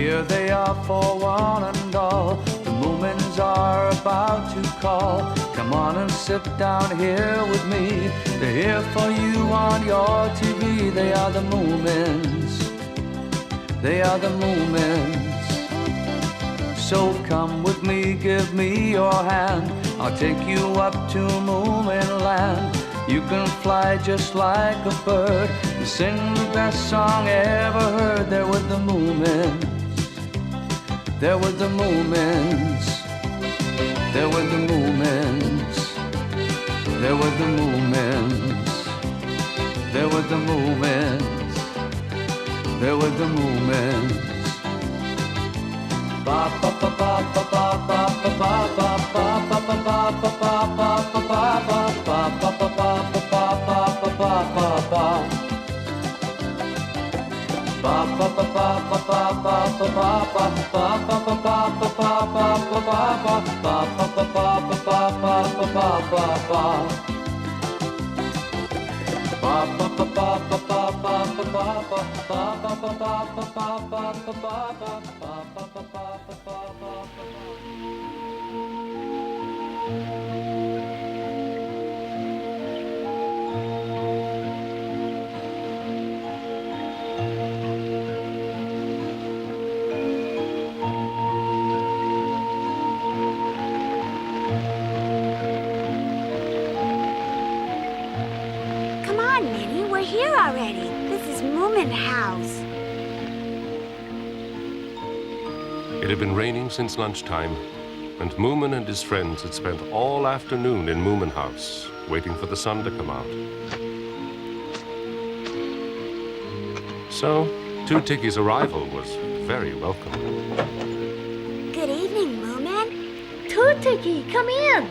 Here they are for one and all. The Moomins are about to call. Come on and sit down here with me. They're here for you on your TV. They are the Moomins. They are the Moomins. So come with me, give me your hand. I'll take you up to Moomin land. You can fly just like a bird and sing the best song ever heard. They're with the Moomins. They're with the Moomins. They're with the Moomins. They're with the Moomins. They're with the Moomins. They're with the Moomins. Ba ba ba ba ba ba ba ba ba ba ba ba ba ba ba Come on, Ninny, we're here already. This is Moomin house. It had been raining since lunchtime, and Moomin and his friends had spent all afternoon in Moomin house, waiting for the sun to come out. So, Two Ticky's arrival was very welcome. Good evening, Moomin. Two Ticky, come in.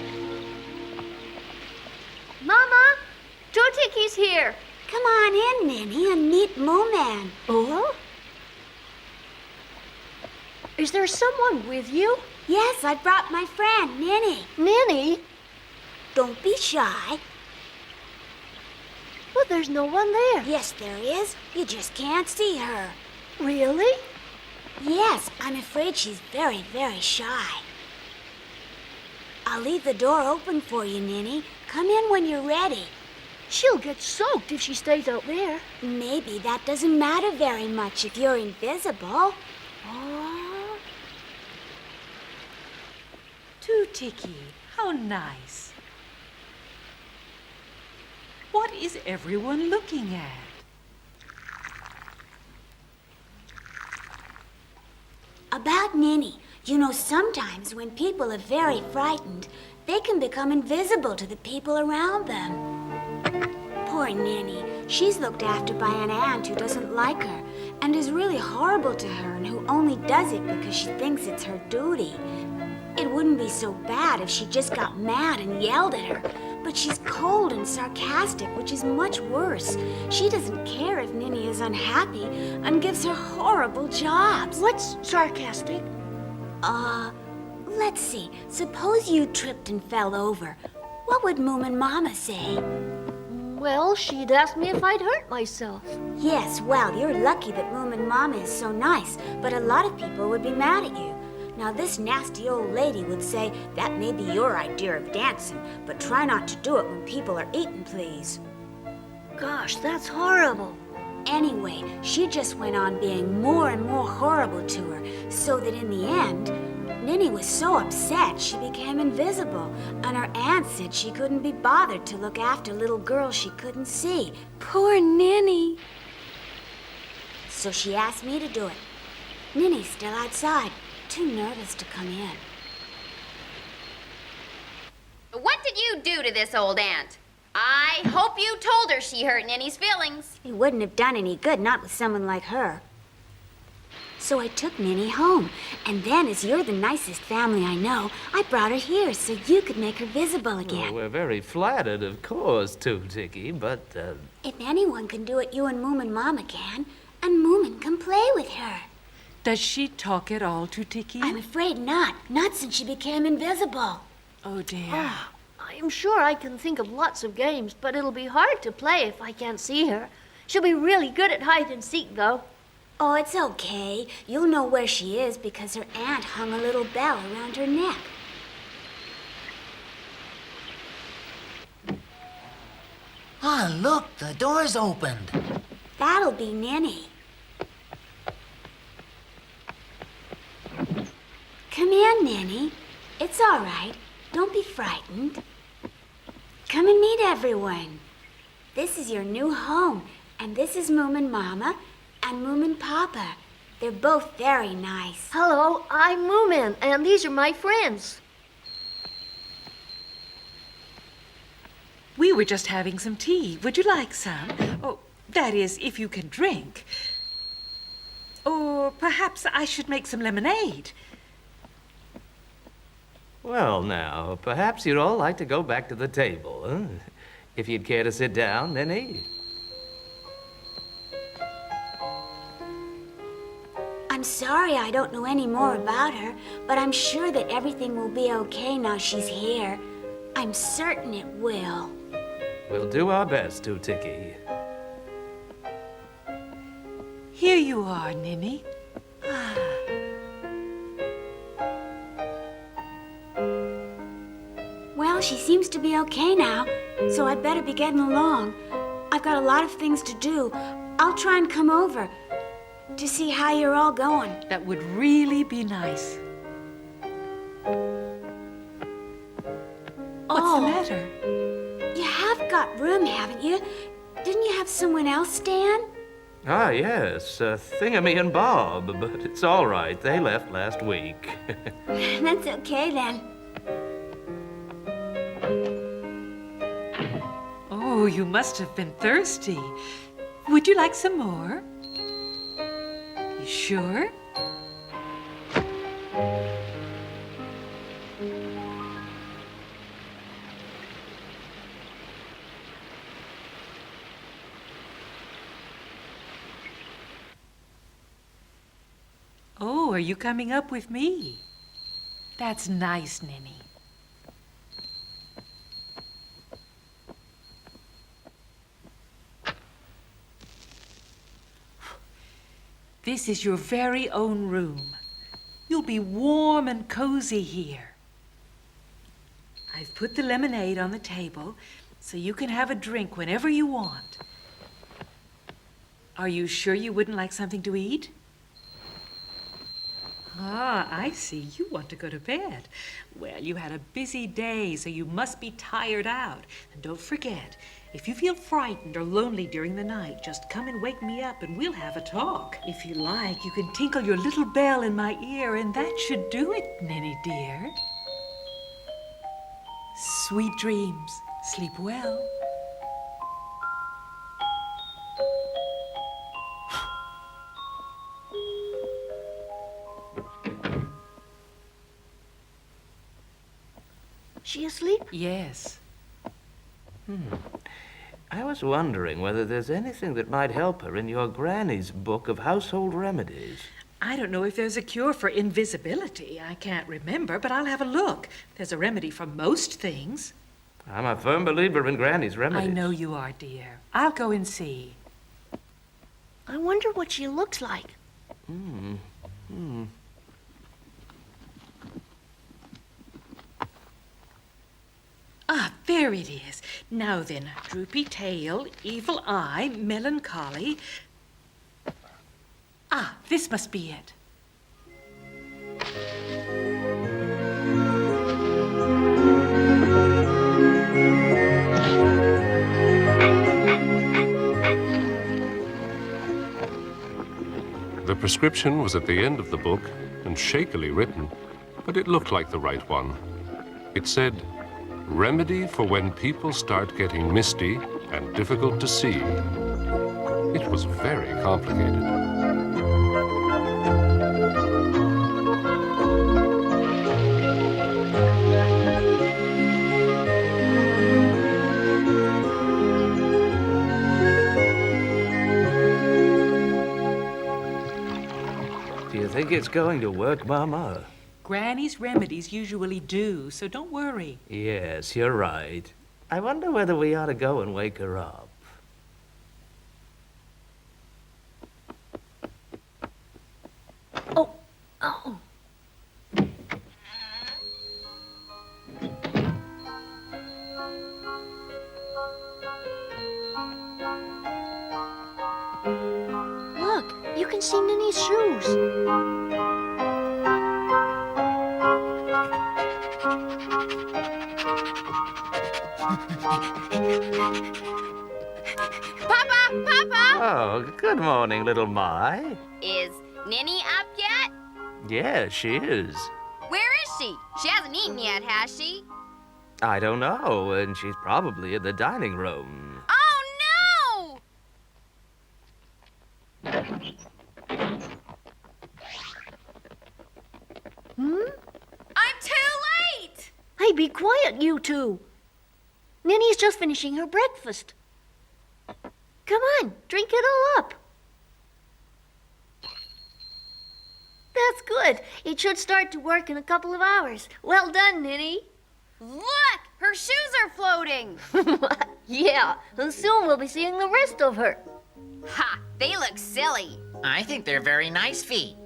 Mama, Two Ticky's here. Come on in, Ninny, and meet Moomin. Oh? Is there someone with you? Yes, I brought my friend, Ninny. Ninny? Don't be shy. But there's no one there. Yes, there is. You just can't see her. Really? Yes, I'm afraid she's very, very shy. I'll leave the door open for you, Ninny. Come in when you're ready. She'll get soaked if she stays out there. Maybe that doesn't matter very much if you're invisible. Oh. Two Ticky, how nice. What is everyone looking at? About Ninny, you know, sometimes when people are very frightened, they can become invisible to the people around them. Poor Ninny, she's looked after by an aunt who doesn't like her and is really horrible to her and who only does it because she thinks it's her duty. It wouldn't be so bad if she just got mad and yelled at her, but she's cold and sarcastic, which is much worse. She doesn't care if Ninny is unhappy and gives her horrible jobs. What's sarcastic? Let's see. Suppose you tripped and fell over. What would Moomin Mama say? Well, she'd ask me if I'd hurt myself. Yes, well, you're lucky that Moomin Mama is so nice, but a lot of people would be mad at you. Now, this nasty old lady would say that may be your idea of dancing, but try not to do it when people are eating, please. Gosh, that's horrible. Anyway, she just went on being more and more horrible to her, so that in the end, Ninny was so upset she became invisible, and her aunt said she couldn't be bothered to look after little girls she couldn't see. Poor Ninny. So she asked me to do it. Ninny's still outside, too nervous to come in. What did you do to this old aunt? I hope you told her she hurt Ninny's feelings. It wouldn't have done any good, not with someone like her. So I took Ninny home, and then, as you're the nicest family I know, I brought her here so you could make her visible again. Well, we're very flattered, of course, Two Ticky, but, If anyone can do it, you and Moomin Mama can, and Moomin can play with her. Does she talk at all, Two Ticky? I'm afraid not since she became invisible. Oh, dear. I'm sure I can think of lots of games, but it'll be hard to play if I can't see her. She'll be really good at hide and seek, though. Oh, it's okay. You'll know where she is because her aunt hung a little bell around her neck. Ah, look, the door's opened. That'll be Ninny. Come in, Ninny. It's all right. Don't be frightened. Come and meet everyone. This is your new home, and this is Moomin Mama and Moomin Papa. They're both very nice. Hello, I'm Moomin, and these are my friends. We were just having some tea. Would you like some? Oh, that is, if you can drink. Or perhaps I should make some lemonade. Well, now, perhaps you'd all like to go back to the table, huh? If you'd care to sit down, Ninny. I'm sorry I don't know any more about her, but I'm sure that everything will be okay now she's here. I'm certain it will. We'll do our best to, Tiki. Here you are, Ninny. Well, she seems to be okay now, so I'd better be getting along. I've got a lot of things to do. I'll try and come over to see how you're all going. That would really be nice. What's the matter? You have got room, haven't you? Didn't you have someone else, Stan? Ah, yes, Thingamy and Bob, but it's all right. They left last week. That's okay then. Oh, you must have been thirsty. Would you like some more? You sure? Oh, are you coming up with me? That's nice, Ninny. This is your very own room. You'll be warm and cozy here. I've put the lemonade on the table so you can have a drink whenever you want. Are you sure you wouldn't like something to eat? Ah, I see. You want to go to bed. Well, you had a busy day, so you must be tired out. And don't forget, if you feel frightened or lonely during the night, just come and wake me up and we'll have a talk. If you like, you can tinkle your little bell in my ear, and that should do it, Ninny dear. Sweet dreams. Sleep well. She asleep? Yes. I was wondering whether there's anything that might help her in your granny's book of household remedies. I don't know if there's a cure for invisibility. I can't remember, but I'll have a look. There's a remedy for most things. I'm a firm believer in granny's remedies. I know you are, dear. I'll go and see. I wonder what she looks like. Ah, there it is. Now then, droopy tail, evil eye, melancholy. Ah, this must be it. The prescription was at the end of the book and shakily written, but it looked like the right one. It said, "Remedy for when people start getting misty and difficult to see." It was very complicated. Do you think it's going to work, Mama? Granny's remedies usually do, so don't worry. Yes, you're right. I wonder whether we ought to go and wake her up. see Ninny's shoes. Papa! Papa! Oh, good morning, little Mai. Is Ninny up yet? Yes, she is. Where is she? She hasn't eaten yet, has she? I don't know, and she's probably in the dining room. Oh, no! I'm too late! Hey, be quiet, you two. Ninny's just finishing her breakfast. Come on, drink it all up. That's good. It should start to work in a couple of hours. Well done, Ninny. Look! Her shoes are floating! Yeah, and soon we'll be seeing the rest of her. Ha! They look silly. I think they're very nice feet.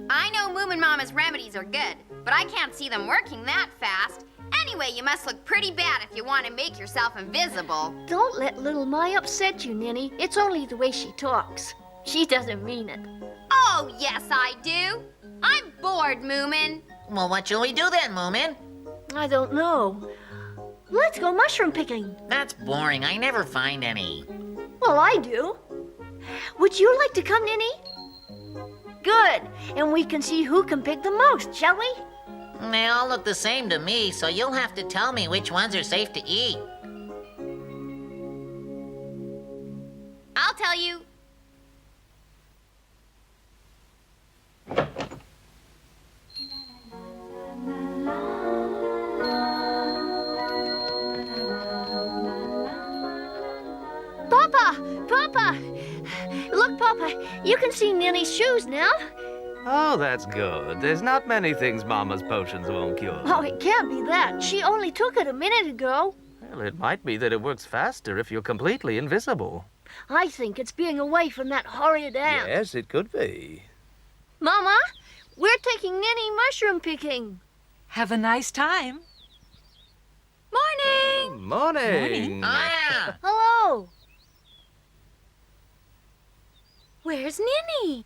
I know Moomin Mama's remedies are good, but I can't see them working that fast. Anyway, you must look pretty bad if you want to make yourself invisible. Don't let little Mai upset you, Ninny. It's only the way she talks. She doesn't mean it. Oh, yes, I do. I'm bored, Moomin. Well, what shall we do then, Moomin? I don't know. Let's go mushroom picking. That's boring. I never find any. Well, I do. Would you like to come, Ninny? Good. And we can see who can pick the most, shall we? They all look the same to me, so you'll have to tell me which ones are safe to eat. I'll tell you. Papa! Papa! Look, Papa, you can see Ninny's shoes now. Oh, that's good. There's not many things Mama's potions won't cure. Oh, it can't be that. She only took it a minute ago. Well, it might be that it works faster if you're completely invisible. I think it's being away from that horrid ant. Yes, it could be. Mama, we're taking Ninny mushroom picking. Have a nice time. Morning! Morning. Ah! Hello. Where's Ninny?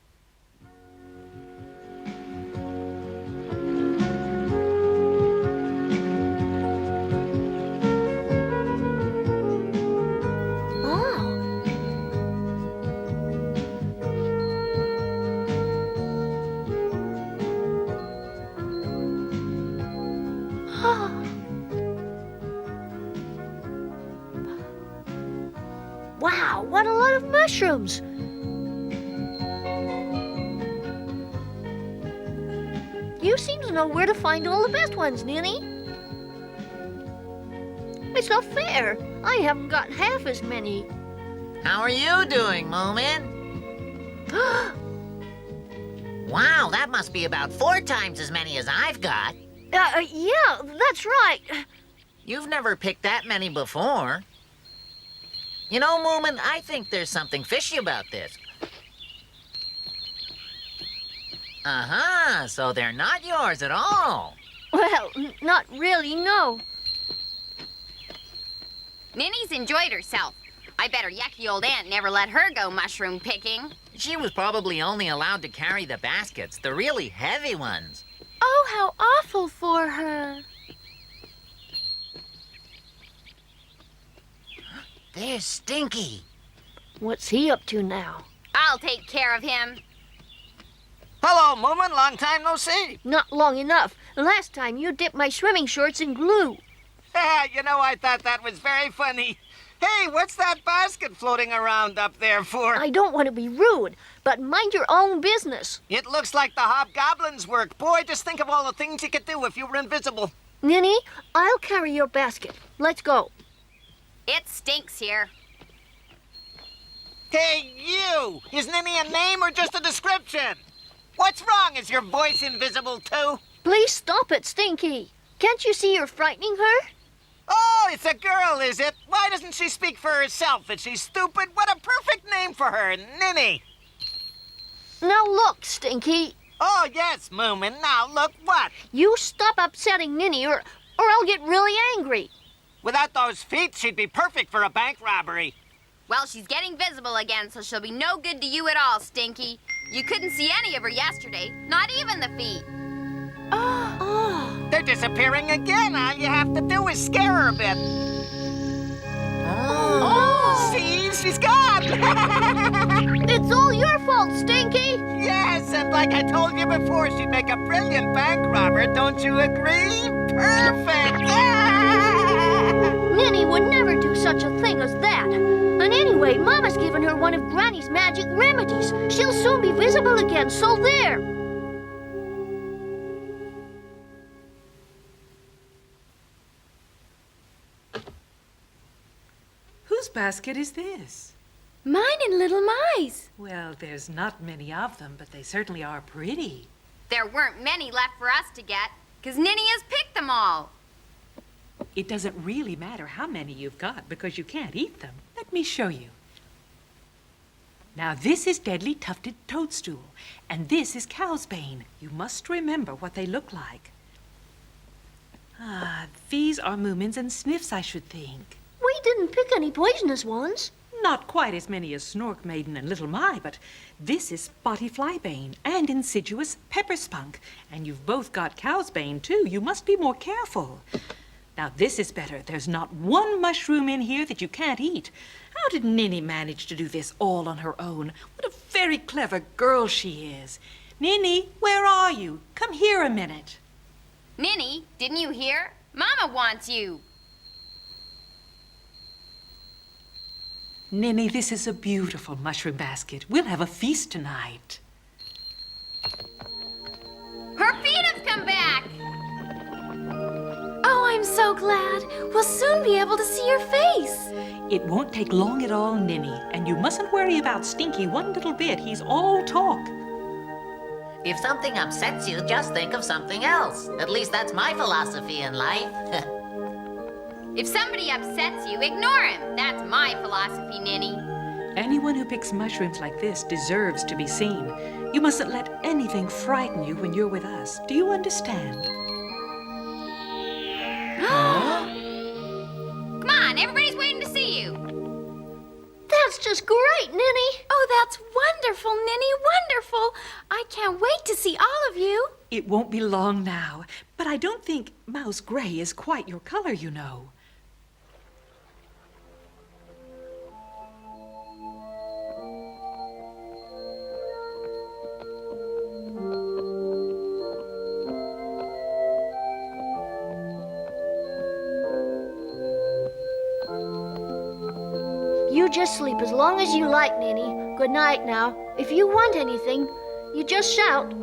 Wow, what a lot of mushrooms. You seem to know where to find all the best ones, Ninny. It's not fair. I haven't got half as many. How are you doing, Moomin? Wow, that must be about 4 times as many as I've got. Yeah, that's right. You've never picked that many before. You know, Moomin, I think there's something fishy about this. Uh-huh, so they're not yours at all. Well, not really, no. Ninny's enjoyed herself. I bet her yucky old aunt never let her go mushroom picking. She was probably only allowed to carry the baskets, the really heavy ones. Oh, how awful for her. There's Stinky. What's he up to now? I'll take care of him. Hello, Moomin. Long time no see. Not long enough. Last time you dipped my swimming shorts in glue. You know, I thought that was very funny. Hey, what's that basket floating around up there for? I don't want to be rude, but mind your own business. It looks like the hobgoblin's work. Boy, just think of all the things you could do if you were invisible. Ninny, I'll carry your basket. Let's go. It stinks here. Hey, you! Is Ninny a name or just a description? What's wrong? Is your voice invisible, too? Please stop it, Stinky. Can't you see you're frightening her? Oh, it's a girl, is it? Why doesn't she speak for herself? Is she stupid? What a perfect name for her, Ninny. Now look, Stinky. Oh, yes, Moomin. Now, look what? You stop upsetting Ninny or I'll get really angry. Without those feet, she'd be perfect for a bank robbery. Well, she's getting visible again, so she'll be no good to you at all, Stinky. You couldn't see any of her yesterday, not even the feet. They're disappearing again. All you have to do is scare her a bit. See? She's gone! It's all your fault, Stinky. Yes, and like I told you before, she'd make a brilliant bank robber. Don't you agree? Perfect! Ninny would never do such a thing as that. And anyway, Mama's given her one of Granny's magic remedies. She'll soon be visible again, so there. Whose basket is this? Mine and Little Mice. Well, there's not many of them, but they certainly are pretty. There weren't many left for us to get, 'cause Ninny has picked them all. It doesn't really matter how many you've got because you can't eat them. Let me show you. Now, this is deadly tufted toadstool, and this is cow's bane. You must remember what they look like. These are Moomins and Sniffs, I should think. We didn't pick any poisonous ones. Not quite as many as Snork Maiden and Little My, but this is spotty flybane and insidious pepper spunk. And you've both got cow's bane, too. You must be more careful. Now, this is better. There's not one mushroom in here that you can't eat. How did Ninny manage to do this all on her own? What a very clever girl she is. Ninny, where are you? Come here a minute. Ninny, didn't you hear? Mama wants you. Ninny, this is a beautiful mushroom basket. We'll have a feast tonight. Her feet have come back. Oh, I'm so glad. We'll soon be able to see your face. It won't take long at all, Ninny, and you mustn't worry about Stinky one little bit. He's all talk. If something upsets you, just think of something else. At least that's my philosophy in life. If somebody upsets you, ignore him. That's my philosophy, Ninny. Anyone who picks mushrooms like this deserves to be seen. You mustn't let anything frighten you when you're with us. Do you understand? Come on, everybody's waiting to see you. That's just great, Ninny. Oh, that's wonderful, Ninny, wonderful. I can't wait to see all of you. It won't be long now, but I don't think mouse gray is quite your color, you know. You just sleep as long as you like, Ninny. Good night now. If you want anything, you just shout.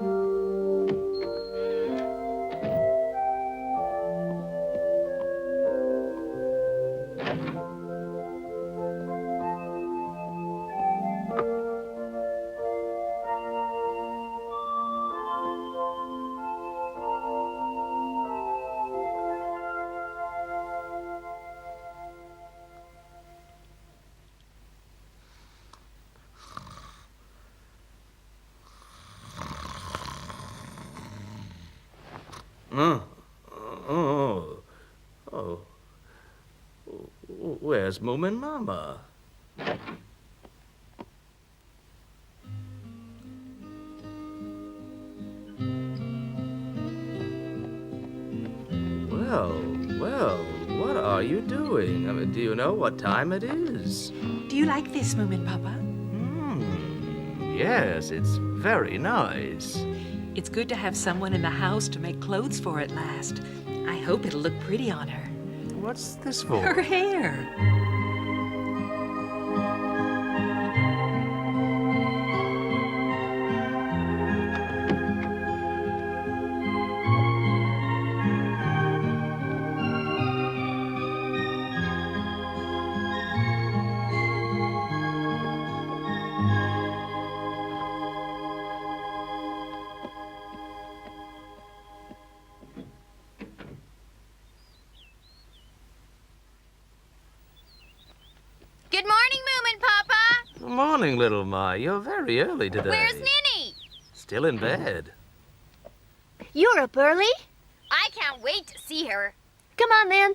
Where's Moomin Mama? Well, what are you doing? I mean, do you know what time it is? Do you like this, Moomin Papa? Yes, it's very nice. It's good to have someone in the house to make clothes for at last. I hope it'll look pretty on her. What's this for? Her hair. Good morning, Moomin Papa. Good morning, little Ma. You're very early today. Where's Ninny? Still in bed. You're up early? I can't wait to see her. Come on, then.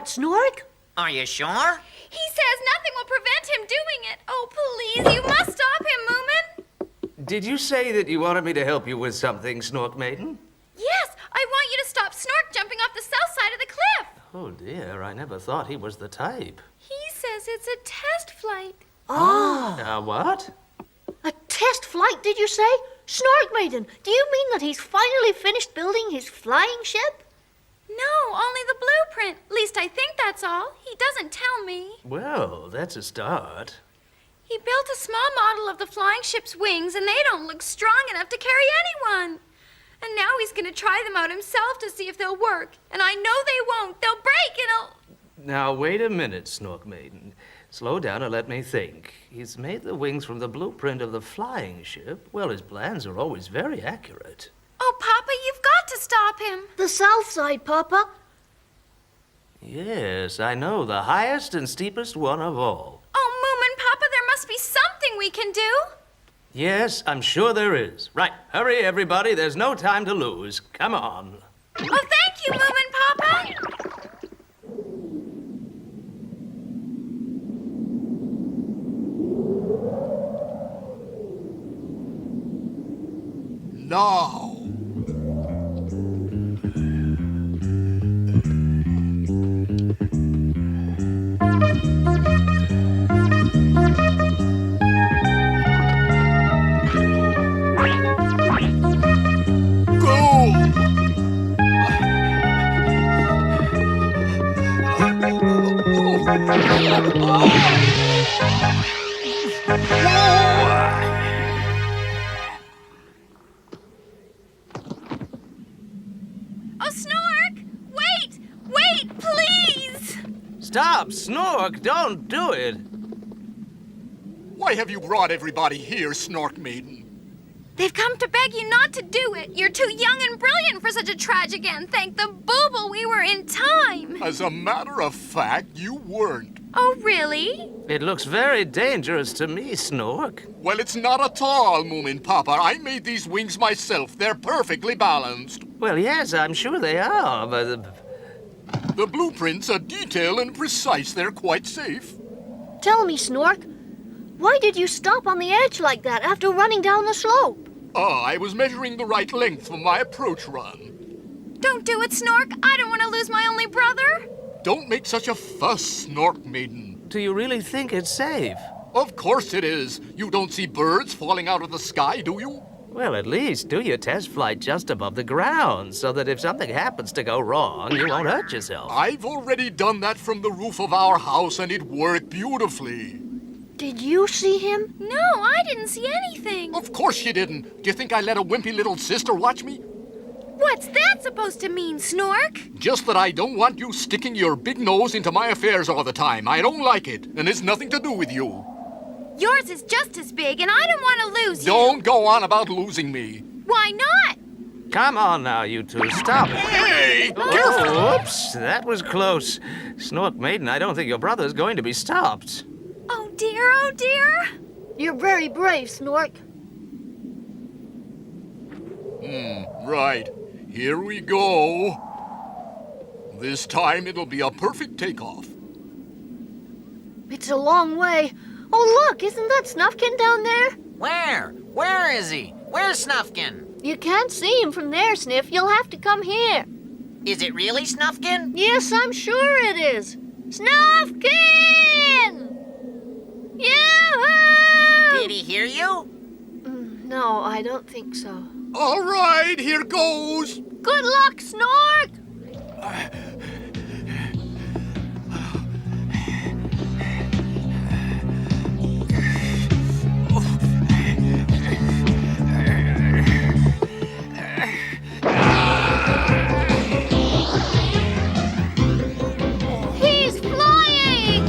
What, Snork? Are you sure? He says nothing will prevent him doing it. Oh, please, you must stop him, Moomin. Did you say that you wanted me to help you with something, Snork Maiden? Yes, I want you to stop Snork jumping off the south side of the cliff. Oh dear, I never thought he was the type. He says it's a test flight. What? A test flight, did you say? Snork Maiden, do you mean that he's finally finished building his flying ship? No, only the blueprint. At least I think that's all. He doesn't tell me. Well, that's a start. He built a small model of the flying ship's wings, and they don't look strong enough to carry anyone. And now he's going to try them out himself to see if they'll work. And I know they won't. They'll break and he'll... Now, wait a minute, Snork Maiden. Slow down and let me think. He's made the wings from the blueprint of the flying ship. Well, his plans are always very accurate. Oh, Papa, you've got to stop him. The south side, Papa. Yes, I know, the highest and steepest one of all. Oh, Moomin, Papa, there must be something we can do. Yes, I'm sure there is. Right, hurry, everybody. There's no time to lose. Come on. Oh, thank you, Moomin, Papa. Now. Oh, Snork! Wait! Wait, please! Stop, Snork! Don't do it! Why have you brought everybody here, Snork Maiden? They've come to beg you not to do it. You're too young and brilliant for such a tragic end. Thank the booble we were in time. As a matter of fact, you weren't. Oh, really? It looks very dangerous to me, Snork. Well, it's not at all, Moomin Papa. I made these wings myself. They're perfectly balanced. Well, yes, I'm sure they are, but... The blueprints are detailed and precise. They're quite safe. Tell me, Snork, why did you stop on the edge like that after running down the slope? Oh, I was measuring the right length for my approach run. Don't do it, Snork. I don't want to lose my only brother. Don't make such a fuss, Snork Maiden. Do you really think it's safe? Of course it is. You don't see birds falling out of the sky, do you? Well, at least do your test flight just above the ground, so that if something happens to go wrong, you won't hurt yourself. I've already done that from the roof of our house, and it worked beautifully. Did you see him? No, I didn't see anything. Of course you didn't. Do you think I let a wimpy little sister watch me? What's that supposed to mean, Snork? Just that I don't want you sticking your big nose into my affairs all the time. I don't like it, and it's nothing to do with you. Yours is just as big, and I don't want to lose you. Don't go on about losing me. Why not? Come on now, you two, stop it. Hey, careful! Oops, that was close. Snork Maiden, I don't think your brother's going to be stopped. Oh, dear, oh, dear. You're very brave, Snork. Right. Here we go. This time it'll be a perfect takeoff. It's a long way. Oh, look, isn't that Snufkin down there? Where? Where is he? Where's Snufkin? You can't see him from there, Sniff. You'll have to come here. Is it really Snufkin? Yes, I'm sure it is. Snufkin! Yoo-hoo! Did he hear you? No, I don't think so. All right, here goes. Good luck, Snork! He's flying!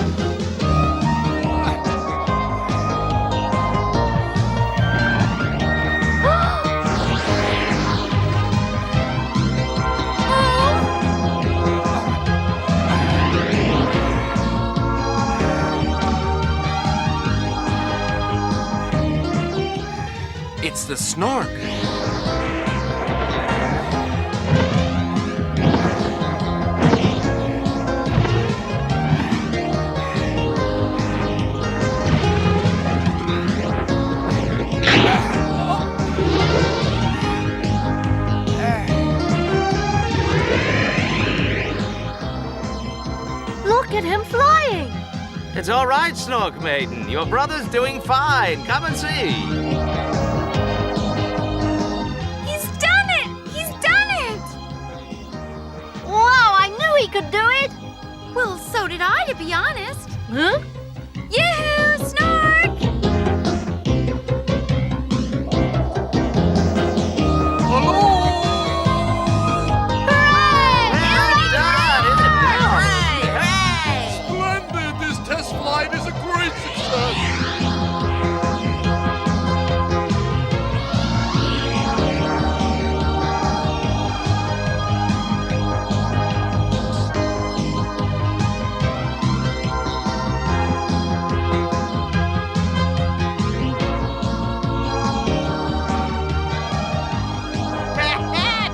It's the Snork. at him flying. It's all right, Snork Maiden. Your brother's doing fine. Come and see. He's done it! He's done it! Wow, I knew he could do it. Well, so did I, to be honest. Huh? Yoo-hoo, Snork! Hello! Splendid! This test flight is a great success!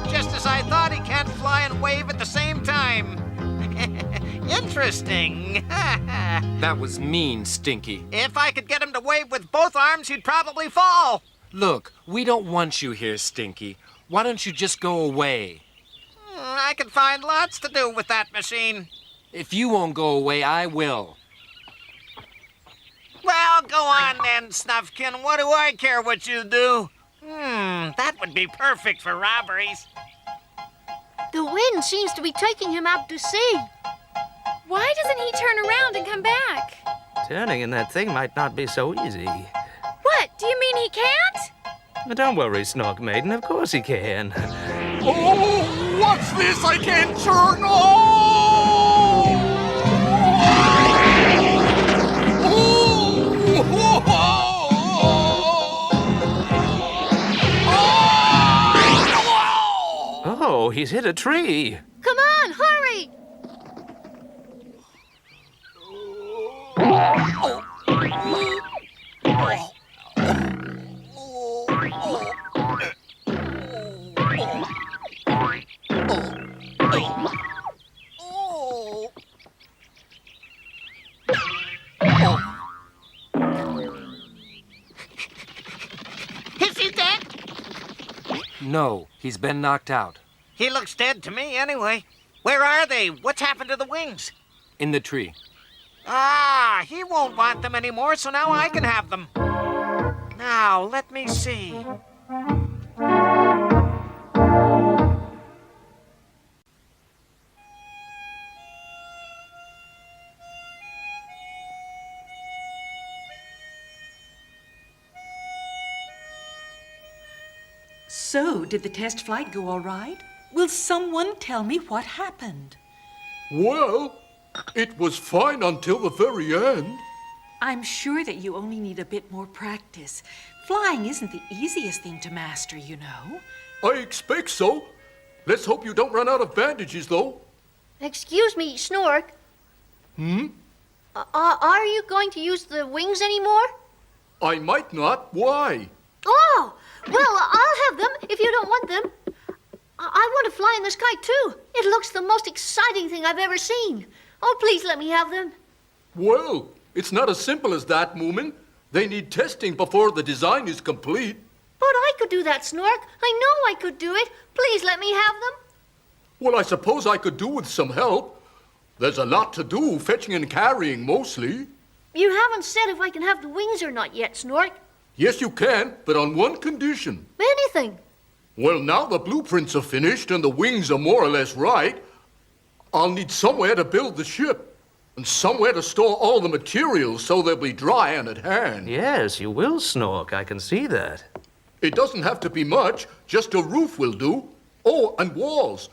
Just as I thought, he can't fly and wave at the same time. Interesting. That was mean, Stinky. If I could get him to wave with both arms, he'd probably fall. Look, we don't want you here, Stinky. Why don't you just go away? I could find lots to do with that machine. If you won't go away, I will. Well, go on then, Snufkin. What do I care what you do? That would be perfect for robberies. The wind seems to be taking him out to sea. Why doesn't he turn around and come back? Turning in that thing might not be so easy. What? Do you mean he can't? Don't worry, Snork Maiden. Of course he can. Oh, what's this? I can't turn. Oh! Oh, he's hit a tree. Come on, hurry! Is he dead? No, he's been knocked out. He looks dead to me anyway. Where are they? What's happened to the wings? In the tree. Ah, he won't want them anymore, so now I can have them. Now, let me see. So, did the test flight go all right? Will someone tell me what happened? Well, it was fine until the very end. I'm sure that you only need a bit more practice. Flying isn't the easiest thing to master, you know. I expect so. Let's hope you don't run out of bandages, though. Excuse me, Snork. Are you going to use the wings anymore? I might not. Why? Oh, well, I'll have them if you don't want them. I want to fly in the sky, too. It looks the most exciting thing I've ever seen. Oh, please let me have them. Well, it's not as simple as that, Moomin. They need testing before the design is complete. But I could do that, Snork. I know I could do it. Please let me have them. Well, I suppose I could do with some help. There's a lot to do, fetching and carrying mostly. You haven't said if I can have the wings or not yet, Snork. Yes, you can, but on one condition. Anything. Well, now the blueprints are finished and the wings are more or less right, I'll need somewhere to build the ship and somewhere to store all the materials so they'll be dry and at hand. Yes, you will, Snork. I can see that. It doesn't have to be much, just a roof will do. Oh, and walls,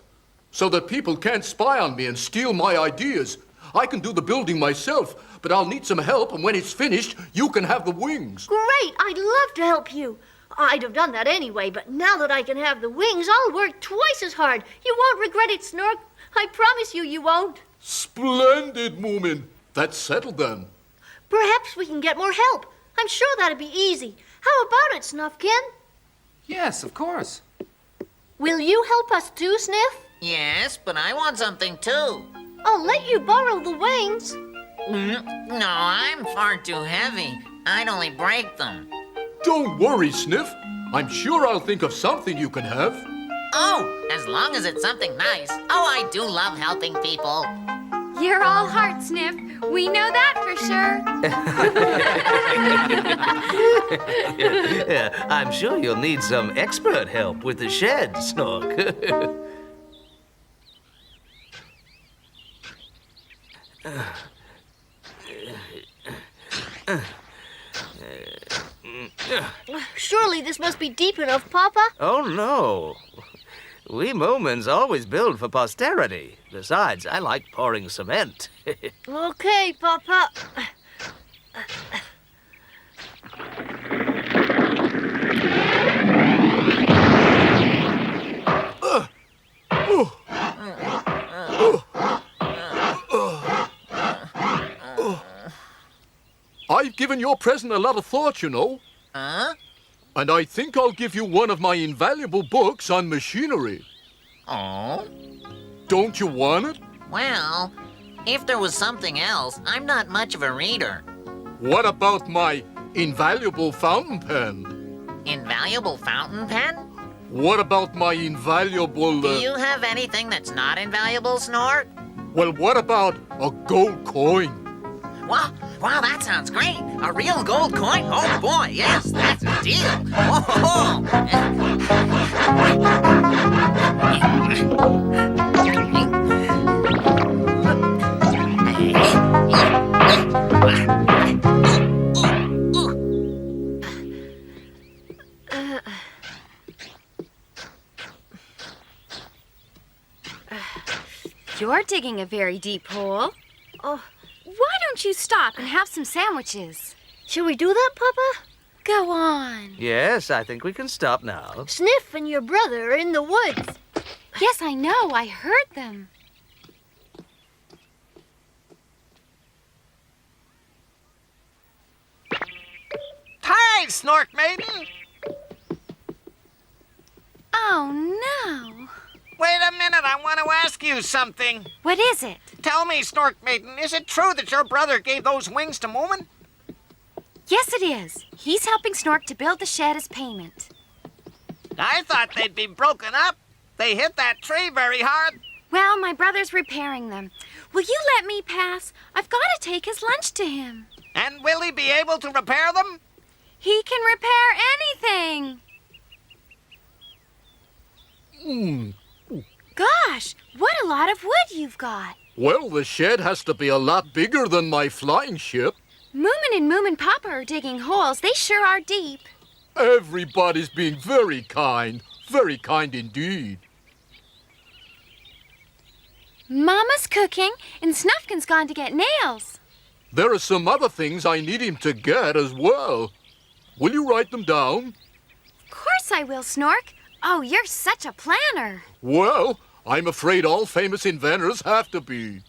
so that people can't spy on me and steal my ideas. I can do the building myself, but I'll need some help, and when it's finished, you can have the wings. Great! I'd love to help you. I'd have done that anyway, but now that I can have the wings, I'll work twice as hard. You won't regret it, Snork. I promise you won't. Splendid, Moomin. That's settled then. Perhaps we can get more help. I'm sure that'd be easy. How about it, Snufkin? Yes, of course. Will you help us too, Sniff? Yes, but I want something too. I'll let you borrow the wings. No, I'm far too heavy. I'd only break them. Don't worry, Sniff. I'm sure I'll think of something you can have. Oh, as long as it's something nice. Oh, I do love helping people. You're all heart, Sniff. We know that for sure. Yeah, I'm sure you'll need some expert help with the shed, Snork. Surely this must be deep enough, Papa. Oh, no. We Moomins always build for posterity. Besides, I like pouring cement. Okay, Papa. I've given your present a lot of thought, you know. Huh? And I think I'll give you one of my invaluable books on machinery. Oh? Don't you want it? Well, if there was something else, I'm not much of a reader. What about my invaluable fountain pen? Invaluable fountain pen? What about my invaluable... Do you have anything that's not invaluable, Snort? Well, what about a gold coin? Wow, that sounds great. A real gold coin? Oh, boy, yes, that's a deal. Oh, You're digging a very deep hole. Oh, Why don't you stop and have some sandwiches? shall we do that, Papa? Go on. Yes, I think we can stop now. Sniff and your brother are in the woods. Yes, I know. I heard them. Hi, Snork Maiden. Oh, no. Wait a minute, I want to ask you something. What is it? Tell me, Snork Maiden, is it true that your brother gave those wings to Moomin? Yes, it is. He's helping Snork to build the shed as payment. I thought they'd be broken up. They hit that tree very hard. Well, my brother's repairing them. Will you let me pass? I've got to take his lunch to him. And will he be able to repair them? He can repair anything. Gosh, what a lot of wood you've got. Well, the shed has to be a lot bigger than my flying ship. Moomin and Moomin Papa are digging holes. They sure are deep. Everybody's being very kind indeed. Mama's cooking, and Snufkin's gone to get nails. There are some other things I need him to get as well. Will you write them down? Of course I will, Snork. Oh, you're such a planner. Well, I'm afraid all famous inventors have to be.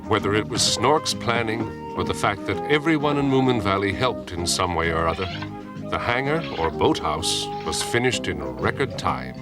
Whether it was Snork's planning or the fact that everyone in Moomin Valley helped in some way or other, the hangar or boathouse was finished in record time.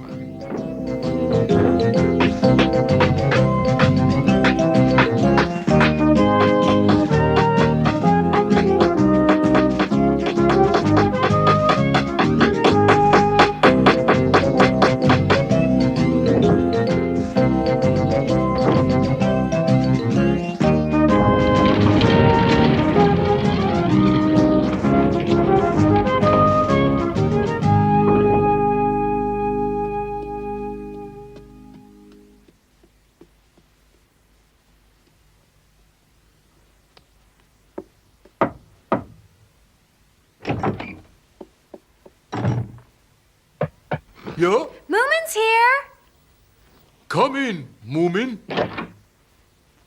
Yeah? Moomin's here. Come in, Moomin.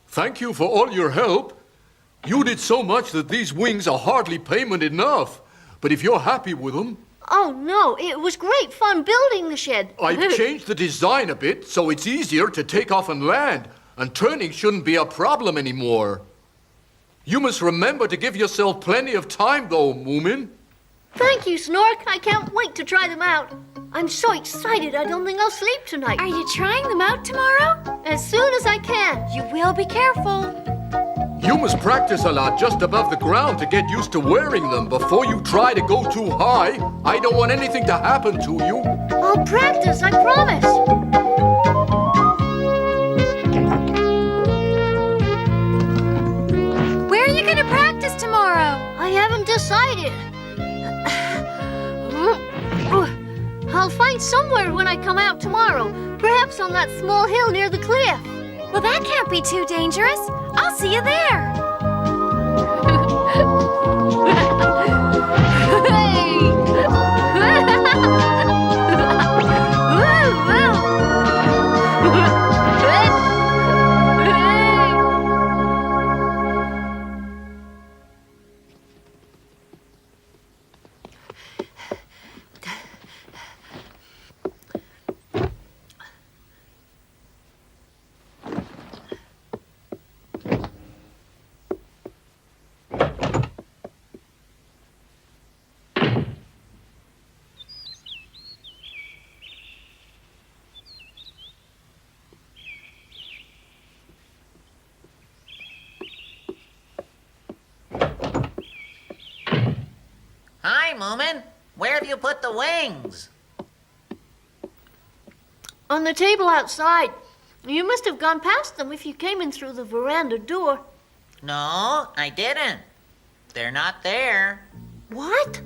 Thank you for all your help. You did so much that these wings are hardly payment enough. But if you're happy with them, Oh, no, it was great fun building the shed. I've changed the design a bit so it's easier to take off and land, and turning shouldn't be a problem anymore. You must remember to give yourself plenty of time, though, Moomin. Thank you, Snork. I can't wait to try them out. I'm so excited I don't think I'll sleep tonight. Are you trying them out tomorrow? As soon as I can. You will be careful. You must practice a lot just above the ground to get used to wearing them before you try to go too high. I don't want anything to happen to you. I'll practice, I promise. Where are you going to practice tomorrow? I haven't decided. I'll find somewhere when I come out tomorrow. Perhaps on that small hill near the cliff. Well, that can't be too dangerous. I'll see you there. Hi, Moomin. Where have you put the wings? On the table outside. You must have gone past them if you came in through the veranda door. No, I didn't. They're not there. What?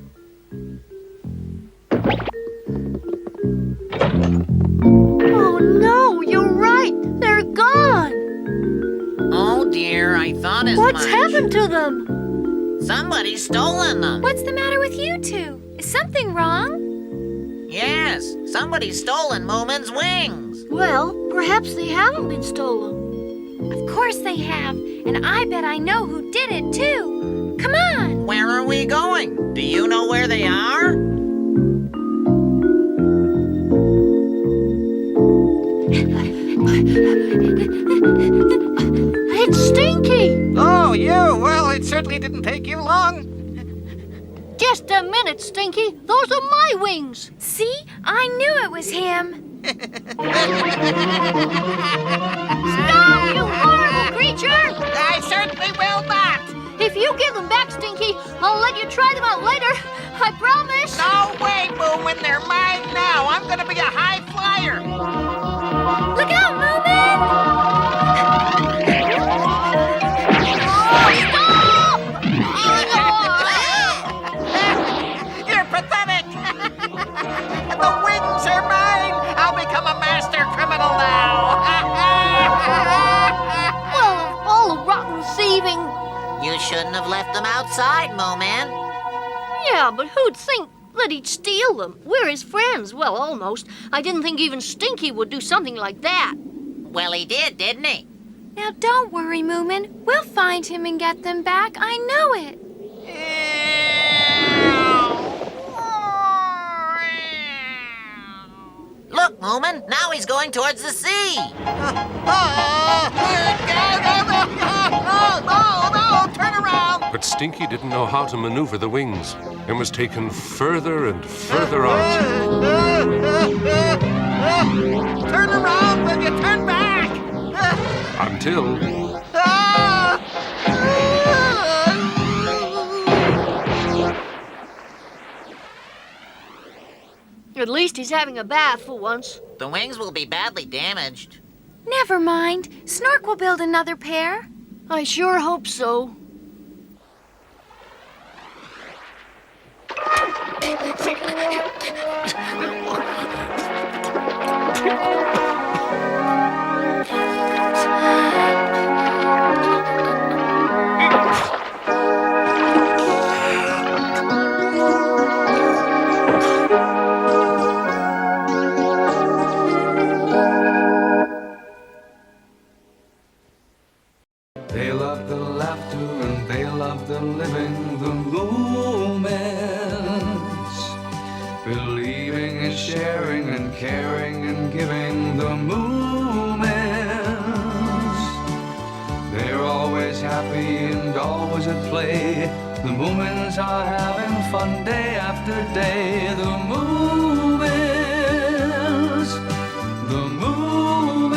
Oh, no, you're right. They're gone. Oh, dear, I thought as much. What's happened to them? Somebody's stolen them. What's the matter with you two? Is something wrong? Yes, somebody's stolen Moomin's wings. Well, perhaps they haven't been stolen. Of course they have. And I bet I know who did it, too. Come on. Where are we going? Do you know where they are? It's Stinky! Oh, you? Well, it certainly didn't take you long. Just a minute, Stinky. Those are my wings. See? I knew it was him. Stop, you horrible creature! I certainly will not. If you give them back, Stinky, I'll let you try them out later. I promise. No way, Moomin. They're mine now. I'm going to be a high flyer. Look out, Moomin! You're pathetic. The wings are mine. I'll become a master criminal now. Well, all the rotten thieving. You shouldn't have left them outside, Moomin. Yeah, but who'd think that he'd steal them? We're his friends. Well, almost. I didn't think even Stinky would do something like that. Well, he did, didn't he? Now, don't worry, Moomin. We'll find him and get them back. I know it. Look, Moomin, now he's going towards the sea. No, turn around. But Stinky didn't know how to maneuver the wings and was taken further and further out. Turn around, will you? Turn back. Until At least he's having a bath for once. The wings will be badly damaged. Never mind. Snork will build another pair. I sure hope so. They love the laughter and they love the living, the Moomins. Believing and sharing and caring and giving, the Moomins. They're always happy and always at play. The Moomins are having fun day after day. The Moomins, the Moomins.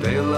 They love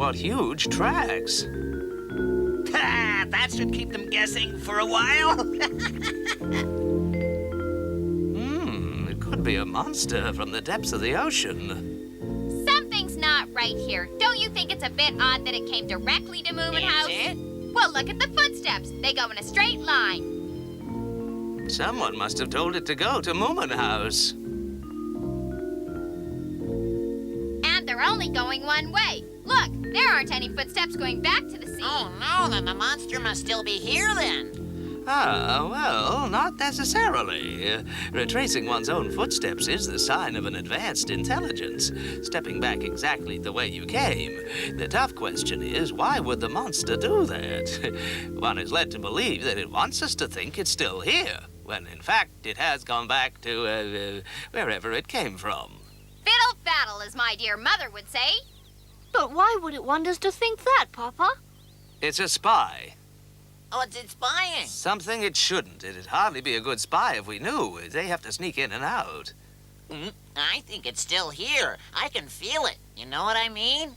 what huge tracks. That should keep them guessing for a while. It could be a monster from the depths of the ocean. Something's not right here. Don't you think it's a bit odd that it came directly to Moomin House? Is it? Well, look at the footsteps. They go in a straight line. Someone must have told it to go to Moomin House. And they're only going one way. Look, there aren't any footsteps going back to the sea. Oh, no, then the monster must still be here, then. Ah, well, not necessarily. Retracing one's own footsteps is the sign of an advanced intelligence, stepping back exactly the way you came. The tough question is, why would the monster do that? One is led to believe that it wants us to think it's still here, when in fact it has gone back to wherever it came from. Fiddle faddle, as my dear mother would say. But why would it want us to think that, Papa? It's a spy. Oh, it's spying. Something it shouldn't. It'd hardly be a good spy if we knew. They have to sneak in and out. I think it's still here. I can feel it. You know what I mean?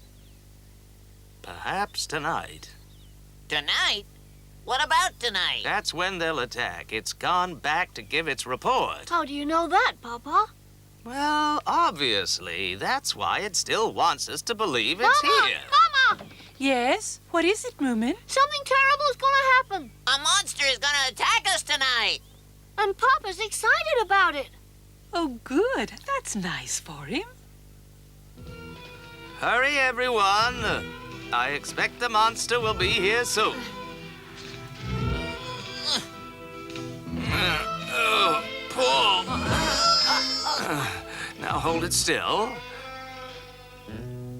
Perhaps tonight. Tonight? What about tonight? That's when they'll attack. It's gone back to give its report. How do you know that, Papa? Well, obviously. That's why it still wants us to believe it's here. Mama! Yes? What is it, Moomin? Something terrible is going to happen. A monster is gonna attack us tonight. And Papa's excited about it. Oh, good. That's nice for him. Hurry, everyone. I expect the monster will be here soon. Pull. Now hold it still.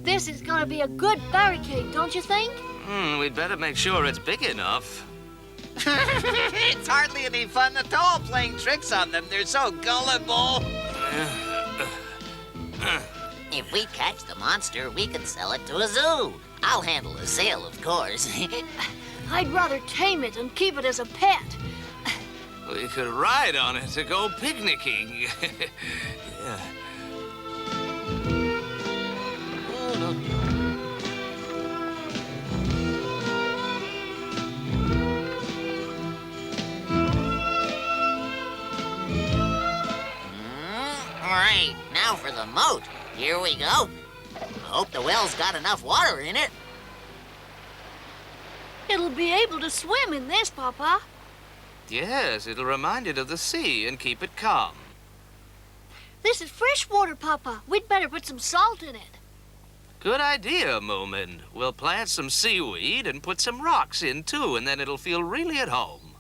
This is going to be a good barricade, don't you think? We'd better make sure it's big enough. It's hardly any fun at all playing tricks on them. They're so gullible. If we catch the monster, we can sell it to a zoo. I'll handle the sale, of course. I'd rather tame it and keep it as a pet. We could ride on it to go picnicking. Yeah. All right, now for the moat. Here we go. Hope the well's got enough water in it. It'll be able to swim in this, Papa. Yes, it'll remind it of the sea and keep it calm. This is fresh water, Papa. We'd better put some salt in it. Good idea, Moomin. We'll plant some seaweed and put some rocks in, too, and then it'll feel really at home.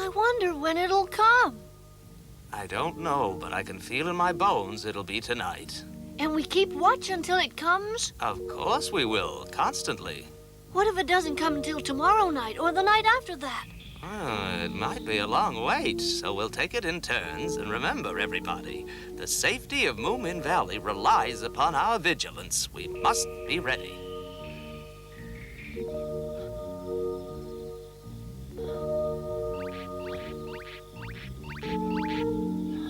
I wonder when it'll come. I don't know, but I can feel in my bones it'll be tonight. And we keep watch until it comes? Of course we will, constantly. What if it doesn't come until tomorrow night or the night after that? It might be a long wait, so we'll take it in turns. And remember, everybody, the safety of Moomin Valley relies upon our vigilance. We must be ready.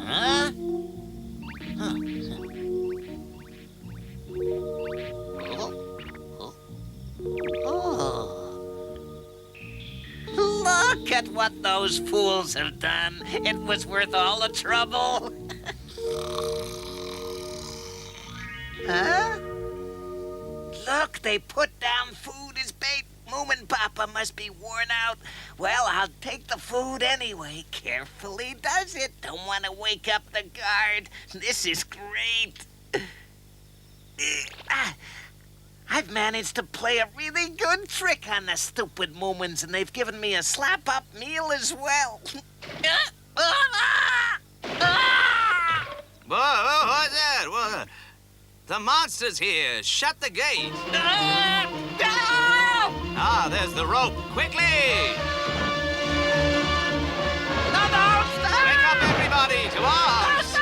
Huh? Oh. Look at what those fools have done. It was worth all the trouble. Huh? Look, they put down food as bait. Moomin Papa must be worn out. Well, I'll take the food anyway. Carefully does it. Don't want to wake up the guard. This is great. I've managed to play a really good trick on the stupid Moomins, and they've given me a slap-up meal as well. Whoa, what's that? Whoa. The monster's here. Shut the gate. Ah, there's the rope. Quickly! Wake up, everybody, to arms!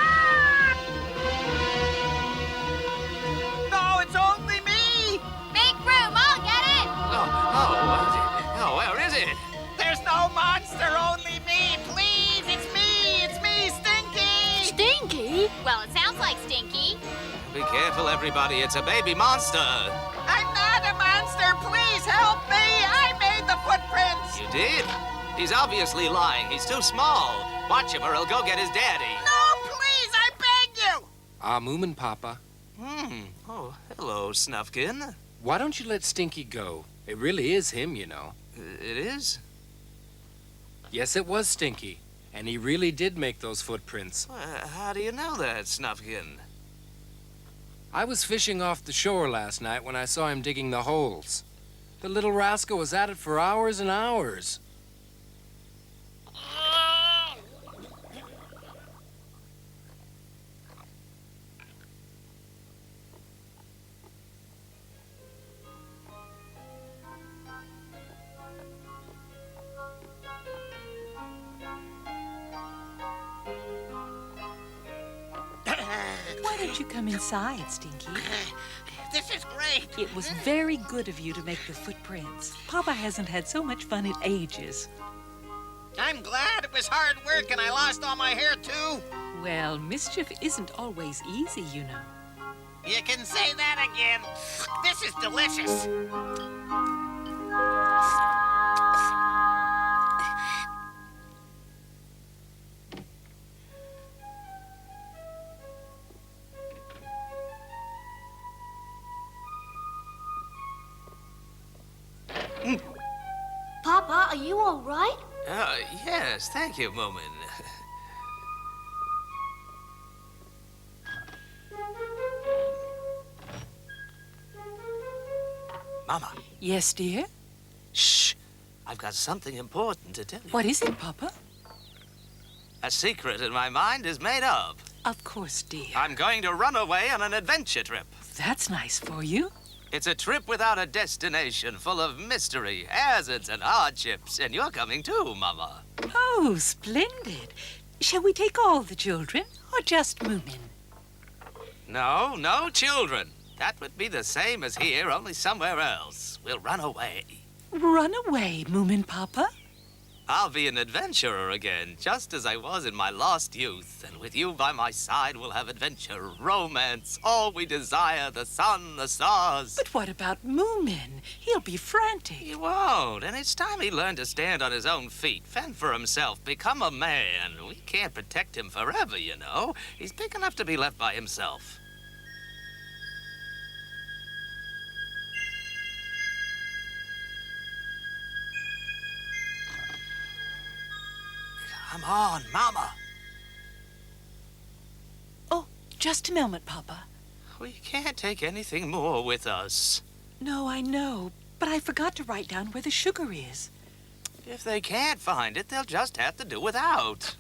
No, it's only me! Make room, I'll get it! Oh, where is it? There's no monster, only me! Please, it's me, Stinky! Stinky? Well, it sounds like Stinky. Be careful, everybody. It's a baby monster. I'm not a monster. Please help me. I made the footprints. You did? He's obviously lying. He's too small. Watch him or he'll go get his daddy. No, please, I beg you. Moomin Papa. Oh, hello, Snufkin. Why don't you let Stinky go? It really is him, you know. It is? Yes, it was Stinky. And he really did make those footprints. How do you know that, Snufkin? I was fishing off the shore last night when I saw him digging the holes. The little rascal was at it for hours and hours. Why don't you come inside, Stinky? This is great. It was very good of you to make the footprints. Papa hasn't had so much fun in ages. I'm glad it was hard work and I lost all my hair, too. Well, mischief isn't always easy, you know. You can say that again. This is delicious. Papa, are you all right? Yes, thank you, Moomin. Mama. Yes, dear? Shh. I've got something important to tell you. What is it, Papa? A secret in my mind is made up. Of course, dear. I'm going to run away on an adventure trip. That's nice for you. It's a trip without a destination, full of mystery, hazards, and hardships. And you're coming too, Mama. Oh, splendid. Shall we take all the children, or just Moomin? No, no children. That would be the same as here, only somewhere else. We'll run away. Run away, Moomin Papa. I'll be an adventurer again, just as I was in my lost youth. And with you by my side, we'll have adventure, romance, all we desire, the sun, the stars. But what about Moomin? He'll be frantic. He won't, and it's time he learned to stand on his own feet, fend for himself, become a man. We can't protect him forever, you know. He's big enough to be left by himself. Come on, Mama. Oh, just a moment, Papa. We can't take anything more with us. No, I know, but I forgot to write down where the sugar is. If they can't find it, they'll just have to do without.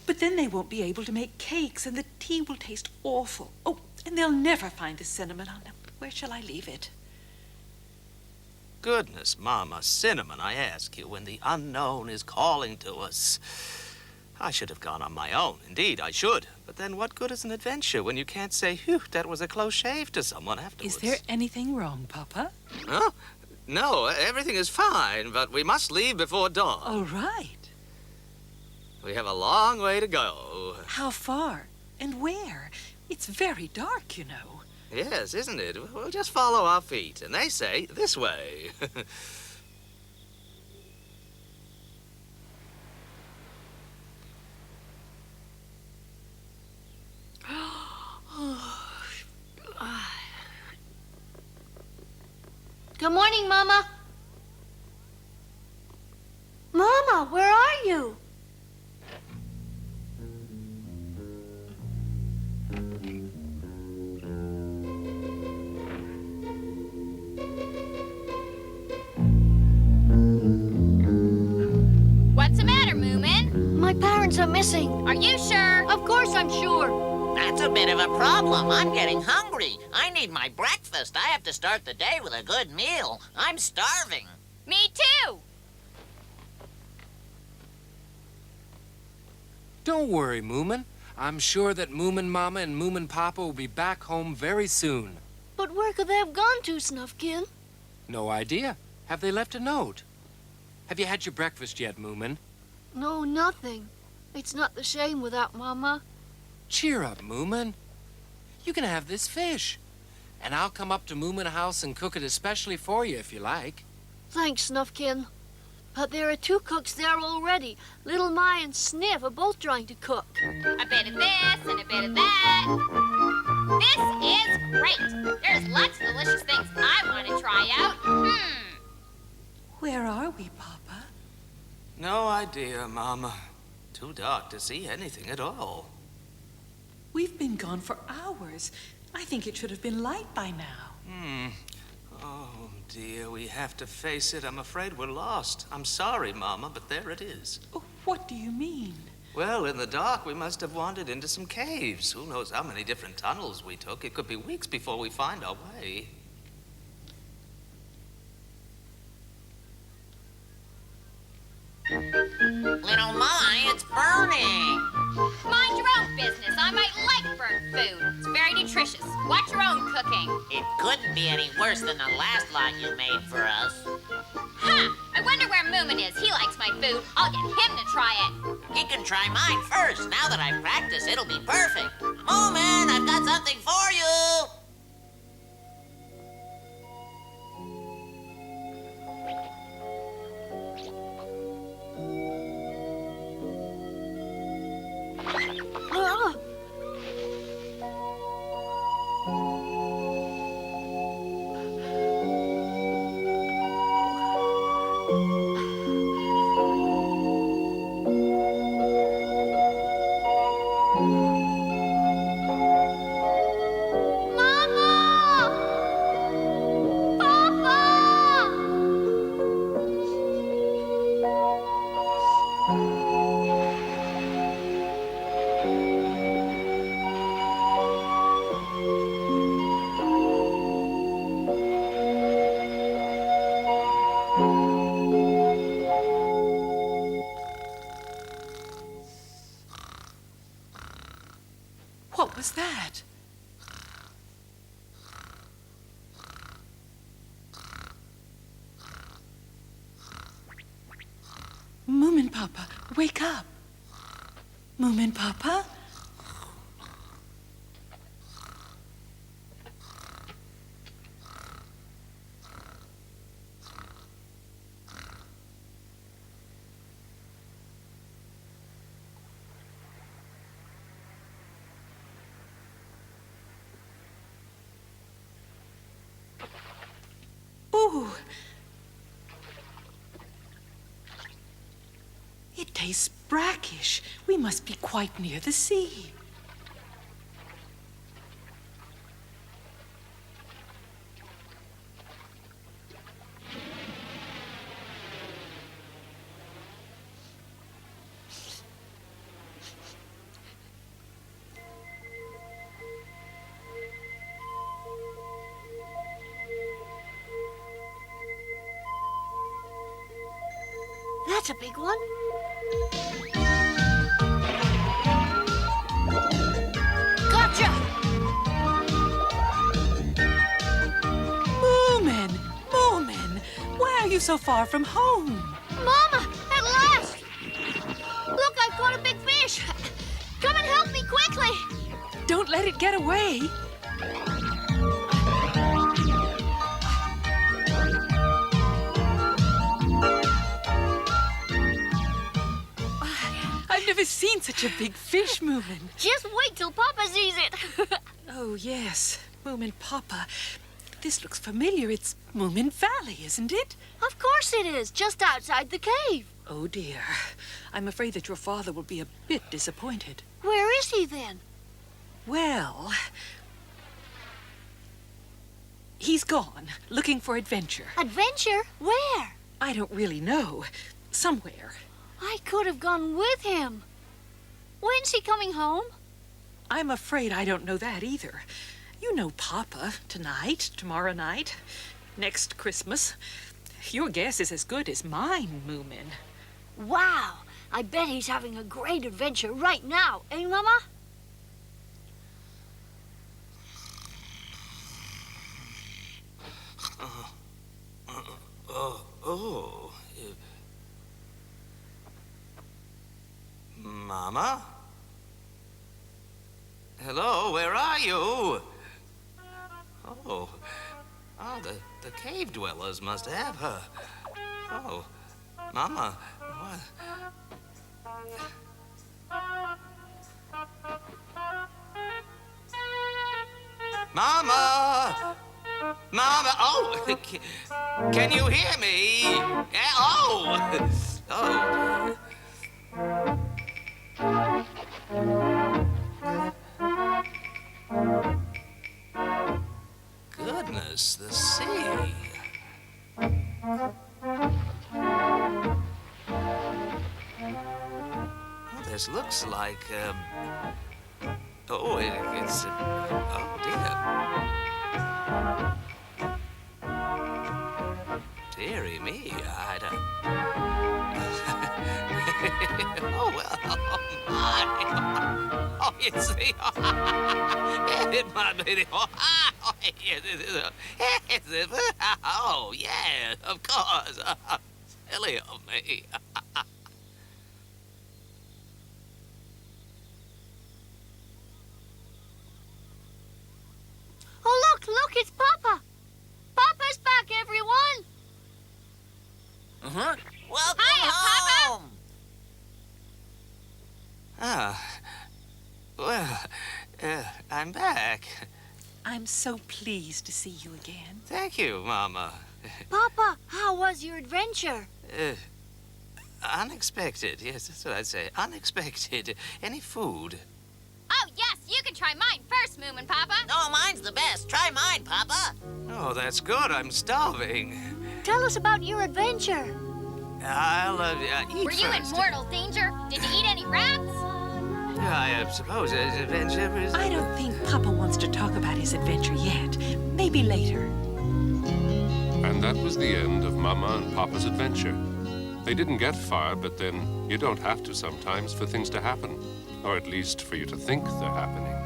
But then they won't be able to make cakes, and the tea will taste awful. Oh, and they'll never find the cinnamon on them. Where shall I leave it? Goodness, Mama, cinnamon, I ask you, when the unknown is calling to us. I should have gone on my own. Indeed, I should. But then what good is an adventure when you can't say, phew, that was a close shave to someone afterwards? Is there anything wrong, Papa? Huh? No, everything is fine, but we must leave before dawn. All right. We have a long way to go. How far? And where? It's very dark, you know. Yes, isn't it? We'll just follow our feet, and they say this way. Good morning, Mama. Mama, where are you? What's the matter, Moomin? My parents are missing. Are you sure? Of course I'm sure. That's a bit of a problem. I'm getting hungry. I need my breakfast. I have to start the day with a good meal. I'm starving. Me too. Don't worry, Moomin. I'm sure that Moomin Mama and Moomin Papa will be back home very soon. But where could they have gone to, Snufkin? No idea. Have they left a note? Have you had your breakfast yet, Moomin? No, nothing. It's not the same without Mama. Cheer up, Moomin. You can have this fish. And I'll come up to Moomin House and cook it especially for you if you like. Thanks, Snufkin. But there are 2 cooks there already. Little Ma and Sniff are both trying to cook. A bit of this and a bit of that. This is great. There's lots of delicious things I want to try out. Where are we, Papa? No idea, Mama. Too dark to see anything at all. We've been gone for hours. I think it should have been light by now. Oh, dear, we have to face it. I'm afraid we're lost. I'm sorry, Mama, but there it is. Oh, what do you mean? Well, in the dark, we must have wandered into some caves. Who knows how many different tunnels we took? It could be weeks before we find our way. Little Ma, it's burning. Mind your own business. I might like burnt food. It's very nutritious. Watch your own cooking. It couldn't be any worse than the last lot you made for us. Huh! I wonder where Moomin is. He likes my food. I'll get him to try it. You can try mine first. Now that I've practiced, it'll be perfect. Moomin, I've got something for you. What was that? Moomin Papa, wake up. Moomin Papa? Ooh. It tastes brackish. We must be quite near the sea. That's a big one. Gotcha! Moomin! Moomin! Why are you so far from home? Mama, at last! Look, I've caught a big fish. Come and help me quickly. Don't let it get away. I've never seen such a big fish, Moomin. Just wait till Papa sees it. Oh, yes. Moomin Papa. This looks familiar. It's Moomin Valley, isn't it? Of course it is, just outside the cave. Oh, dear. I'm afraid that your father will be a bit disappointed. Where is he then? Well, he's gone, looking for adventure. Adventure? Where? I don't really know. Somewhere. I could have gone with him. When's he coming home? I'm afraid I don't know that either. You know Papa. Tonight, tomorrow night, next Christmas. Your guess is as good as mine, Moomin. Wow! I bet he's having a great adventure right now, eh, Mama? Mama? Hello, where are you? Oh, the cave dwellers must have her. Oh, Mama, what? Mama! Mama! Oh! Can you hear me? Oh! Oh! Goodness, the sea. Oh, this looks like, oh, it's, oh, dear. Dearie me, I don't... Oh, well, oh, my. Oh, you see, it might be... Oh, yeah, of course. Silly of me. Oh, look, it's Papa. Papa's back, everyone. Uh-huh. Welcome Hiya, home. Well, I'm back. I'm so pleased to see you again. Thank you, Mama. Papa, how was your adventure? Unexpected. Yes, that's what I'd say. Unexpected. Any food? Oh, yes, you can try mine first, Moomin Papa. Oh, mine's the best. Try mine, Papa. Oh, that's good. I'm starving. Tell us about your adventure. I'll eat Were you in first. mortal danger? Did you eat any rats? I suppose his adventure is... I don't think Papa wants to talk about his adventure yet. Maybe later. And that was the end of Mama and Papa's adventure. They didn't get far, but then you don't have to sometimes for things to happen. Or at least for you to think they're happening.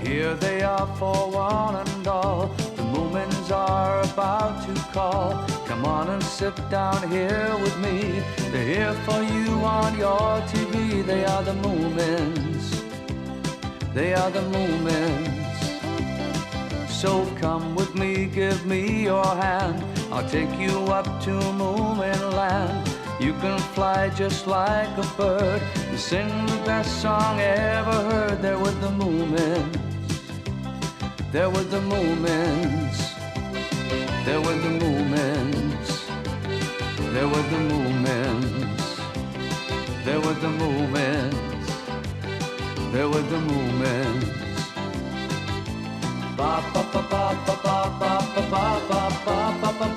Here they are for one and all. The Moomins are about to call. Come on and sit down here with me. They're here for you on your TV. They are the Moomins. They are the Moomins. So come with me, give me your hand. I'll take you up to Moomin land. You can fly just like a bird and sing the best song ever heard. They're with the Moomins. They're with the Moomins. They're with the Moomins. They're with the Moomins. They're with the Moomins. They're with the Moomins. Ba ba ba ba ba ba ba ba ba ba ba ba ba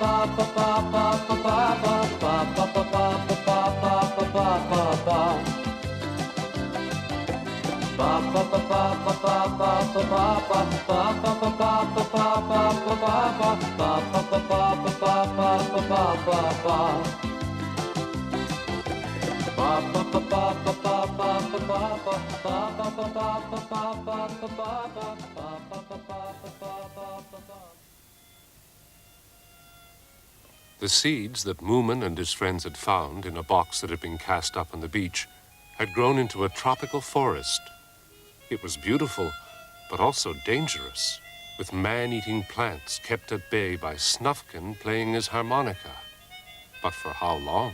The seeds that Moomin and his friends had found in a box that had been cast up on the beach had grown into a tropical forest. It was beautiful, but also dangerous, with man-eating plants kept at bay by Snufkin playing his harmonica. But for how long?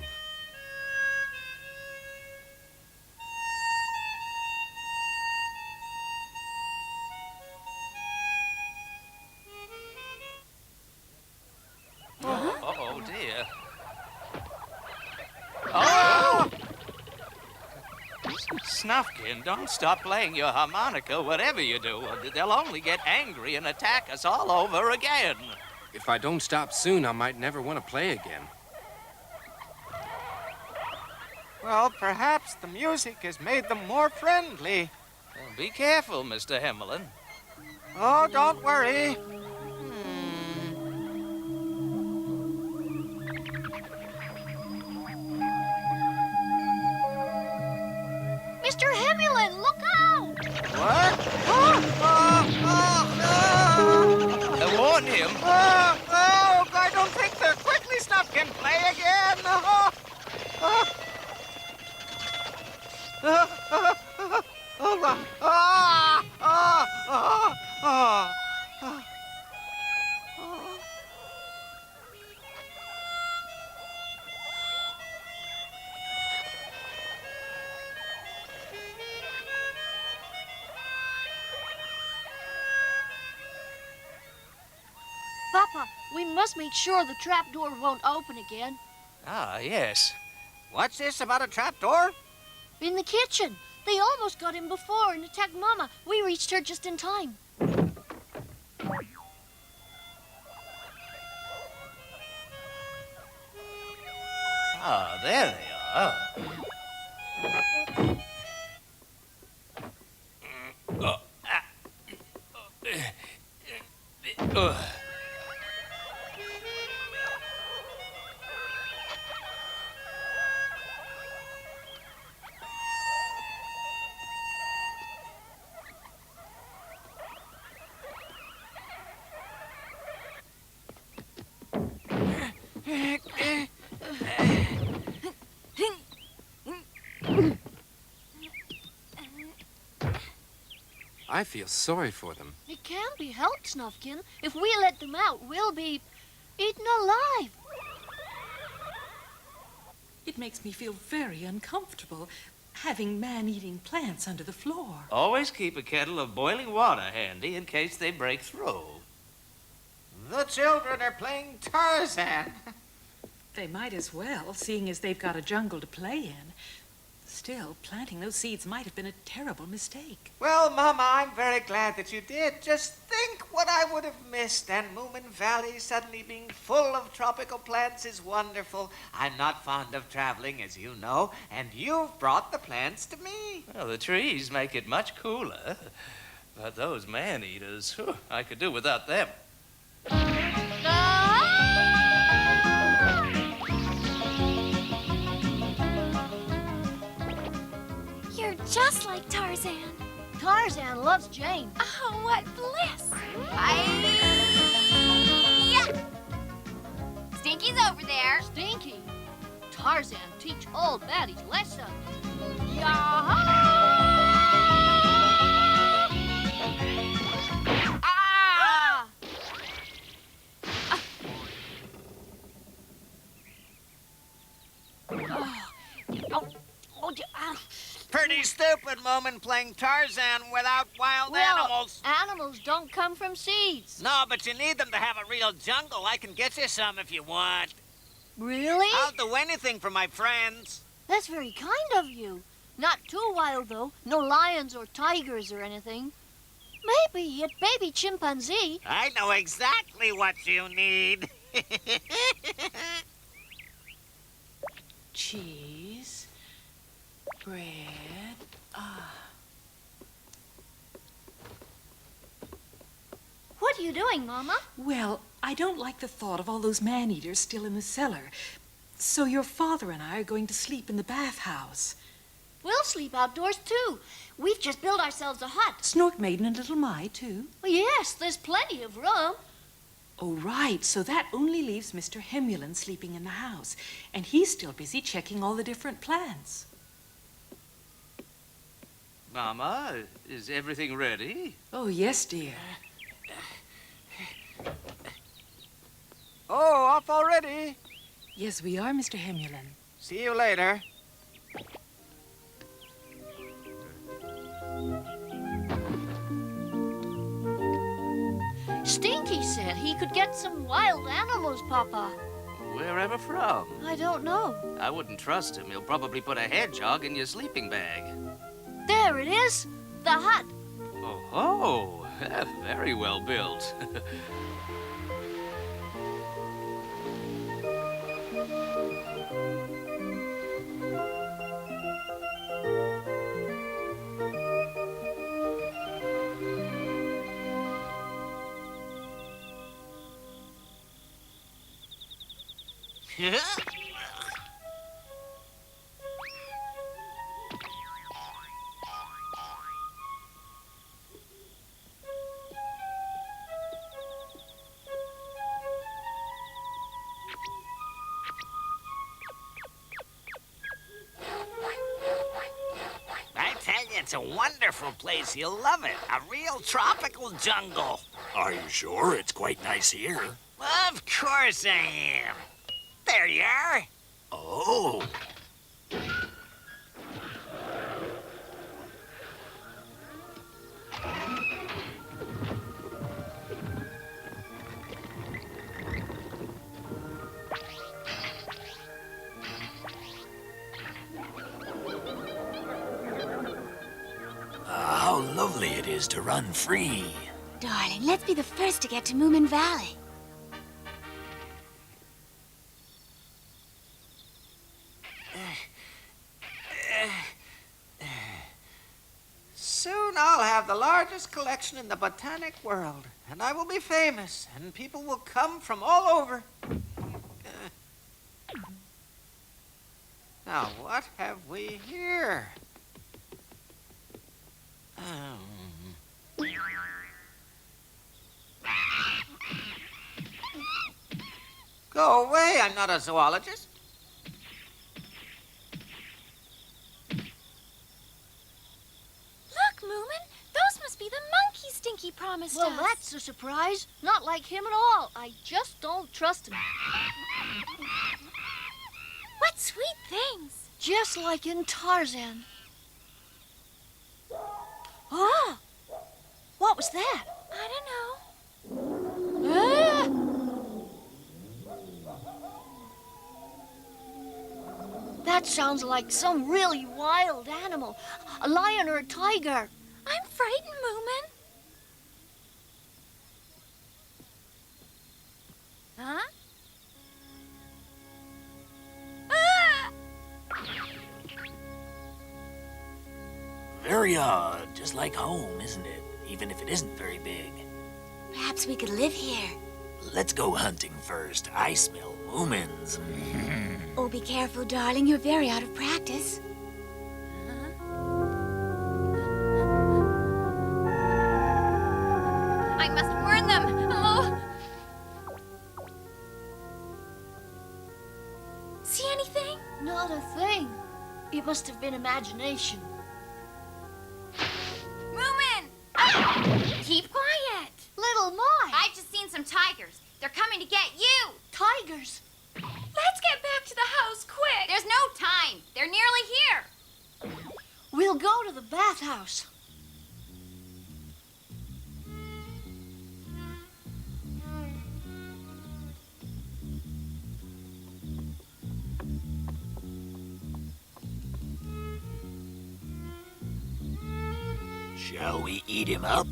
Oh, dear. Oh! Snufkin, don't stop playing your harmonica, whatever you do. They'll only get angry and attack us all over again. If I don't stop soon, I might never want to play again. Well, perhaps the music has made them more friendly. Well, be careful, Mr. Himmelin. Oh, don't worry. Mr. Himmelin, look out! What? Oh, Papa, we must make sure the trapdoor won't open again. Ah, yes. What's this about a trapdoor? In the kitchen. They almost got in before and attacked Mama. We reached her just in time. Ah, there they are. I feel sorry for them. It can't be helped, Snufkin. If we let them out, we'll be eaten alive. It makes me feel very uncomfortable, having man-eating plants under the floor. Always keep a kettle of boiling water handy in case they break through. The children are playing Tarzan. They might as well, seeing as they've got a jungle to play in. Still, planting those seeds might have been a terrible mistake. Well, Mama, I'm very glad that you did. Just think what I would have missed. And Moomin Valley suddenly being full of tropical plants is wonderful. I'm not fond of traveling, as you know, and you've brought the plants to me. Well, the trees make it much cooler. But those man-eaters, whew, I could do without them. You're just like Tarzan. Tarzan loves Jane. Oh, what bliss! Stinky's over there. Stinky. Tarzan, teach old baddies lesson. Ah! Pretty stupid, Moomin, playing Tarzan without wild animals. Animals don't come from seeds. No, but you need them to have a real jungle. I can get you some if you want. Really? I'll do anything for my friends. That's very kind of you. Not too wild, though. No lions or tigers or anything. Maybe a baby chimpanzee. I know exactly what you need. Cheese, bread, What are you doing, Mama? Well, I don't like the thought of all those man-eaters still in the cellar. So your father and I are going to sleep in the bathhouse. We'll sleep outdoors, too. We've just built ourselves a hut. Snork Maiden and Little Mai, too? Well, yes, there's plenty of room. Oh, right. So that only leaves Mr. Hemulin sleeping in the house. And he's still busy checking all the different plants. Mama, is everything ready? Oh, yes, dear. Oh, off already. Yes, we are, Mr. Hemulin. See you later. Stinky said he could get some wild animals, Papa. Wherever from? I don't know. I wouldn't trust him. He'll probably put a hedgehog in your sleeping bag. There it is. The hut. Oh, very well built. I tell you, It's a wonderful place. You'll love it. A real tropical jungle. Are you sure? It's quite nice here. Of course I am. There you are. Oh. How lovely it is to run free. Darling, let's be the first to get to Moomin Valley. Soon I'll have the largest collection in the botanic world, and I will be famous, and people will come from all over. Now, what have we here? Go away, I'm not a zoologist. Look, Moomin, those must be the monkeys Stinky promised Well, us. that's a surprise. Not like him at all. I just don't trust him. What sweet things. Just like in Tarzan. Oh! What was that? I don't know. Ah! That sounds like some really wild animal. A lion or a tiger. I'm frightened, Moomin. Huh? Ah! Very odd, just like home, isn't it? Even if it isn't very big. Perhaps we could live here. Let's go hunting first. I smell Moomins. Oh, be careful, darling. You're very out of practice. I must warn them. Oh. See anything? Not a thing. It must have been imagination. Moomin! Keep quiet. Little Mai! I've just seen some tigers. They're coming to get you. Tigers! Let's get back to the house quick. There's no time. They're nearly here. We'll go to the bathhouse. Shall we eat him up?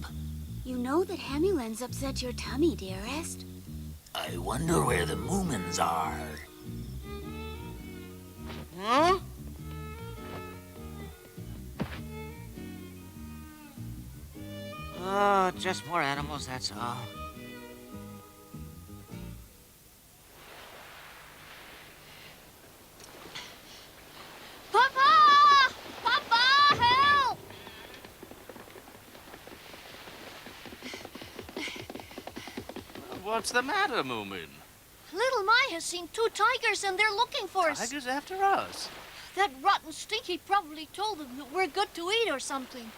You know that Hemulans upset your tummy, dearest. I wonder where the Moomins are. Huh? Oh, just more animals, that's all. Papa! Papa, help! What's the matter, Moomin? Little Mai has seen 2 tigers and they're looking for us. Tigers after us? That rotten Stinky probably told them that we're good to eat or something.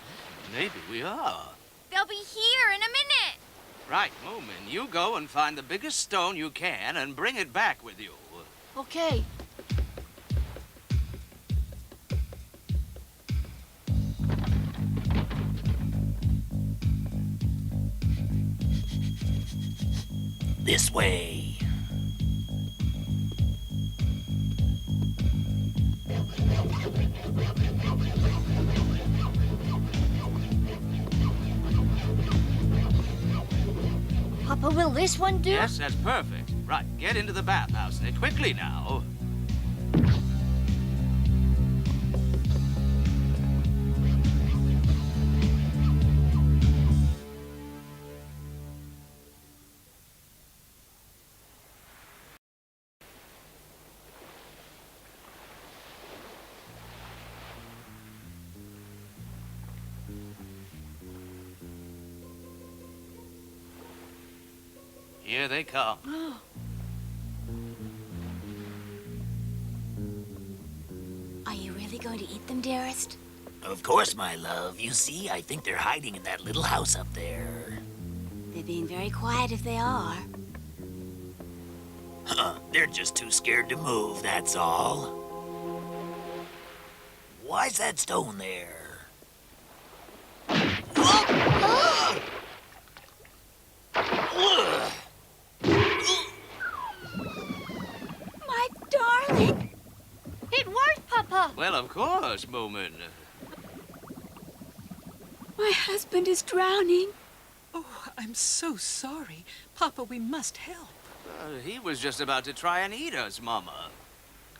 Maybe we are. They'll be here in a minute. Right, Moomin, you go and find the biggest stone you can and bring it back with you. Okay. This way. Papa, will this one do? Yes, that's perfect. Right, get into the bathhouse and quickly now. Here they come. Are you really going to eat them, dearest? Of course, my love. You see, I think they're hiding in that little house up there. They're being very quiet if they are. Huh, they're just too scared to move, that's all. Why's that stone there? My darling! It worked, Papa. Well, of course, Moomin. My husband is drowning. Oh, I'm so sorry. Papa, we must help. He was just about to try and eat us, Mama.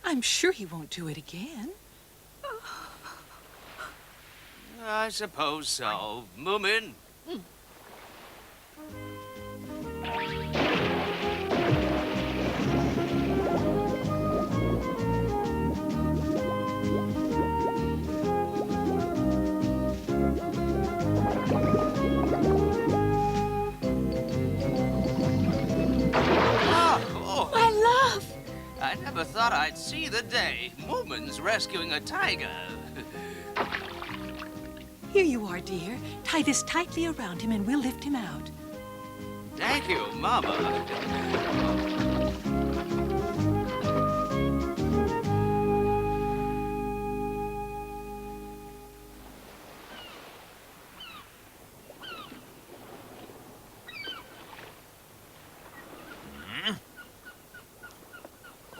I'm sure he won't do it again. I suppose so. Moomin. My love! I never thought I'd see the day. Moomin's rescuing a tiger. Here you are, dear. Tie this tightly around him and we'll lift him out. Thank you, Mama.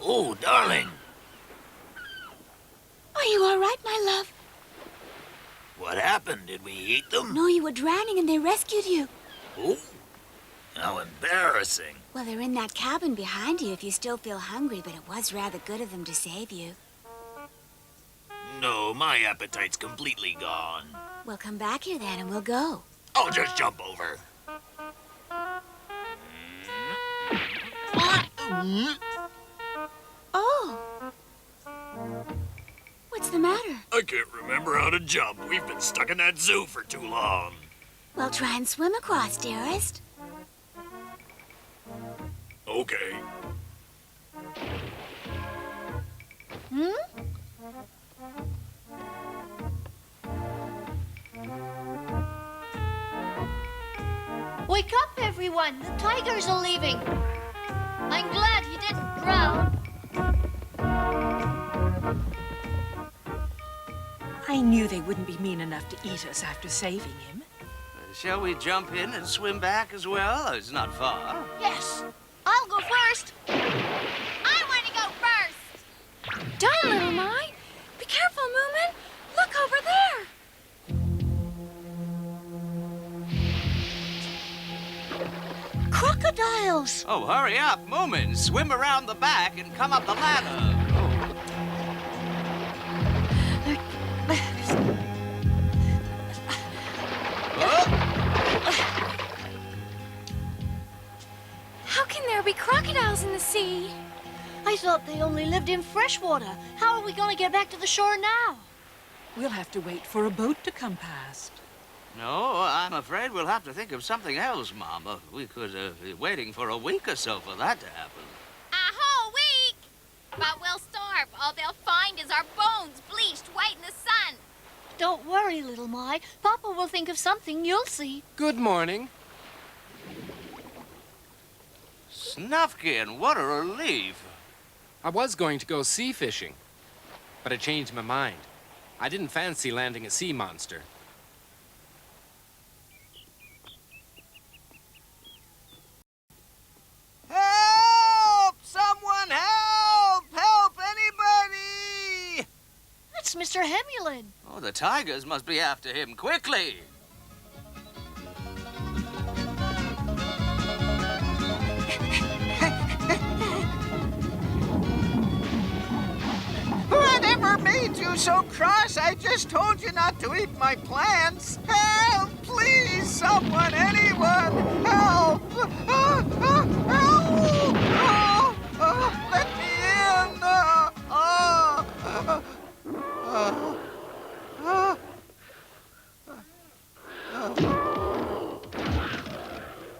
Oh, darling. Are you all right, my love? What happened? Did we eat them? No, you were drowning and they rescued you. Oh, how embarrassing. Well, they're in that cabin behind you if you still feel hungry, but it was rather good of them to save you. No, my appetite's completely gone. Well, come back here then and we'll go. I'll just jump over. Oh. What's the matter? I can't remember how to jump. We've been stuck in that zoo for too long. Well, try and swim across, dearest. Okay. Wake up, everyone. The tigers are leaving. I'm glad he didn't drown. I knew they wouldn't be mean enough to eat us after saving him. Shall we jump in and swim back as well? It's not far. Yes. I'll go first. I want to go first. Don't, little Mai. Be careful, Moomin. Look over there. Crocodiles. Oh, hurry up, Moomin. Swim around the back and come up the ladder. How can there be crocodiles in the sea? I thought they only lived in freshwater. How are we going to get back to the shore now? We'll have to wait for a boat to come past. No, I'm afraid we'll have to think of something else, Mama. We could be waiting for a week or so for that to happen. A whole week. But we'll starve. All they'll find is our bones bleached white in the sun. Don't worry, little Mai. Papa will think of something. You'll see. Good morning. Snufkin, what a relief. I was going to go sea fishing, but I changed my mind. I didn't fancy landing a sea monster. Help! Someone help! Help, anybody! That's Mr. Hemulin. Oh, the tigers must be after him. Quickly! Whatever made you so cross? I just told you not to eat my plants. Help! Please, someone, anyone! Help! Help! Let me in!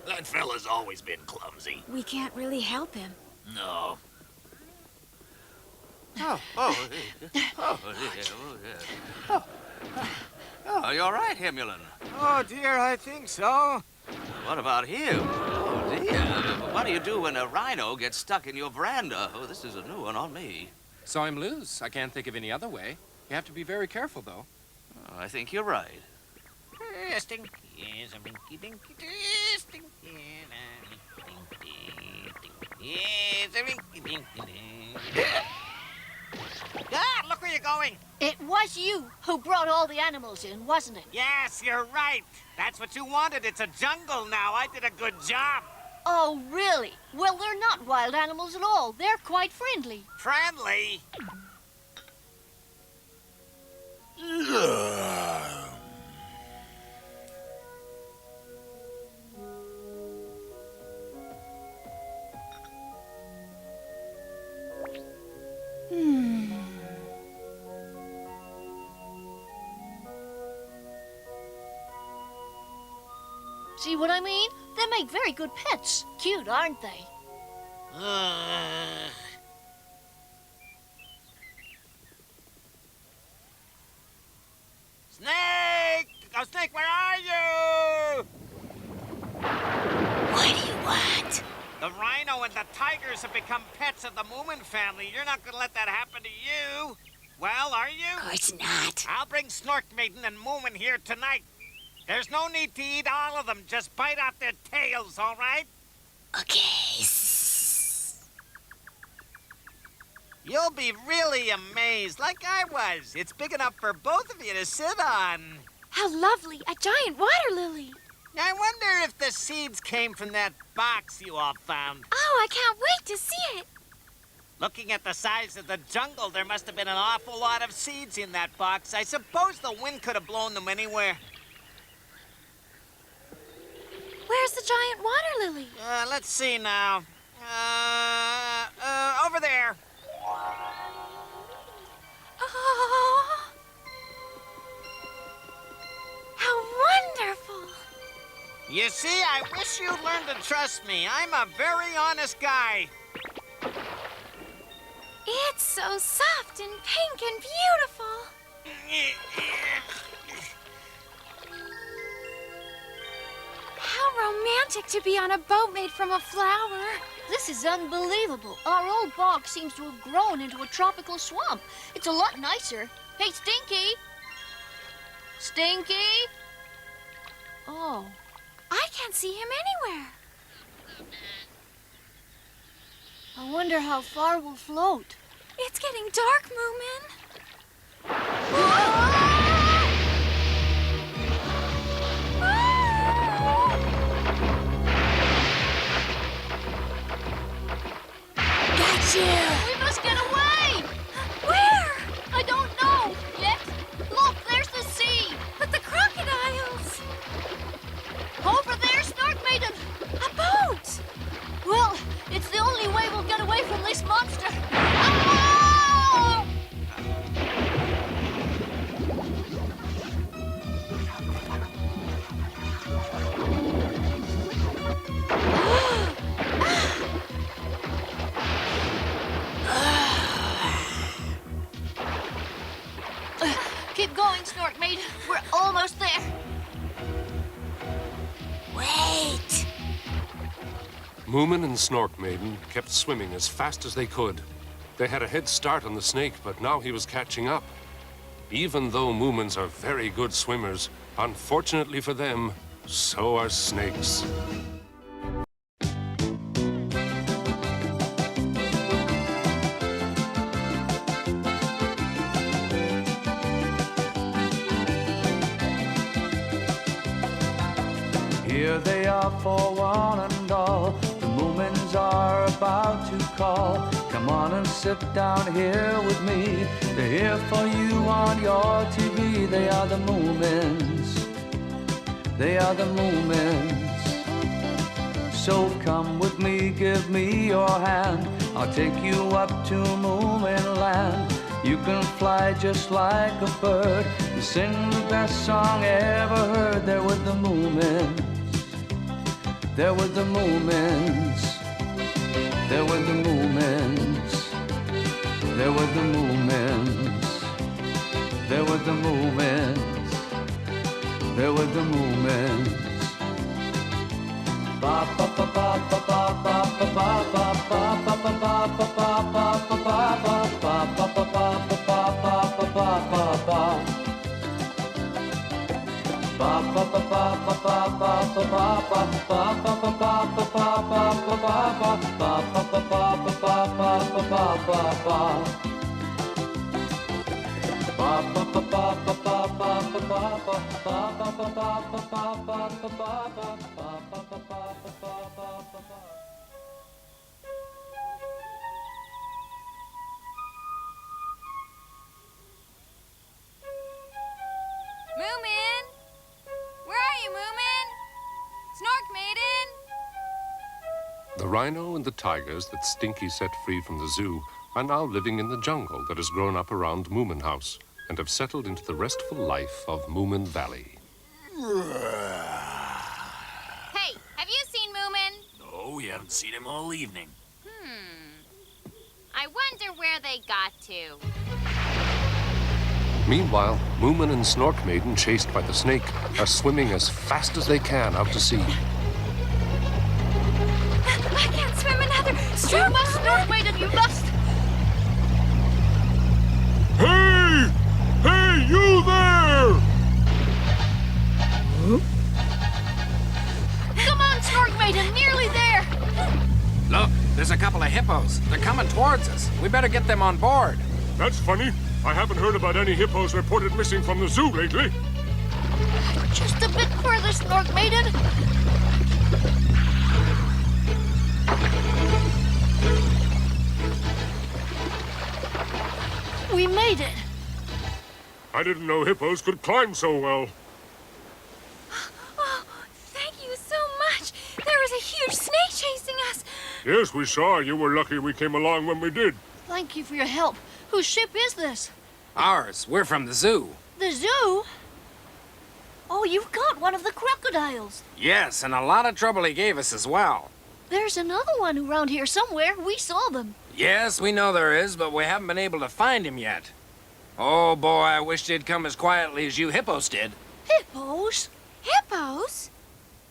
That fella's always been clumsy. We can't really help him. No. Oh, Oh, you're right, Himulin. Oh, dear, I think so. What about him? Oh, dear. What do you do when a rhino gets stuck in your veranda? Oh, this is a new one on me. Saw him loose. I can't think of any other way. You have to be very careful, though. Oh, I think you're right. Stinky is a minky dinky stinky is a minky dinky. Ah, look where you're going. It was you who brought all the animals in, wasn't it? Yes, you're right. That's what you wanted. It's a jungle now. I did a good job. Oh, really? Well, they're not wild animals at all. They're quite friendly. Friendly? See what I mean? They make very good pets. Cute, aren't they? Snake! Oh, Snake, where are you? What do you want? The rhino and the tigers have become pets of the Moomin family. You're not going to let that happen to you. Well, are you? Of course not. I'll bring Snufkin and Moomin here tonight. There's no need to eat all of them. Just bite off their tails, all right? Okay. You'll be really amazed, like I was. It's big enough for both of you to sit on. How lovely, a giant water lily. I wonder if the seeds came from that box you all found. Oh, I can't wait to see it. Looking at the size of the jungle, there must have been an awful lot of seeds in that box. I suppose the wind could have blown them anywhere. Where's the giant water lily? Let's see now. Over there. Oh, how wonderful. You see, I wish you'd learn to trust me. I'm a very honest guy. It's so soft and pink and beautiful. How romantic to be on a boat made from a flower. This is unbelievable. Our old bog seems to have grown into a tropical swamp. It's a lot nicer. Hey, Stinky! Stinky? Oh. I can't see him anywhere. I wonder how far we'll float. It's getting dark, Moomin. Gotcha! We must get away! Where? I don't know yet. Look, there's the sea. But the crocodiles. Over there, Snark Maiden. A boat. Well, it's the only way we'll get away from this monster. Ah! Keep going, Snark Maiden. We're almost there. Wait. Moomin and Snork Maiden kept swimming as fast as they could. They had a head start on the snake, but now he was catching up. Even though Moomins are very good swimmers, unfortunately for them, so are snakes. Here they are for one and all. The Moomins are about to call. Come on and sit down here with me. They're here for you on your TV. They are the Moomins. They are the Moomins. So come with me, give me your hand. I'll take you up to Moomin land. You can fly just like a bird. You sing the best song ever heard. They're with the Moomins. They're with the Moomins. They're with the Moomins. They're with the Moomins. There were the Moomins. There were the Moomins. Ba ba ba ba ba ba ba ba ba ba ba ba ba ba ba ba ba Moomin! Where are you, Moomin? Snork Maiden! The rhino and the tigers that Stinky set free from the zoo are now living in the jungle that has grown up around Moomin House and have settled into the restful life of Moomin Valley. Hey, have you seen Moomin? No, we haven't seen him all evening. I wonder where they got to. Meanwhile, Moomin and Snork Maiden, chased by the snake, are swimming as fast as they can out to sea. I can't swim another stroke. You must, Snork Maiden, you must! Hey! Hey, you there! Come on, Snork Maiden, nearly there! Look, there's a couple of hippos. They're coming towards us. We better get them on board. That's funny. I haven't heard about any hippos reported missing from the zoo lately. Just a bit further, Snork Maiden. We made it. I didn't know hippos could climb so well. Oh, thank you so much. There was a huge snake chasing us. Yes, we saw. You were lucky we came along when we did. Thank you for your help. Whose ship is this? Ours. We're from the zoo. The zoo? Oh, you've got one of the crocodiles. Yes, and a lot of trouble he gave us as well. There's another one around here somewhere. We saw them. Yes, we know there is, but we haven't been able to find him yet. Oh, boy, I wish they'd come as quietly as you hippos did. Hippos? Hippos?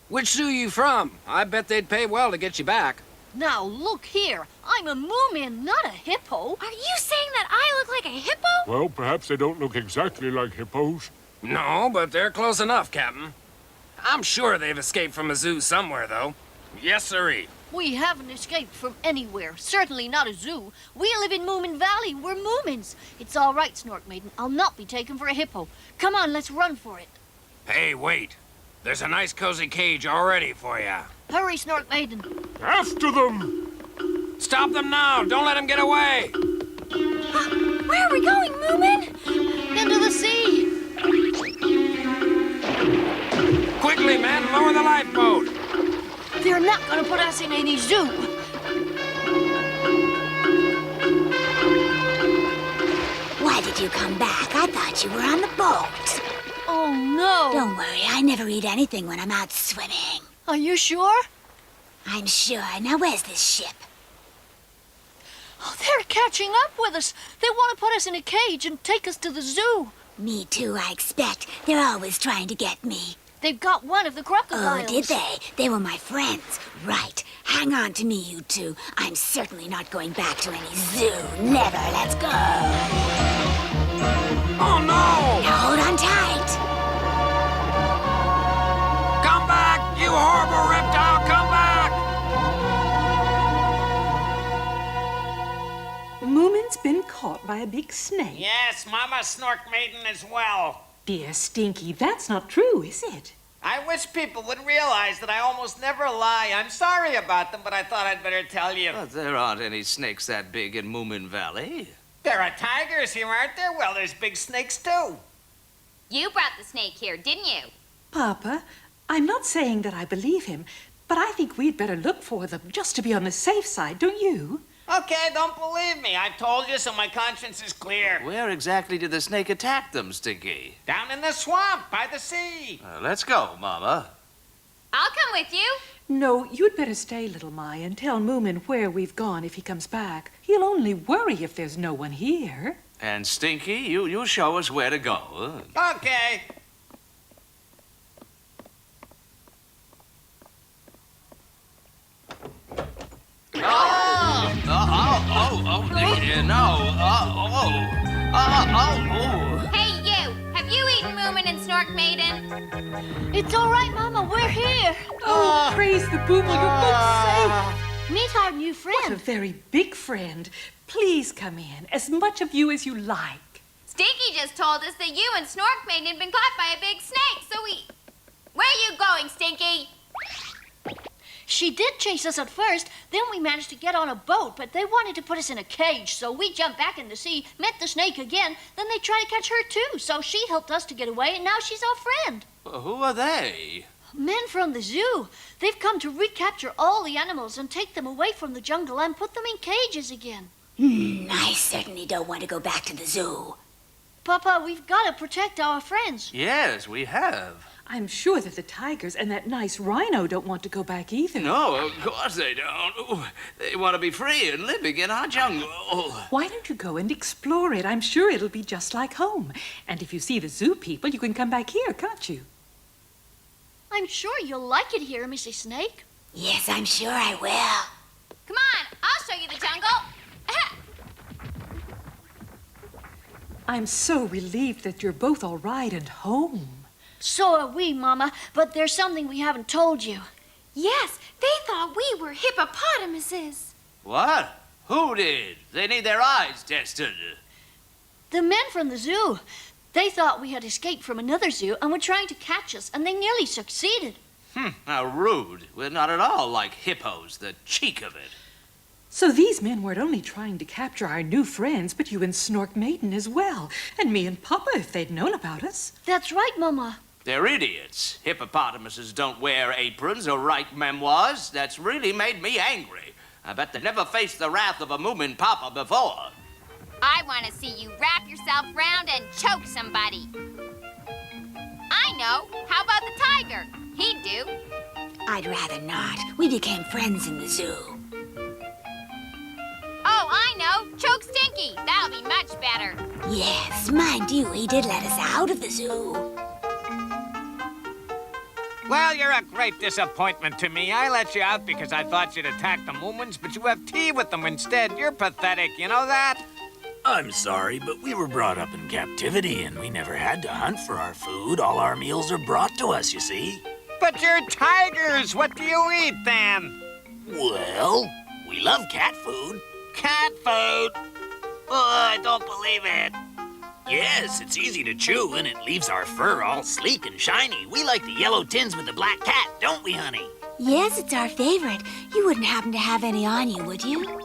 Which zoo you from? I bet they'd pay well to get you back. Now, look here. I'm a Moomin, not a hippo. Are you saying that I look like a hippo? Well, perhaps they don't look exactly like hippos. No, but they're close enough, Captain. I'm sure they've escaped from a zoo somewhere, though. Yes, sirree. We haven't escaped from anywhere. Certainly not a zoo. We live in Moomin Valley. We're Moomins. It's all right, Snork Maiden. I'll not be taken for a hippo. Come on, let's run for it. Hey, wait. There's a nice cozy cage all ready for you. Hurry, Snork Maiden. After them! Stop them now! Don't let them get away! Where are we going, Moomin? Into the sea. Quickly, men, lower the lifeboat! They're not gonna put us in any zoo. Why did you come back? I thought you were on the boat. Oh, no. Don't worry, I never eat anything when I'm out swimming. Are you sure? I'm sure. Now, where's this ship? Oh, they're catching up with us. They want to put us in a cage and take us to the zoo. Me too, I expect. They're always trying to get me. They've got one of the crocodiles. Oh, did they? They were my friends. Right. Hang on to me, you two. I'm certainly not going back to any zoo. Never. Let's go. Oh, no! Now hold on tight. Come back, you horrible reptile! Come back! Moomin's been caught by a big snake. Yes, Mama Snork Maiden as well. Dear Stinky, that's not true, is it? I wish people would realize that I almost never lie. I'm sorry about them, but I thought I'd better tell you. But there aren't any snakes that big in Moomin Valley. There are tigers here, aren't there? Well, there's big snakes, too. You brought the snake here, didn't you? Papa, I'm not saying that I believe him, but I think we'd better look for them just to be on the safe side, don't you? Okay, don't believe me. I've told you, so my conscience is clear. Where exactly did the snake attack them, Stinky? Down in the swamp by the sea. Let's go, Mama. I'll come with you. No, you'd better stay, little Mai, and tell Moomin where we've gone if he comes back. He'll only worry if there's no one here. And Stinky, you show us where to go. Huh? Okay. Hey, you! Have you eaten Moomin and Snork Maiden? It's all right, Mama. We're here. Oh, praise the Booble, you're both safe. Meet our new friend. What a very big friend. Please come in, as much of you as you like. Stinky just told us that you and Snork Maiden had been caught by a big snake, so we... Where are you going, Stinky? She did chase us at first, then we managed to get on a boat, but they wanted to put us in a cage, so we jumped back in the sea, met the snake again, then they tried to catch her too, so she helped us to get away, and now she's our friend. Who are they? Men from the zoo. They've come to recapture all the animals and take them away from the jungle and put them in cages again. I certainly don't want to go back to the zoo. Papa, we've got to protect our friends. Yes, we have. I'm sure that the tigers and that nice rhino don't want to go back either. No, of course they don't. Ooh, they want to be free and living in our jungle. Why don't you go and explore it? I'm sure it'll be just like home. And if you see the zoo people, you can come back here, can't you? I'm sure you'll like it here, Mrs. Snake. Yes, I'm sure I will. Come on, I'll show you the jungle. I'm so relieved that you're both all right and home. So are we, Mama, but there's something we haven't told you. Yes, they thought we were hippopotamuses. What? Who did? They need their eyes tested. The men from the zoo. They thought we had escaped from another zoo and were trying to catch us, and they nearly succeeded. How rude. We're not at all like hippos, the cheek of it. So these men weren't only trying to capture our new friends, but you and Snork Maiden as well. And me and Papa, if they'd known about us. That's right, Mama. They're idiots. Hippopotamuses don't wear aprons or write memoirs. That's really made me angry. I bet they never faced the wrath of a Moomin Papa before. I want to see you wrap yourself round and choke somebody. I know. How about the tiger? He'd do. I'd rather not. We became friends in the zoo. Oh, I know. Choke Stinky. That'll be much better. Yes, mind you, he did let us out of the zoo. Well, you're a great disappointment to me. I let you out because I thought you'd attack the Moomins, but you have tea with them instead. You're pathetic, you know that? I'm sorry, but we were brought up in captivity and we never had to hunt for our food. All our meals are brought to us, you see. But you're tigers. What do you eat, then? Well, we love cat food. Cat food? Oh, I don't believe it. Yes, it's easy to chew and it leaves our fur all sleek and shiny. We like the yellow tins with the black cat, don't we, honey? Yes, it's our favorite. You wouldn't happen to have any on you, would you?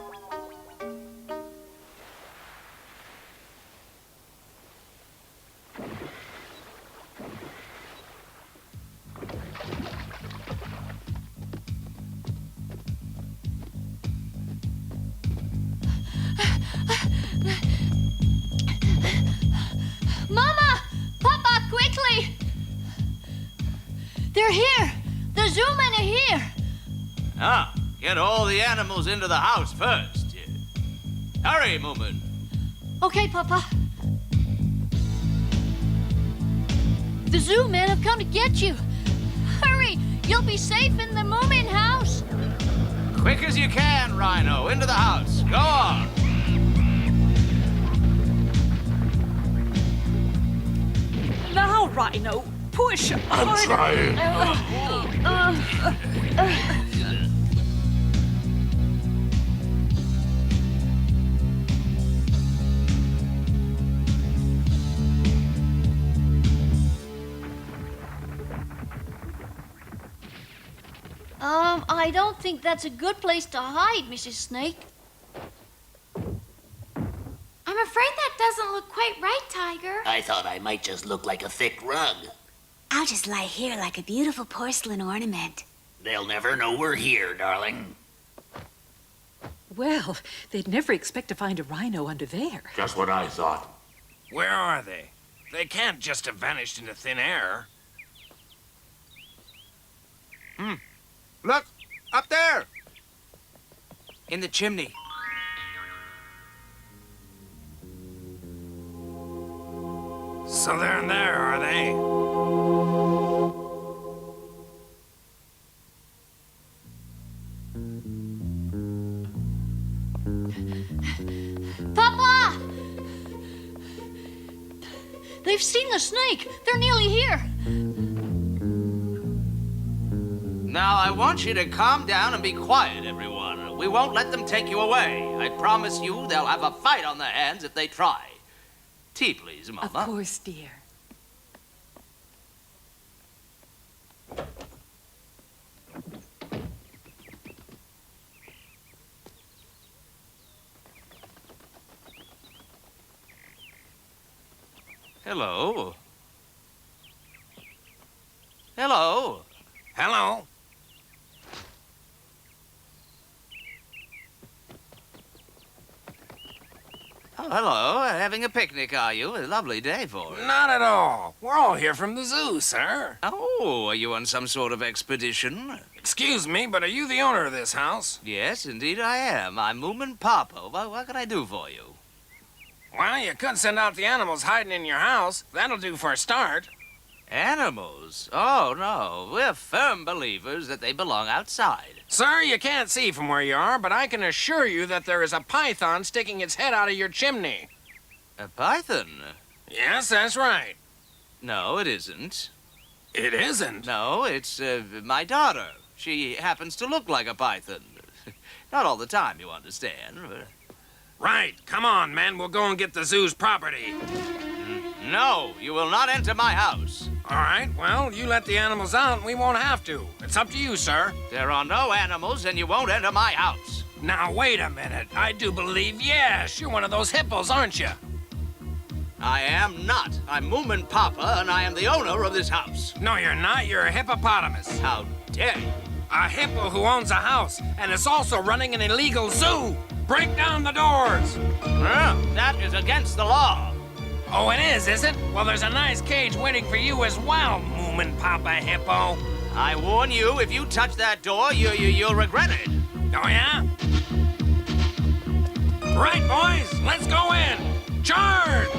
Mama! Papa, quickly! They're here! The zoo men are here! Ah, get all the animals into the house first. Hurry, Moomin. Okay, Papa. The zoo men have come to get you. Hurry! You'll be safe in the Moomin house. Quick as you can, Rhino. Into the house. Go on. Now, Rhino, push. I'm trying. I don't think that's a good place to hide, Mrs. Snake. I'm afraid that doesn't look quite right, Tiger. I thought I might just look like a thick rug. I'll just lie here like a beautiful porcelain ornament. They'll never know we're here, darling. Well, they'd never expect to find a rhino under there. Just what I thought. Where are they? They can't just have vanished into thin air. Look, up there. In the chimney. They've seen the snake. They're nearly here. Now, I want you to calm down and be quiet, everyone. We won't let them take you away. I promise you they'll have a fight on their hands if they try. Tea, please, Mama. Of course, dear. Hello. Hello. Hello. Oh, hello. Having a picnic, are you? A lovely day for it. Not at all. We're all here from the zoo, sir. Oh, are you on some sort of expedition? Excuse me, but are you the owner of this house? Yes, indeed I am. I'm Moomin Papa. What can I do for you? Well, you could send out the animals hiding in your house. That'll do for a start. Animals? Oh, no. We're firm believers that they belong outside. Sir, you can't see from where you are, but I can assure you that there is a python sticking its head out of your chimney. A python? Yes, that's right. No, it isn't. It isn't? No, it's my daughter. She happens to look like a python. Not all the time, you understand. But... Right. Come on, men. We'll go and get the zoo's property. No, you will not enter my house. All right. Well, you let the animals out and we won't have to. It's up to you, sir. There are no animals and you won't enter my house. Now, wait a minute. I do believe, yes, you're one of those hippos, aren't you? I am not. I'm Moomin Papa and I am the owner of this house. No, you're not. You're a hippopotamus. How dare you? A hippo who owns a house and is also running an illegal zoo. Break down the doors. That is against the law. Oh, it is it? Well, there's a nice cage waiting for you as well, Moomin Papa Hippo. I warn you, if you touch that door, you'll regret it. Oh, yeah? Right, boys, let's go in. Charge!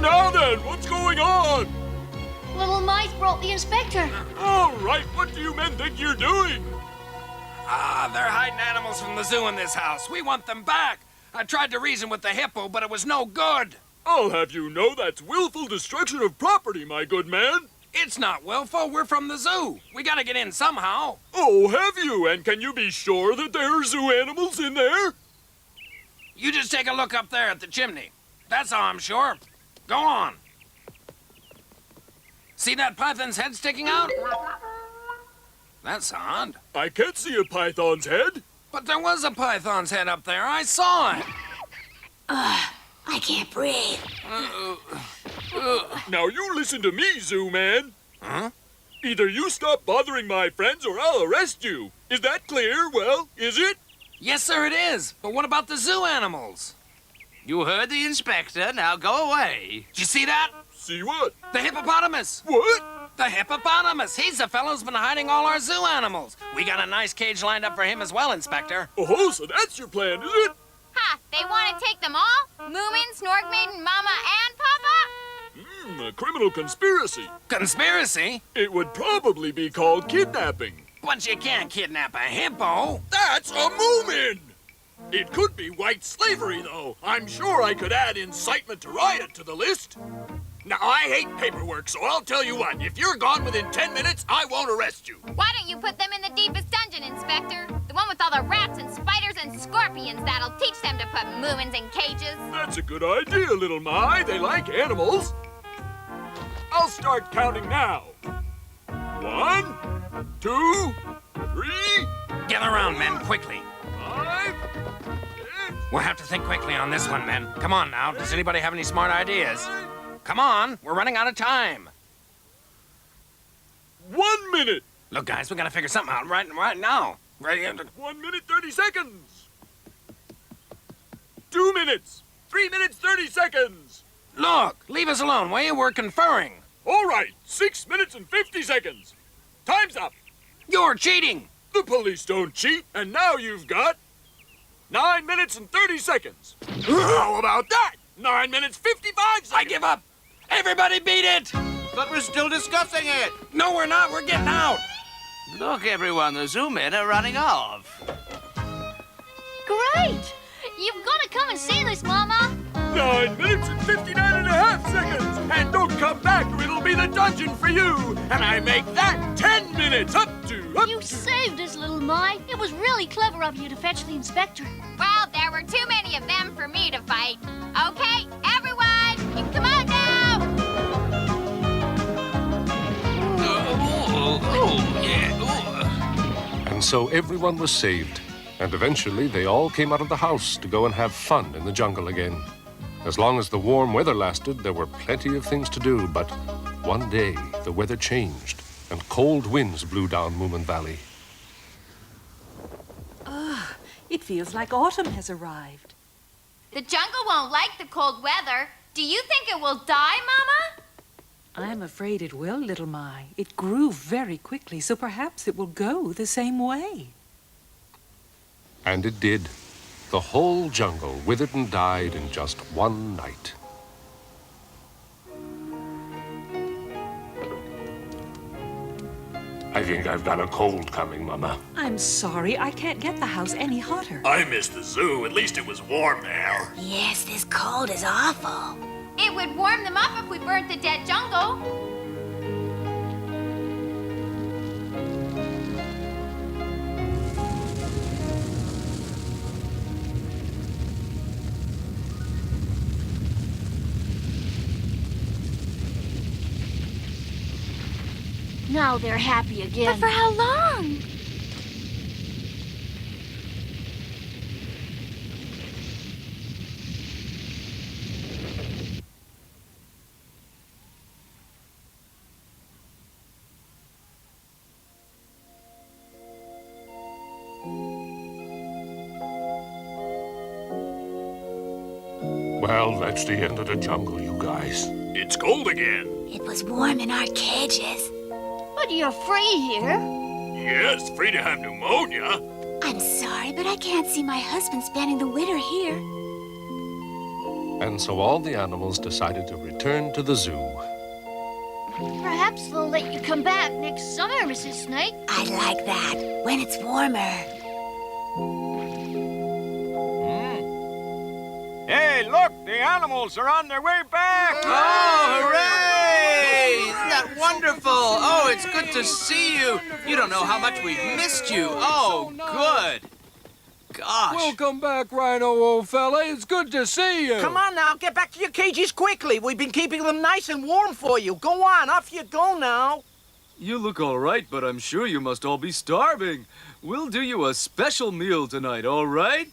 Now then, what's going on? Little mice brought the inspector. All right, what do you men think you're doing? They're hiding animals from the zoo in this house. We want them back. I tried to reason with the hippo, but it was no good. I'll have you know that's willful destruction of property, my good man. It's not willful. We're from the zoo. We gotta get in somehow. Oh, have you? And can you be sure that there are zoo animals in there? You just take a look up there at the chimney. That's how I'm sure. Go on. See that python's head sticking out? That's odd. I can't see a python's head. But there was a python's head up there. I saw it. I can't breathe. Now you listen to me, Zoo Man. Huh? Either you stop bothering my friends or I'll arrest you. Is that clear? Well, is it? Yes, sir, it is. But what about the zoo animals? You heard the inspector. Now go away. Did you see that? See what? The hippopotamus. What? The hippopotamus. He's the fellow who's been hiding all our zoo animals. We got a nice cage lined up for him as well, Inspector. Oh, so that's your plan, is it? Ha! They want to take them all? Moomin, Snorkmaiden, Mama, and Papa? A criminal conspiracy. Conspiracy? It would probably be called kidnapping. But you can't kidnap a hippo. That's a Moomin! It could be white slavery, though. I'm sure I could add incitement to riot to the list. Now, I hate paperwork, so I'll tell you what. If you're gone within 10 minutes, I won't arrest you. Why don't you put them in the deepest dungeon, Inspector? The one with all the rats and spiders and scorpions that'll teach them to put Moomins in cages. That's a good idea, little My. They like animals. I'll start counting now. 1, 2, 3. Gather around, men, quickly. 5. We'll have to think quickly on this one, men. Come on now. Does anybody have any smart ideas? Come on. We're running out of time. 1 minute. Look, guys, we gotta figure something out right now. Ready? 1 minute, 30 seconds. 2 minutes. 3 minutes, 30 seconds. Look, leave us alone, will you? We're conferring. All right, 6 minutes and 50 seconds. Time's up. You're cheating. The police don't cheat, and now you've got 9 minutes and 30 seconds. How about that? 9 minutes, 55 seconds. I give up. Everybody beat it. But we're still discussing it. No, we're not. We're getting out. Look, everyone, the Zoomen are running off. Great! You've got to come and see this, Mama. 9 minutes and 59 and a half seconds. And don't come back or it'll be the dungeon for you. And I make that 10 minutes up to. You saved us, little Mai. It was really clever of you to fetch the inspector. Well, there were too many of them for me to fight. Okay, everyone, you come on now! And so everyone was saved. And eventually they all came out of the house to go and have fun in the jungle again. As long as the warm weather lasted, there were plenty of things to do, but one day the weather changed and cold winds blew down Moomin Valley. It feels like autumn has arrived. The jungle won't like the cold weather. Do you think it will die, Mama? I'm afraid it will, little Mai. It grew very quickly, so perhaps it will go the same way. And it did. The whole jungle withered and died in just one night. I think I've got a cold coming, Mama. I'm sorry, I can't get the house any hotter. I missed the zoo. At least it was warm there. Yes, this cold is awful. It would warm them up if we burnt the dead jungle. Now they're happy again. But for how long? Well, that's the end of the jungle, you guys. It's cold again. It was warm in our cages. But you're free here. Yes, free to have pneumonia. I'm sorry, but I can't see my husband spending the winter here. And so all the animals decided to return to the zoo. Perhaps they'll let you come back next summer, Mrs. Snake. I like that, when it's warmer. Hey, look, the animals are on their way back. Oh, hooray! Isn't that wonderful? Oh, it's good to see you. You don't know how much we've missed you. Oh, good. Gosh. Welcome back, Rhino, old fella. It's good to see you. Come on now, get back to your cages quickly. We've been keeping them nice and warm for you. Go on, off you go now. You look all right, but I'm sure you must all be starving. We'll do you a special meal tonight, all right?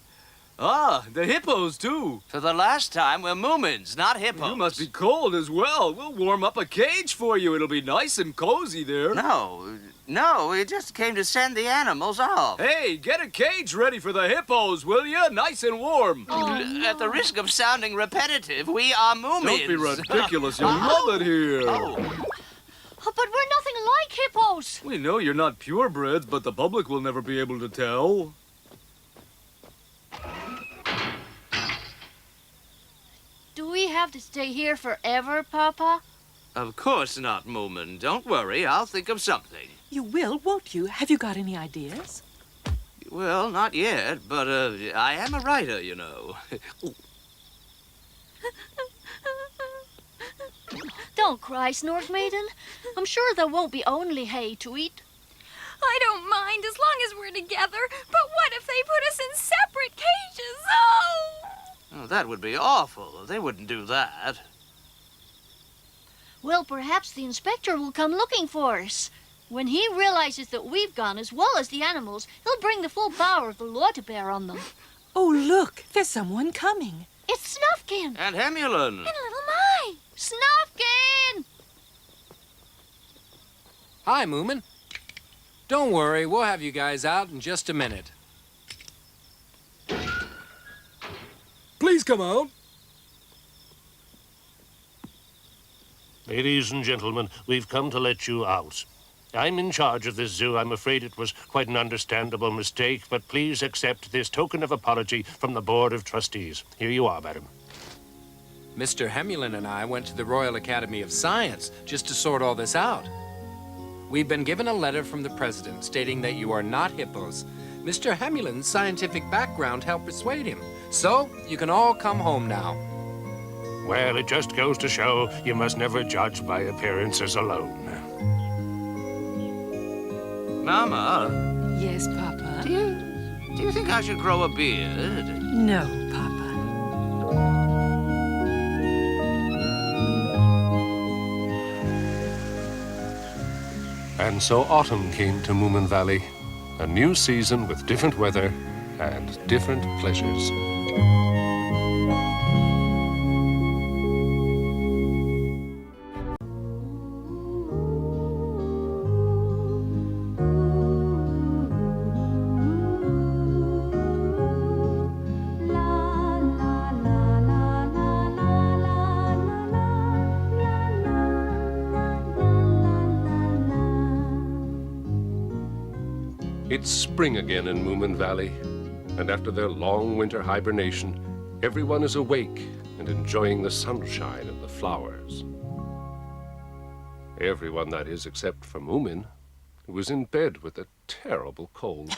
Ah, the hippos, too. For the last time, we're Moomins, not hippos. You must be cold as well. We'll warm up a cage for you. It'll be nice and cozy there. No, we just came to send the animals off. Hey, get a cage ready for the hippos, will you? Nice and warm. At the risk of sounding repetitive, we are Moomins. Don't be ridiculous. You'll love it here. But we're nothing like hippos. We know you're not purebreds, but the public will never be able to tell. Do we have to stay here forever, Papa? Of course not, Moomin. Don't worry, I'll think of something. You will, won't you? Have you got any ideas? Well, not yet, but I am a writer, you know. Don't cry, Snork Maiden. I'm sure there won't be only hay to eat. I don't mind as long as we're together. But what if they put us in separate cages? Oh! Oh, that would be awful. They wouldn't do that. Well, perhaps the inspector will come looking for us. When he realizes that we've gone as well as the animals, he'll bring the full power of the law to bear on them. Oh, look, there's someone coming. It's Snufkin. And Hemulin. And little Mai. Snufkin! Hi, Moomin. Don't worry, we'll have you guys out in just a minute. Please come out. Ladies and gentlemen, we've come to let you out. I'm in charge of this zoo. I'm afraid it was quite an understandable mistake, but please accept this token of apology from the Board of Trustees. Here you are, madam. Mr. Hemulin and I went to the Royal Academy of Science just to sort all this out. We've been given a letter from the president stating that you are not hippos. Mr. Hemulin's scientific background helped persuade him. So, you can all come home now. Well, it just goes to show you must never judge by appearances alone. Mama. Yes, Papa? Do you think I should grow a beard? No, Papa. And so autumn came to Moomin Valley, a new season with different weather and different pleasures. It's spring again in Moomin Valley, and after their long winter hibernation, everyone is awake and enjoying the sunshine and the flowers. Everyone, that is, except for Moomin, who was in bed with a terrible cold.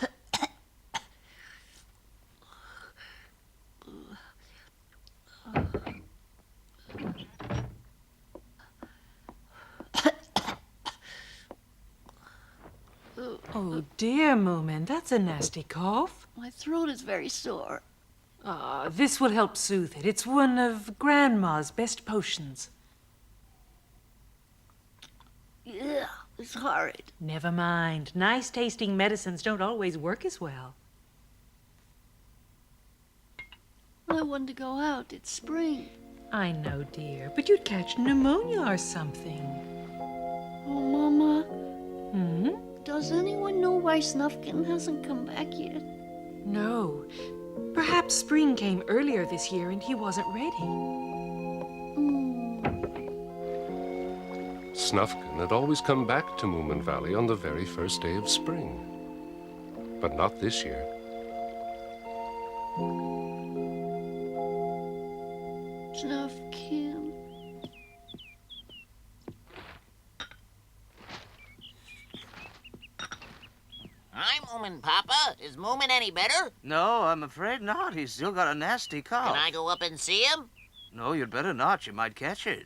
Oh, dear, Moomin, that's a nasty cough. My throat is very sore. Ah, this will help soothe it. It's one of Grandma's best potions. Yeah, it's horrid. Never mind. Nice-tasting medicines don't always work as well. I want to go out. It's spring. I know, dear, but you'd catch pneumonia or something. Oh, Mama. Hmm? Does anyone know why Snufkin hasn't come back yet? No. Perhaps spring came earlier this year and he wasn't ready. Snufkin had always come back to Moomin Valley on the very first day of spring. But not this year. Snufkin. Hi, Moomin Papa. Is Moomin any better? No, I'm afraid not. He's still got a nasty cough. Can I go up and see him? No, you'd better not. You might catch it.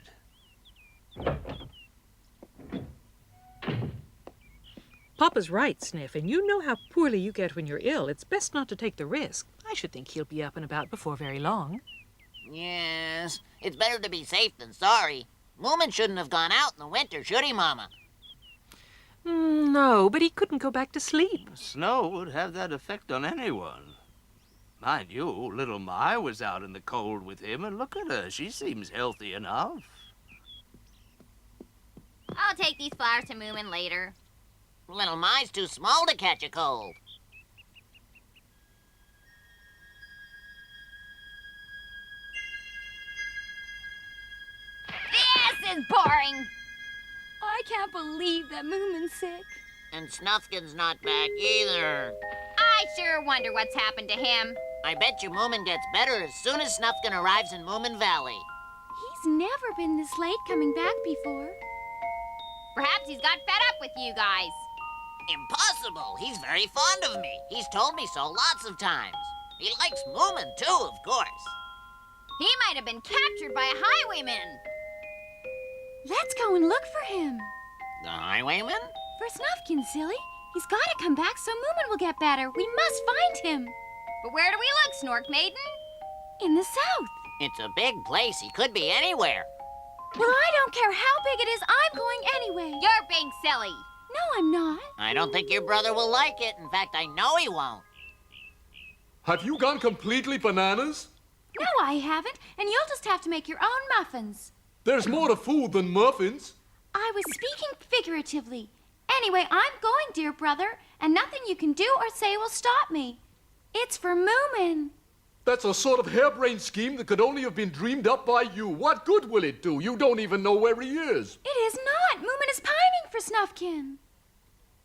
Papa's right, Sniff, and you know how poorly you get when you're ill. It's best not to take the risk. I should think he'll be up and about before very long. Yes. It's better to be safe than sorry. Moomin shouldn't have gone out in the winter, should he, Mama? No, but he couldn't go back to sleep. Snow would have that effect on anyone. Mind you, little Mai was out in the cold with him, and look at her. She seems healthy enough. I'll take these flowers to Moomin later. Little Mai's too small to catch a cold. This is boring. I can't believe that Moomin's sick. And Snufkin's not back either. I sure wonder what's happened to him. I bet you Moomin gets better as soon as Snufkin arrives in Moomin Valley. He's never been this late coming back before. Perhaps he's got fed up with you guys. Impossible. He's very fond of me. He's told me so lots of times. He likes Moomin, too, of course. He might have been captured by a highwayman. Let's go and look for him. The highwayman? For Snufkin, silly. He's got to come back so Moomin will get better. We must find him. But where do we look, Snork Maiden? In the south. It's a big place. He could be anywhere. Well, I don't care how big it is. I'm going anyway. You're being silly. No, I'm not. I don't think your brother will like it. In fact, I know he won't. Have you gone completely bananas? No, I haven't. And you'll just have to make your own muffins. There's more to food than muffins. I was speaking figuratively. Anyway, I'm going, dear brother, and nothing you can do or say will stop me. It's for Moomin. That's a sort of harebrained scheme that could only have been dreamed up by you. What good will it do? You don't even know where he is. It is not. Moomin is pining for Snufkin.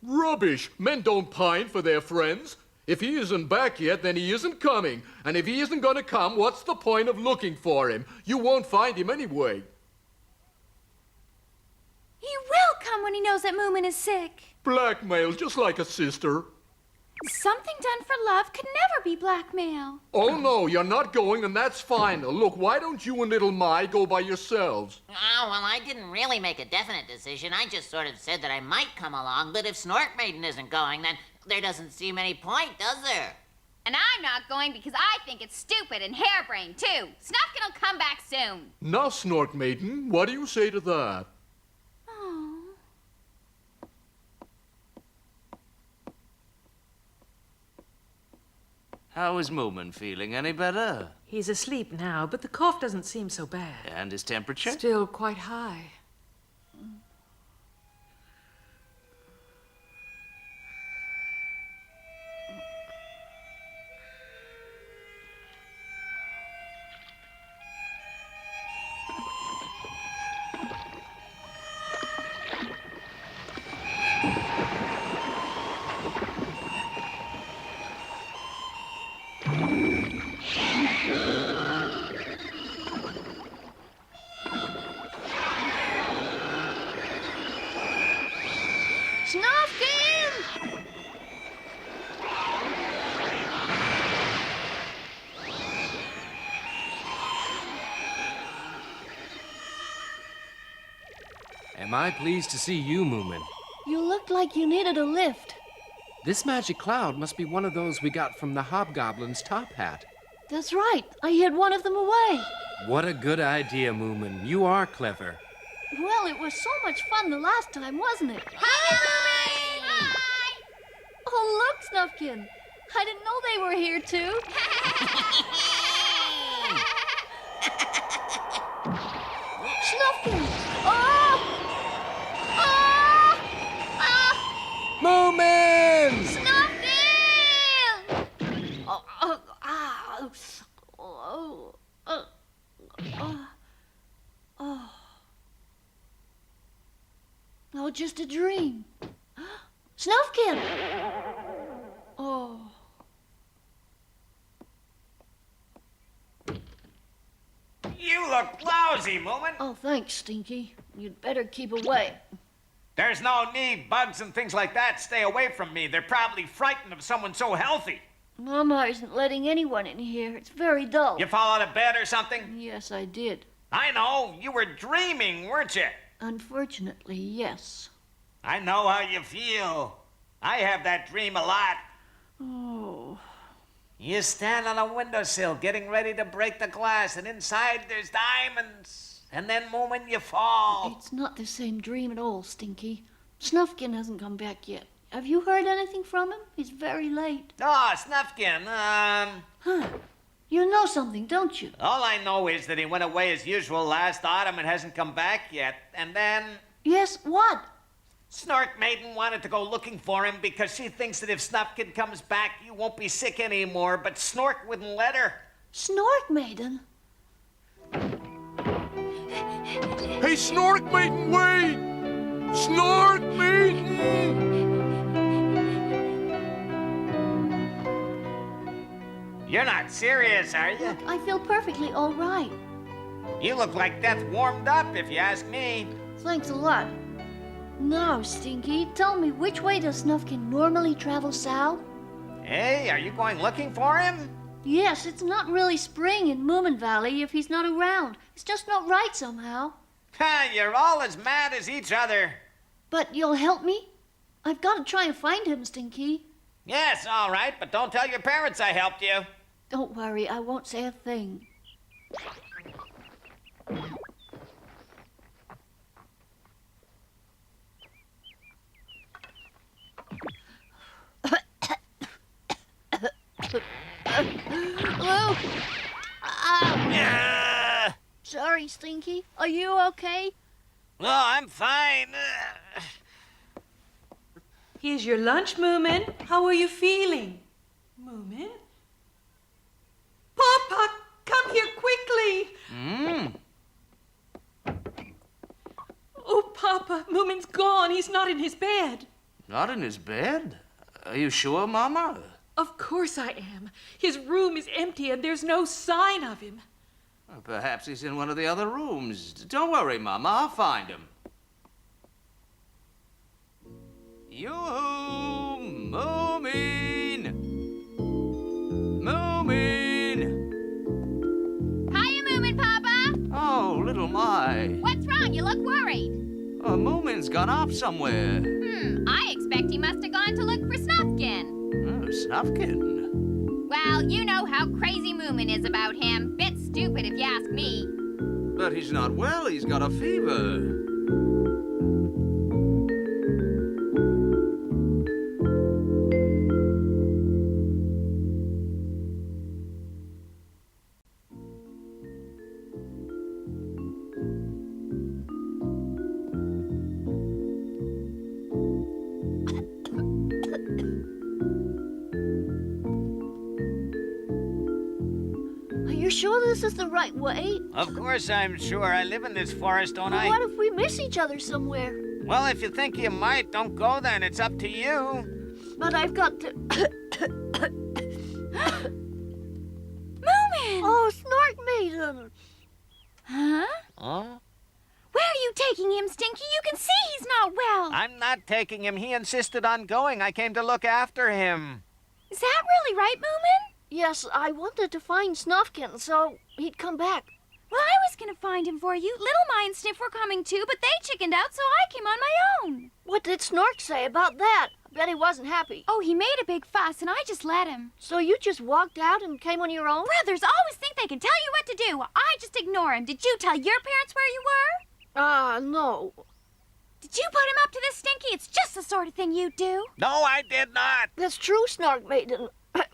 Rubbish! Men don't pine for their friends. If he isn't back yet, then he isn't coming. And if he isn't going to come, what's the point of looking for him? You won't find him anyway. He will come when he knows that Moomin is sick. Blackmail, just like a sister. Something done for love could never be blackmail. Oh, no, you're not going, and that's fine. Look, why don't you and little Mai go by yourselves? Oh, well, I didn't really make a definite decision. I just sort of said that I might come along, but if Snork Maiden isn't going, then there doesn't seem any point, does there? And I'm not going because I think it's stupid and harebrained, too. Snufkin will come back soon. Now, Snork Maiden, what do you say to that? How is Moomin feeling? Any better? He's asleep now, but the cough doesn't seem so bad. And his temperature? Still quite high. Snufkin! Am I pleased to see you, Moomin? You looked like you needed a lift. This magic cloud must be one of those we got from the hobgoblin's top hat. That's right. I hid one of them away. What a good idea, Moomin. You are clever. Well, it was so much fun the last time, wasn't it? Hi! Hi! Oh, look, Snufkin. I didn't know they were here, too. Snufkin! Oh! Oh! Ah! Moomins! Snufkin! Oh, oh, ah, oh, oh. Oh, just a dream. Snufkin! Oh. You look lousy, Moomin. Oh, thanks, Stinky. You'd better keep away. There's no need. Bugs and things like that stay away from me. They're probably frightened of someone so healthy. Mama isn't letting anyone in here. It's very dull. You fall out of bed or something? Yes, I did. I know. You were dreaming, weren't you? Unfortunately, yes. I know how you feel. I have that dream a lot. Oh. You stand on a windowsill getting ready to break the glass, and inside there's diamonds. And then, Moomin, you fall. It's not the same dream at all, Stinky. Snufkin hasn't come back yet. Have you heard anything from him? He's very late. Oh, Snufkin, Huh. You know something, don't you? all I know is that he went away as usual last autumn and hasn't come back yet. And then Yes, what? Snork Maiden wanted to go looking for him because she thinks that if Snufkin comes back, you won't be sick anymore, but Snork wouldn't let her. Snork Maiden? Hey, Snork Maiden, wait! Snork Maiden! You're not serious, are you? Look, I feel perfectly all right. You look like death warmed up, if you ask me. Thanks a lot. Now, Stinky, tell me, which way does Snufkin normally travel south? Hey, are you going looking for him? Yes, it's not really spring in Moomin Valley if he's not around. It's just not right somehow. Ha, you're all as mad as each other. But you'll help me? I've got to try and find him, Stinky. Yes, all right, but don't tell your parents I helped you. Don't worry, I won't say a thing. Hello? Sorry, Stinky. Are you okay? Oh, I'm fine. Here's your lunch, Moomin. How are you feeling? Moomin? Papa, come here quickly. Oh, Papa, Moomin's gone. He's not in his bed. Not in his bed? Are you sure, Mama? Of course I am. His room is empty and there's no sign of him. Well, perhaps he's in one of the other rooms. Don't worry, Mama. I'll find him. Yoo-hoo! Moomin! Moomin! Hiya, Moomin Papa. Oh, little my. What's wrong? You look worried. Moomin's gone off somewhere. I expect he must have gone to look for Snufkin. Oh, Snufkin. Well, you know how crazy Moomin is about him. Bit stupid if you ask me. But he's not well. He's got a fever. You sure this is the right way? Of course I'm sure. I live in this forest, don't I? What if we miss each other somewhere? Well, if you think you might, don't go then. It's up to you. But I've got to... Moomin! Oh, Snark Maiden! Huh? Huh? Where are you taking him, Stinky? You can see he's not well. I'm not taking him. He insisted on going. I came to look after him. Is that really right, Moomin? Yes, I wanted to find Snufkin, so he'd come back. Well, I was going to find him for you. Little My and Sniff were coming too, but they chickened out, so I came on my own. What did Snark say about that? I bet he wasn't happy. Oh, he made a big fuss, and I just let him. So you just walked out and came on your own? Brothers always think they can tell you what to do. I just ignore him. Did you tell your parents where you were? No. Did you put him up to this, Stinky? It's just the sort of thing you do. No, I did not. That's true, Snark Maiden. Well,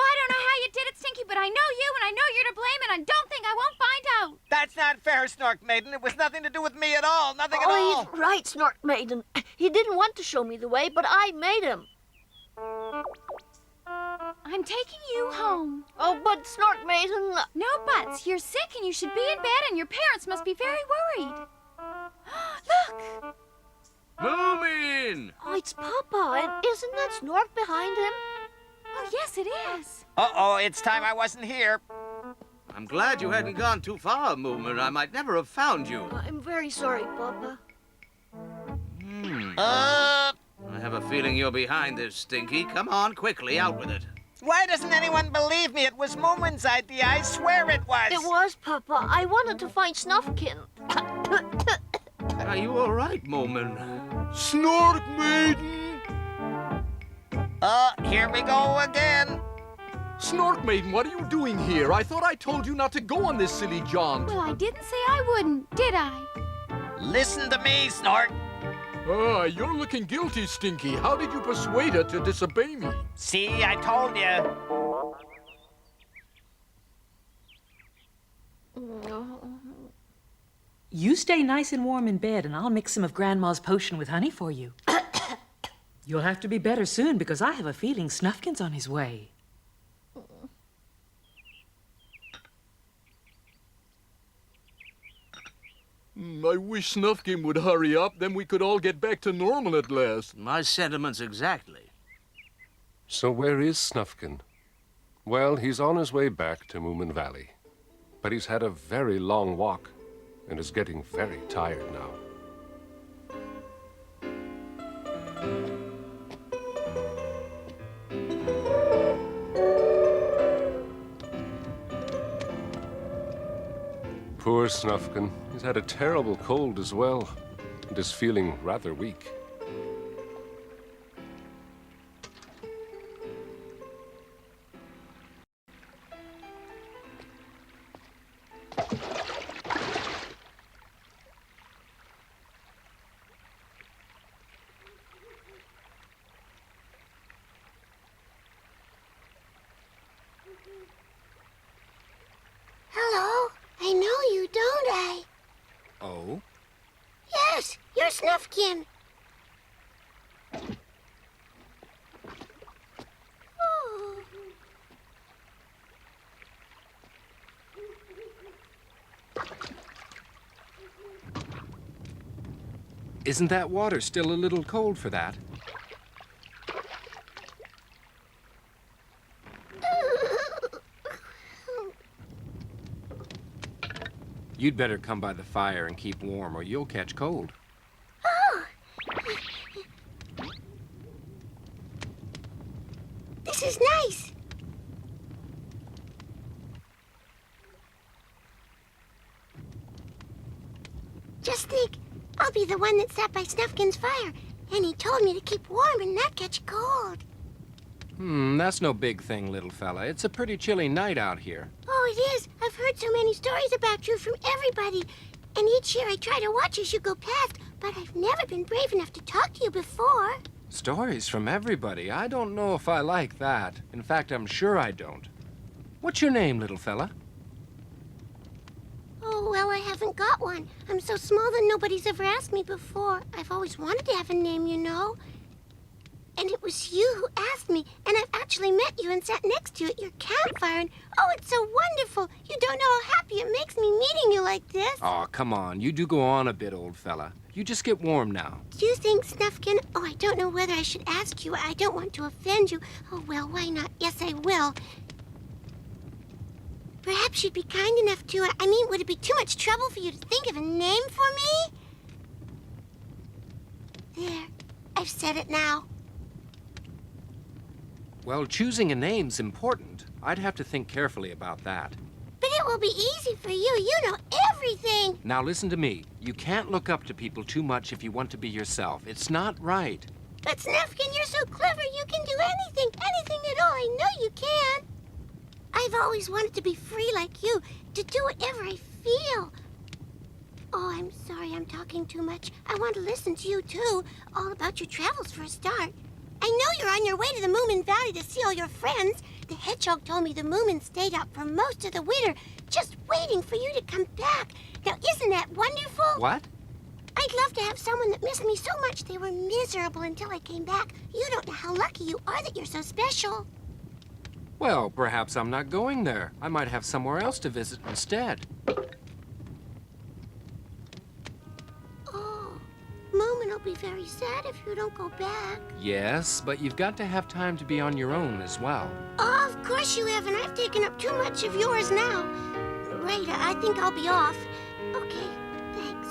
I don't know how you did it, Stinky, but I know you, and I know you're to blame, and I don't think I won't find out. That's not fair, Snark Maiden. It was nothing to do with me at all. Nothing at all. He's right, Snark Maiden. He didn't want to show me the way, but I made him. I'm taking you home. Oh, but Snark Maiden... No buts. You're sick, and you should be in bed, and your parents must be very worried. Look! Moomin! Oh, it's Papa, and isn't that Snark behind him? Oh, yes, it is. Uh-oh, it's time I wasn't here. I'm glad you hadn't gone too far, Moomin. I might never have found you. I'm very sorry, Papa. I have a feeling you're behind this, Stinky. Come on, quickly, out with it. Why doesn't anyone believe me? It was Moomin's idea. I swear it was. It was, Papa. I wanted to find Snufkin. Are you all right, Moomin? Snark Maiden! Here we go again. Snark Maiden, what are you doing here? I thought I told you not to go on this silly jaunt. Well, I didn't say I wouldn't, did I? Listen to me, Snark. You're looking guilty, Stinky. How did you persuade her to disobey me? See, I told you. You stay nice and warm in bed, and I'll mix some of Grandma's potion with honey for you. You'll have to be better soon, because I have a feeling Snufkin's on his way. I wish Snufkin would hurry up, then we could all get back to normal at last. My sentiments exactly. So where is Snufkin? Well, he's on his way back to Moomin Valley. But he's had a very long walk and is getting very tired now. Poor Snufkin. He's had a terrible cold as well and is feeling rather weak. Hello. I know you, don't I? Oh? Yes, you're Snufkin. Oh. Isn't that water still a little cold for that? You'd better come by the fire and keep warm, or you'll catch cold. Oh! This is nice. Just think, I'll be the one that sat by Snufkin's fire, and he told me to keep warm and not catch cold. That's no big thing, little fella. It's a pretty chilly night out here. Oh, it is. I've heard so many stories about you from everybody. And each year I try to watch as you go past, but I've never been brave enough to talk to you before. Stories from everybody? I don't know if I like that. In fact, I'm sure I don't. What's your name, little fella? Oh, well, I haven't got one. I'm so small that nobody's ever asked me before. I've always wanted to have a name, you know. And it was you who asked me, and I've actually met you and sat next to you at your campfire, and oh, it's so wonderful. You don't know how happy it makes me meeting you like this. Oh, come on. You do go on a bit, old fella. You just get warm now. Do you think, Snufkin? Oh, I don't know whether I should ask you. I don't want to offend you. Oh, well, why not? Yes, I will. Perhaps you'd be kind enough to... I mean, would it be too much trouble for you to think of a name for me? There. I've said it now. Well, choosing a name's important. I'd have to think carefully about that. But it will be easy for you. You know everything. Now listen to me. You can't look up to people too much if you want to be yourself. It's not right. But Snufkin, you're so clever. You can do anything at all. I know you can. I've always wanted to be free like you, to do whatever I feel. Oh, I'm sorry I'm talking too much. I want to listen to you, too. All about your travels for a start. I know you're on your way to the Moomin Valley to see all your friends. The hedgehog told me the Moomins stayed out for most of the winter, just waiting for you to come back. Now, isn't that wonderful? What? I'd love to have someone that missed me so much they were miserable until I came back. You don't know how lucky you are that you're so special. Well, perhaps I'm not going there. I might have somewhere else to visit instead. Moomin will be very sad if you don't go back. Yes, but you've got to have time to be on your own as well. Oh, of course you have, and I've taken up too much of yours now. Right, I think I'll be off. Okay, thanks.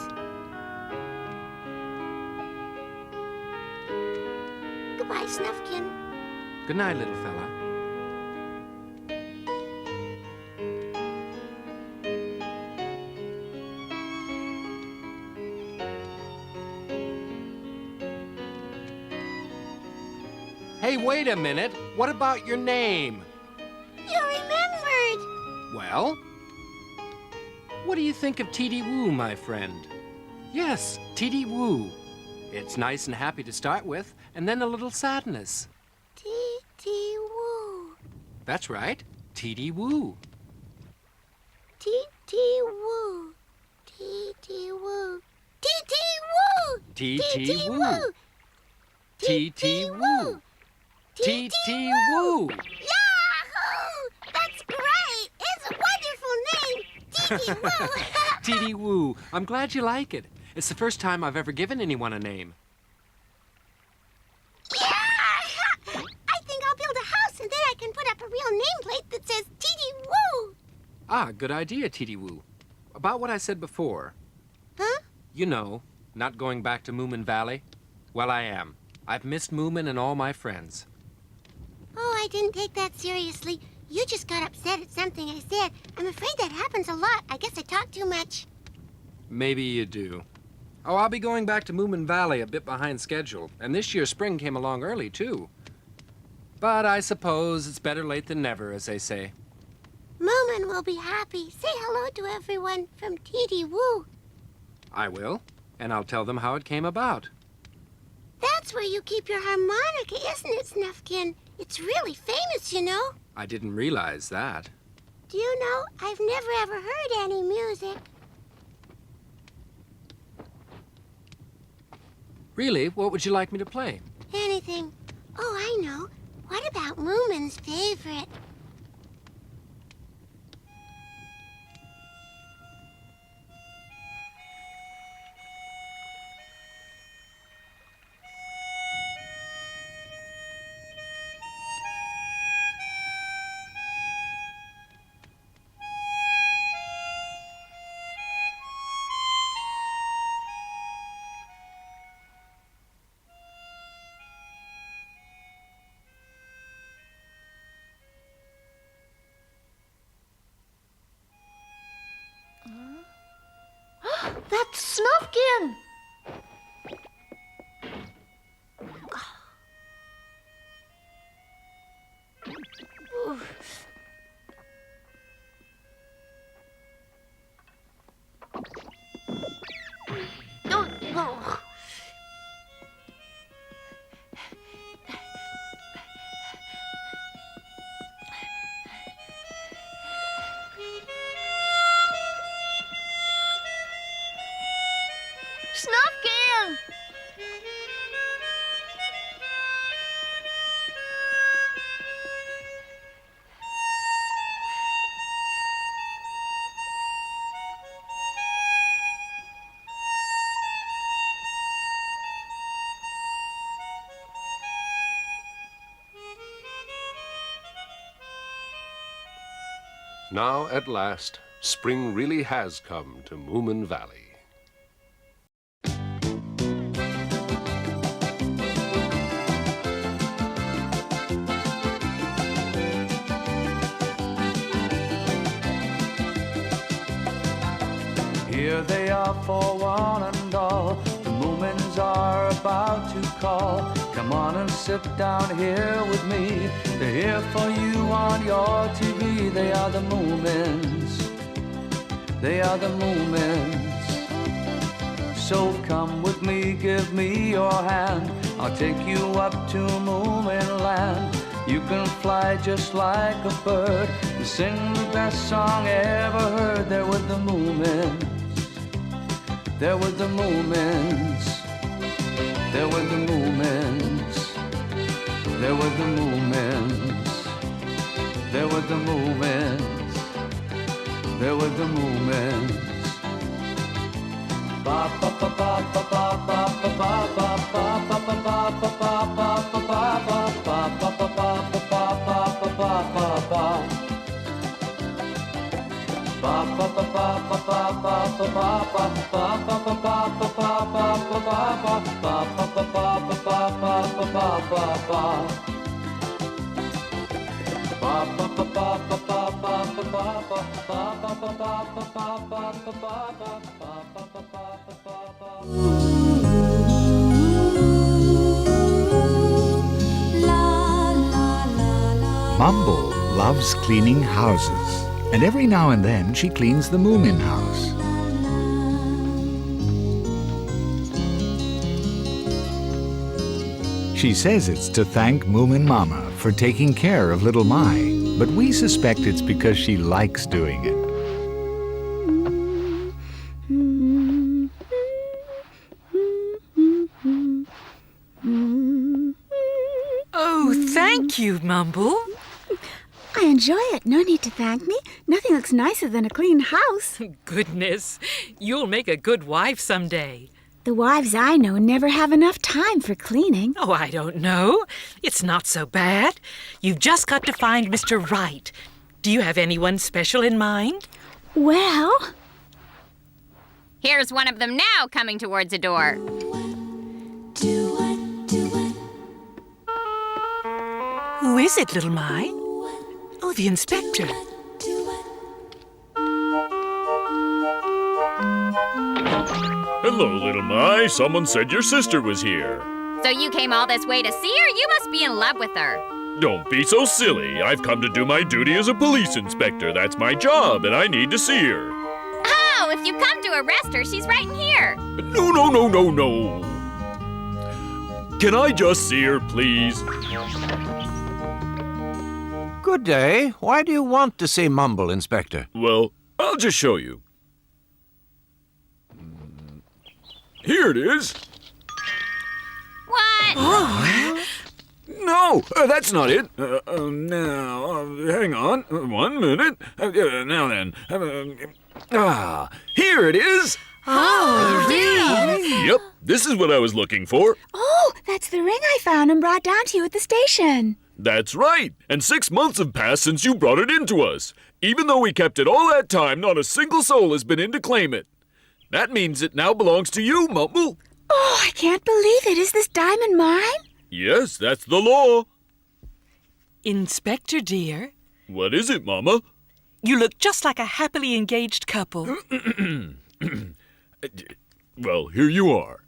Goodbye, Snufkin. Good night, little fella. Hey, wait a minute. What about your name? You remembered. Well? What do you think of T.D. Woo, my friend? Yes, T.D. Woo. It's nice and happy to start with, and then a little sadness. T.D. Woo. That's right, T.D. Woo. T.D. Woo. T.D. Woo. T.D. Woo. T.T. Woo. T.T. Woo. T.T. Woo! Yahoo! That's great! It's a wonderful name! T.D. Woo! T.D. Woo. I'm glad you like it. It's the first time I've ever given anyone a name. Yeah! I think I'll build a house and then I can put up a real nameplate that says T.D. Woo! Ah, good idea, T.D. Woo. About what I said before. Huh? You know, not going back to Moomin Valley. Well, I am. I've missed Moomin and all my friends. Oh, I didn't take that seriously. You just got upset at something I said. I'm afraid that happens a lot. I guess I talk too much. Maybe you do. Oh, I'll be going back to Moomin Valley a bit behind schedule, and this year spring came along early, too. But I suppose it's better late than never, as they say. Moomin will be happy. Say hello to everyone from T.D. Woo. I will, and I'll tell them how it came about. That's where you keep your harmonica, isn't it, Snufkin? It's really famous, you know. I didn't realize that. Do you know, I've never ever heard any music. Really? What would you like me to play? Anything. Oh, I know. What about Moomin's favorite? That's Snufkin! Snufkin! Now, at last, spring really has come to Moomin Valley. Here they are for one and all. The Moomins are about to call. Come on and sit down here with me. They're here for you on your TV. They are the Moomins. They are the Moomins. So come with me, give me your hand. I'll take you up to Moomin land. You can fly just like a bird and sing the best song ever heard. There with the Moomins. There were the Moomins. There were the Moomins. There were the Moomins. There were the Moomins. There were the Moomins. Ba ba ba ba ba ba ba ba ba ba ba ba ba ba ba ba ba Mumble loves cleaning houses, and every now and then she cleans the Moomin house. She says it's to thank Moomin Mama for taking care of little Mai, but we suspect it's because she likes doing it. Oh, thank you, Mumble. I enjoy it. No need to thank me. Nothing looks nicer than a clean house. Goodness, you'll make a good wife someday. The wives I know never have enough time for cleaning. Oh, I don't know. It's not so bad. You've just got to find Mr. Right. Do you have anyone special in mind? Well... Here's one of them now coming towards the door. Who is it, little Mai? Oh, the inspector. Hello, little Mai. Someone said your sister was here. So you came all this way to see her? You must be in love with her. Don't be so silly. I've come to do my duty as a police inspector. That's my job, and I need to see her. Oh, if you come to arrest her, she's right in here. No. Can I just see her, please? Good day. Why do you want to see Mumble, Inspector? Well, I'll just show you. Here it is. What? Oh. No, that's not it. Now, hang on. 1 minute. Now then. Here it is. Oh, really? Yep, this is what I was looking for. Oh, that's the ring I found and brought down to you at the station. That's right. And 6 months have passed since you brought it in to us. Even though we kept it all that time, not a single soul has been in to claim it. That means it now belongs to you, Mumble. Oh, I can't believe it. Is this diamond mine? Yes, that's the law. Inspector, dear. What is it, Mama? You look just like a happily engaged couple. Well, here you are.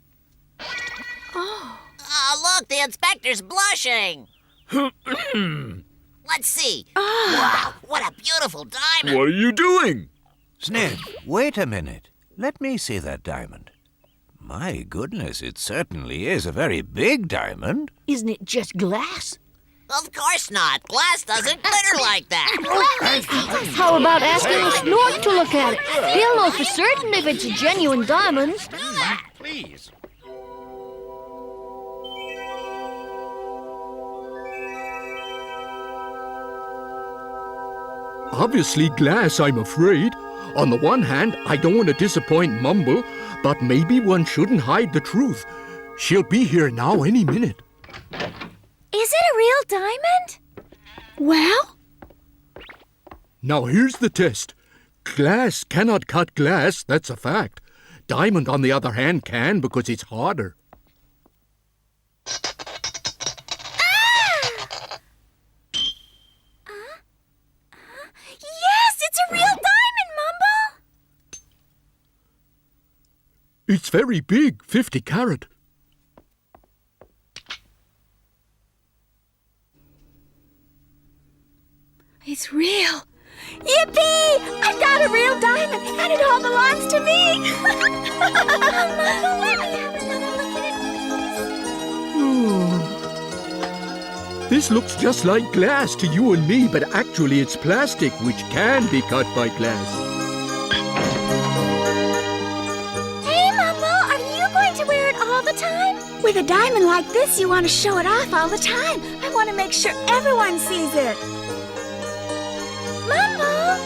Oh, look, the inspector's blushing. Let's see. Wow, what a beautiful diamond. What are you doing? Sniff, wait a minute. Let me see that diamond. My goodness, it certainly is a very big diamond. Isn't it just glass? Of course not. Glass doesn't glitter like that. How about asking Snort to look at it? He'll know for certain if it's a genuine diamond. Do that, please. Obviously glass, I'm afraid. On the one hand, I don't want to disappoint Mumble, but maybe one shouldn't hide the truth. She'll be here now any minute. Is it a real diamond? Well? Now here's the test. Glass cannot cut glass, that's a fact. Diamond, on the other hand, can because it's harder. Yes, it's a real diamond, Mumble! It's very big, 50 carat. It's real. Yippee! I've got a real diamond, and it all belongs to me! Mumble, let me have another look at it, please. This looks just like glass to you and me, but actually it's plastic, which can be cut by glass. Hey, Mumble, are you going to wear it all the time? With a diamond like this, you want to show it off all the time. I want to make sure everyone sees it. Mumble!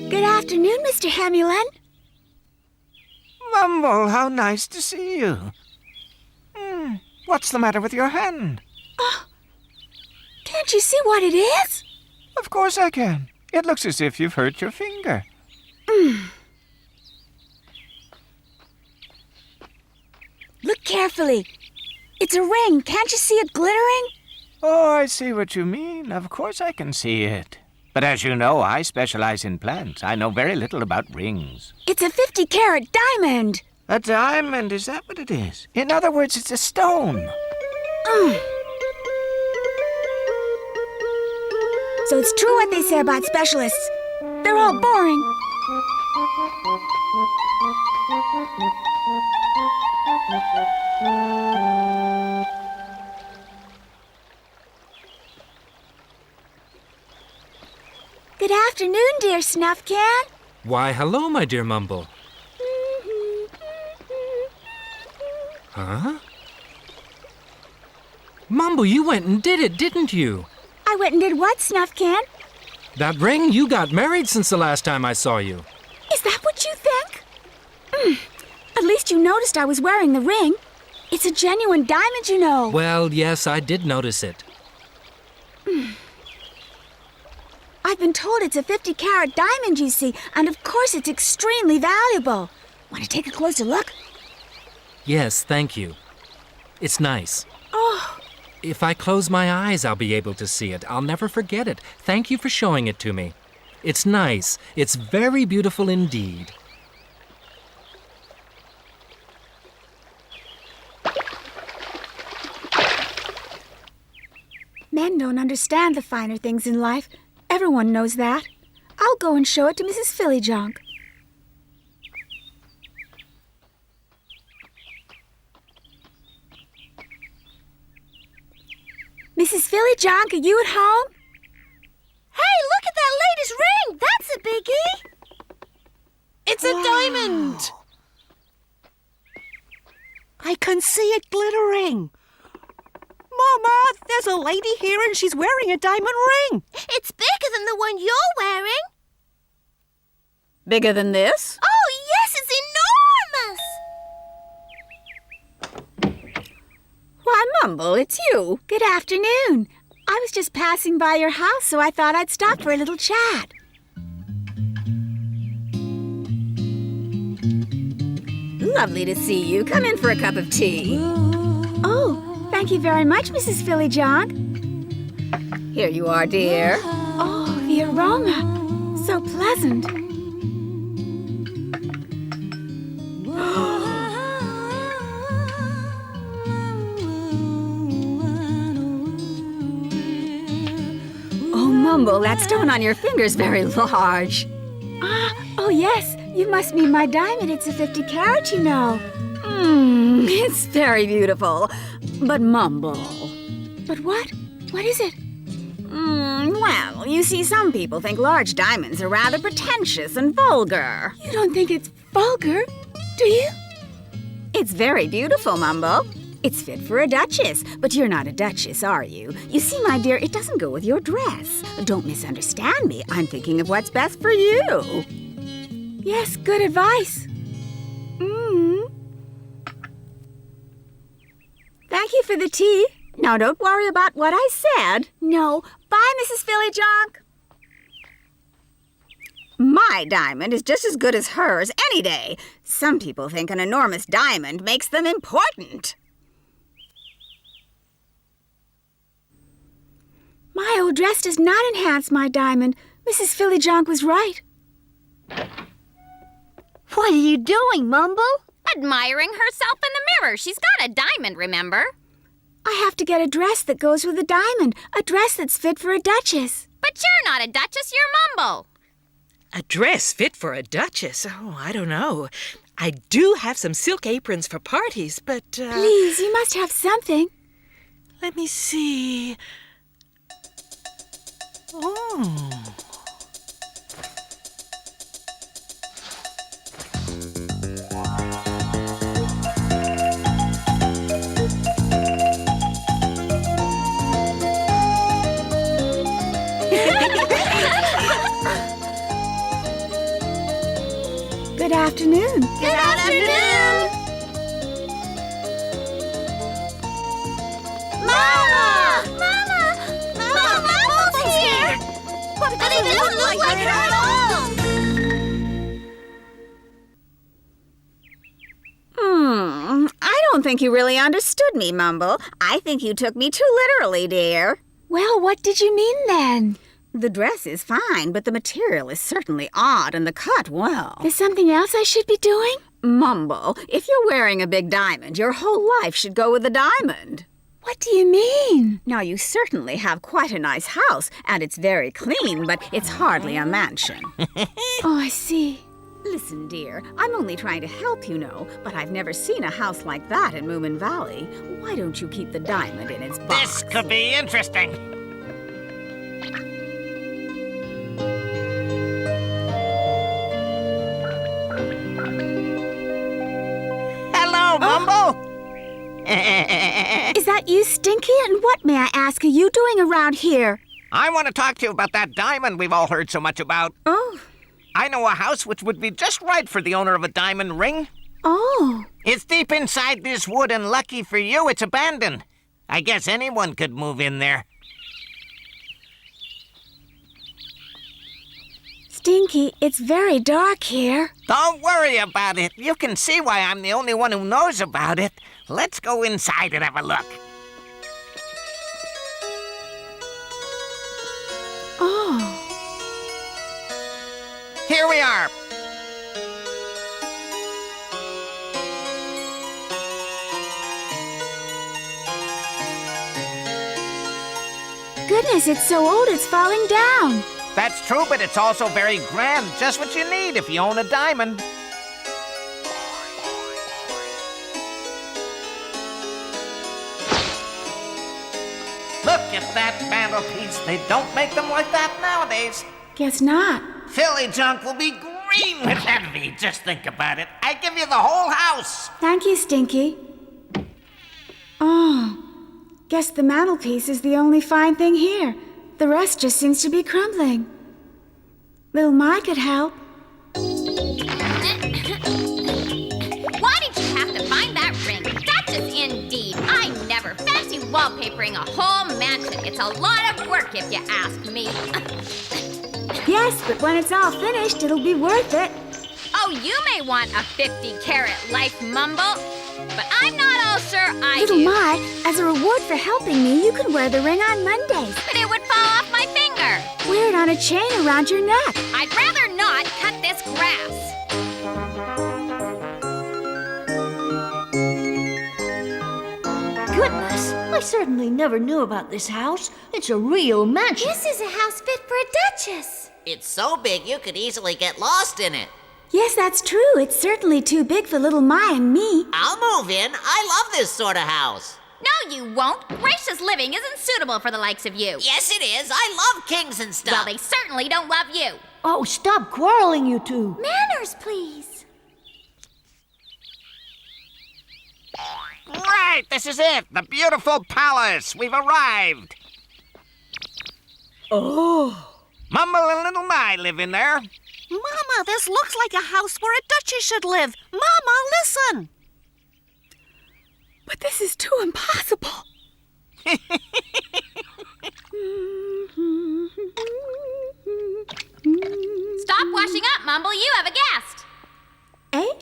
Good afternoon, Mr. Hamulin. Mumble, how nice to see you. What's the matter with your hand? Oh, can't you see what it is? Of course I can. It looks as if you've hurt your finger. Look carefully. It's a ring. Can't you see it glittering? Oh, I see what you mean. Of course I can see it. But as you know, I specialize in plants. I know very little about rings. It's a 50-carat diamond. A diamond, is that what it is? In other words, it's a stone. So it's true what they say about specialists. They're all boring. Good afternoon, dear Snufkin. Why, hello, my dear Mumble. Huh? Mumble, you went and did it, didn't you? I went and did what, Snufkin? That ring, you got married since the last time I saw you. Is that what you think? At least you noticed I was wearing the ring. It's a genuine diamond, you know. Well, yes, I did notice it. I've been told it's a 50-carat diamond, you see, and of course it's extremely valuable. Want to take a closer look? Yes, thank you. It's nice. Oh. If I close my eyes, I'll be able to see it. I'll never forget it. Thank you for showing it to me. It's nice. It's very beautiful indeed. Men don't understand the finer things in life. Everyone knows that. I'll go and show it to Mrs. Fillyjonk. Mrs. Fillyjonk, are you at home? Hey, look at that latest ring! That's a biggie! It's a diamond! I can see it glittering. Mama, there's a lady here and she's wearing a diamond ring. It's bigger than the one you're wearing. Bigger than this? Oh, yes, it's enormous! Why, Mumble, it's you. Good afternoon. I was just passing by your house, so I thought I'd stop for a little chat. Lovely to see you. Come in for a cup of tea. Oh, thank you very much, Mrs. Fillyjonk. Here you are, dear. Oh, the aroma. So pleasant. Mumble, that stone on your finger's very large. Oh yes, you must mean my diamond. It's a 50 carat, you know. It's very beautiful. But Mumble. But what? What is it? Well, you see, some people think large diamonds are rather pretentious and vulgar. You don't think it's vulgar, do you? It's very beautiful, Mumble. It's fit for a duchess, but you're not a duchess, are you? You see, my dear, it doesn't go with your dress. Don't misunderstand me. I'm thinking of what's best for you. Yes, good advice. Thank you for the tea. Now, don't worry about what I said. No. Bye, Mrs. Philly Junk. My diamond is just as good as hers any day. Some people think an enormous diamond makes them important. My old dress does not enhance my diamond. Mrs. Philly Junk was right. What are you doing, Mumble? Admiring herself in the mirror. She's got a diamond, remember? I have to get a dress that goes with a diamond. A dress that's fit for a duchess. But you're not a duchess, you're Mumble. A dress fit for a duchess? Oh, I don't know. I do have some silk aprons for parties, but... Please, you must have something. Let me see... Oh... Good afternoon. Good afternoon. Mama! Mama! Mumble's here! But it doesn't look like her at all! I don't think you really understood me, Mumble. I think you took me too literally, dear. Well, what did you mean then? The dress is fine, but the material is certainly odd, and the cut, well... There's something else I should be doing? Mumble, if you're wearing a big diamond, your whole life should go with a diamond. What do you mean? Now, you certainly have quite a nice house, and it's very clean, but it's hardly a mansion. Oh, I see. Listen, dear, I'm only trying to help, you know, but I've never seen a house like that in Moomin Valley. Why don't you keep the diamond in its box? This could be interesting. Hello, Mumble. Is that you, Stinky? And what, may I ask, are you doing around here? I want to talk to you about that diamond we've all heard so much about. Oh. I know a house which would be just right for the owner of a diamond ring. Oh. It's deep inside this wood, and lucky for you, it's abandoned. I guess anyone could move in there. Stinky, it's very dark here. Don't worry about it. You can see why I'm the only one who knows about it. Let's go inside and have a look. Oh. Here we are. Goodness, it's so old it's falling down. That's true, but it's also very grand. Just what you need if you own a diamond. Look at that mantelpiece. They don't make them like that nowadays. Guess not. Philly Junk will be green with envy. Just think about it. I give you the whole house. Thank you, Stinky. Oh. Guess the mantelpiece is the only fine thing here. The rest just seems to be crumbling. Little My could help. Why did you have to find that ring? Duchess indeed. I never fancy wallpapering a whole mansion. It's a lot of work if you ask me. Yes, but when it's all finished, it'll be worth it. Oh, you may want a 50-carat life, Mumble, but I'm not all sure I Little do. My, as a reward for helping me, you can wear the ring on Mondays. But it would fall off my finger. Wear it on a chain around your neck. I'd rather not cut this grass. Goodness, I certainly never knew about this house. It's a real mansion. This is a house fit for a duchess. It's so big you could easily get lost in it. Yes, that's true. It's certainly too big for little My and me. I'll move in. I love this sort of house. No, you won't. Gracious living isn't suitable for the likes of you. Yes, it is. I love kings and stuff. Well, they certainly don't love you. Oh, stop quarreling, you two. Manners, please. Right, this is it. The beautiful palace. We've arrived. Oh. Mumble and little My live in there. Mama, this looks like a house where a duchess should live. Mama, listen. But this is too impossible. Stop washing up, Mumble. You have a guest. Eh?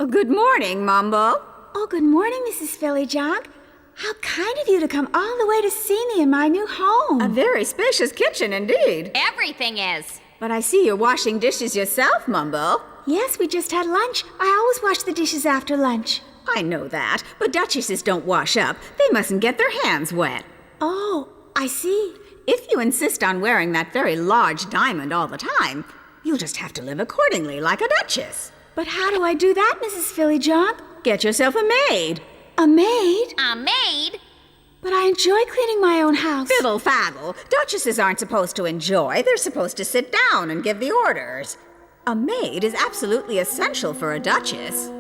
Oh, good morning, Mumble. Oh, good morning, Mrs. Phillyjog. How kind of you to come all the way to see me in my new home. A very spacious kitchen indeed. Everything is. But I see you're washing dishes yourself, Mumble. Yes, we just had lunch. I always wash the dishes after lunch. I know that, but duchesses don't wash up. They mustn't get their hands wet. Oh, I see. If you insist on wearing that very large diamond all the time, you'll just have to live accordingly like a duchess. But how do I do that, Mrs. Phillyjog? Get yourself a maid. A maid? A maid? But I enjoy cleaning my own house. Fiddle faddle. Duchesses aren't supposed to enjoy. They're supposed to sit down and give the orders. A maid is absolutely essential for a duchess.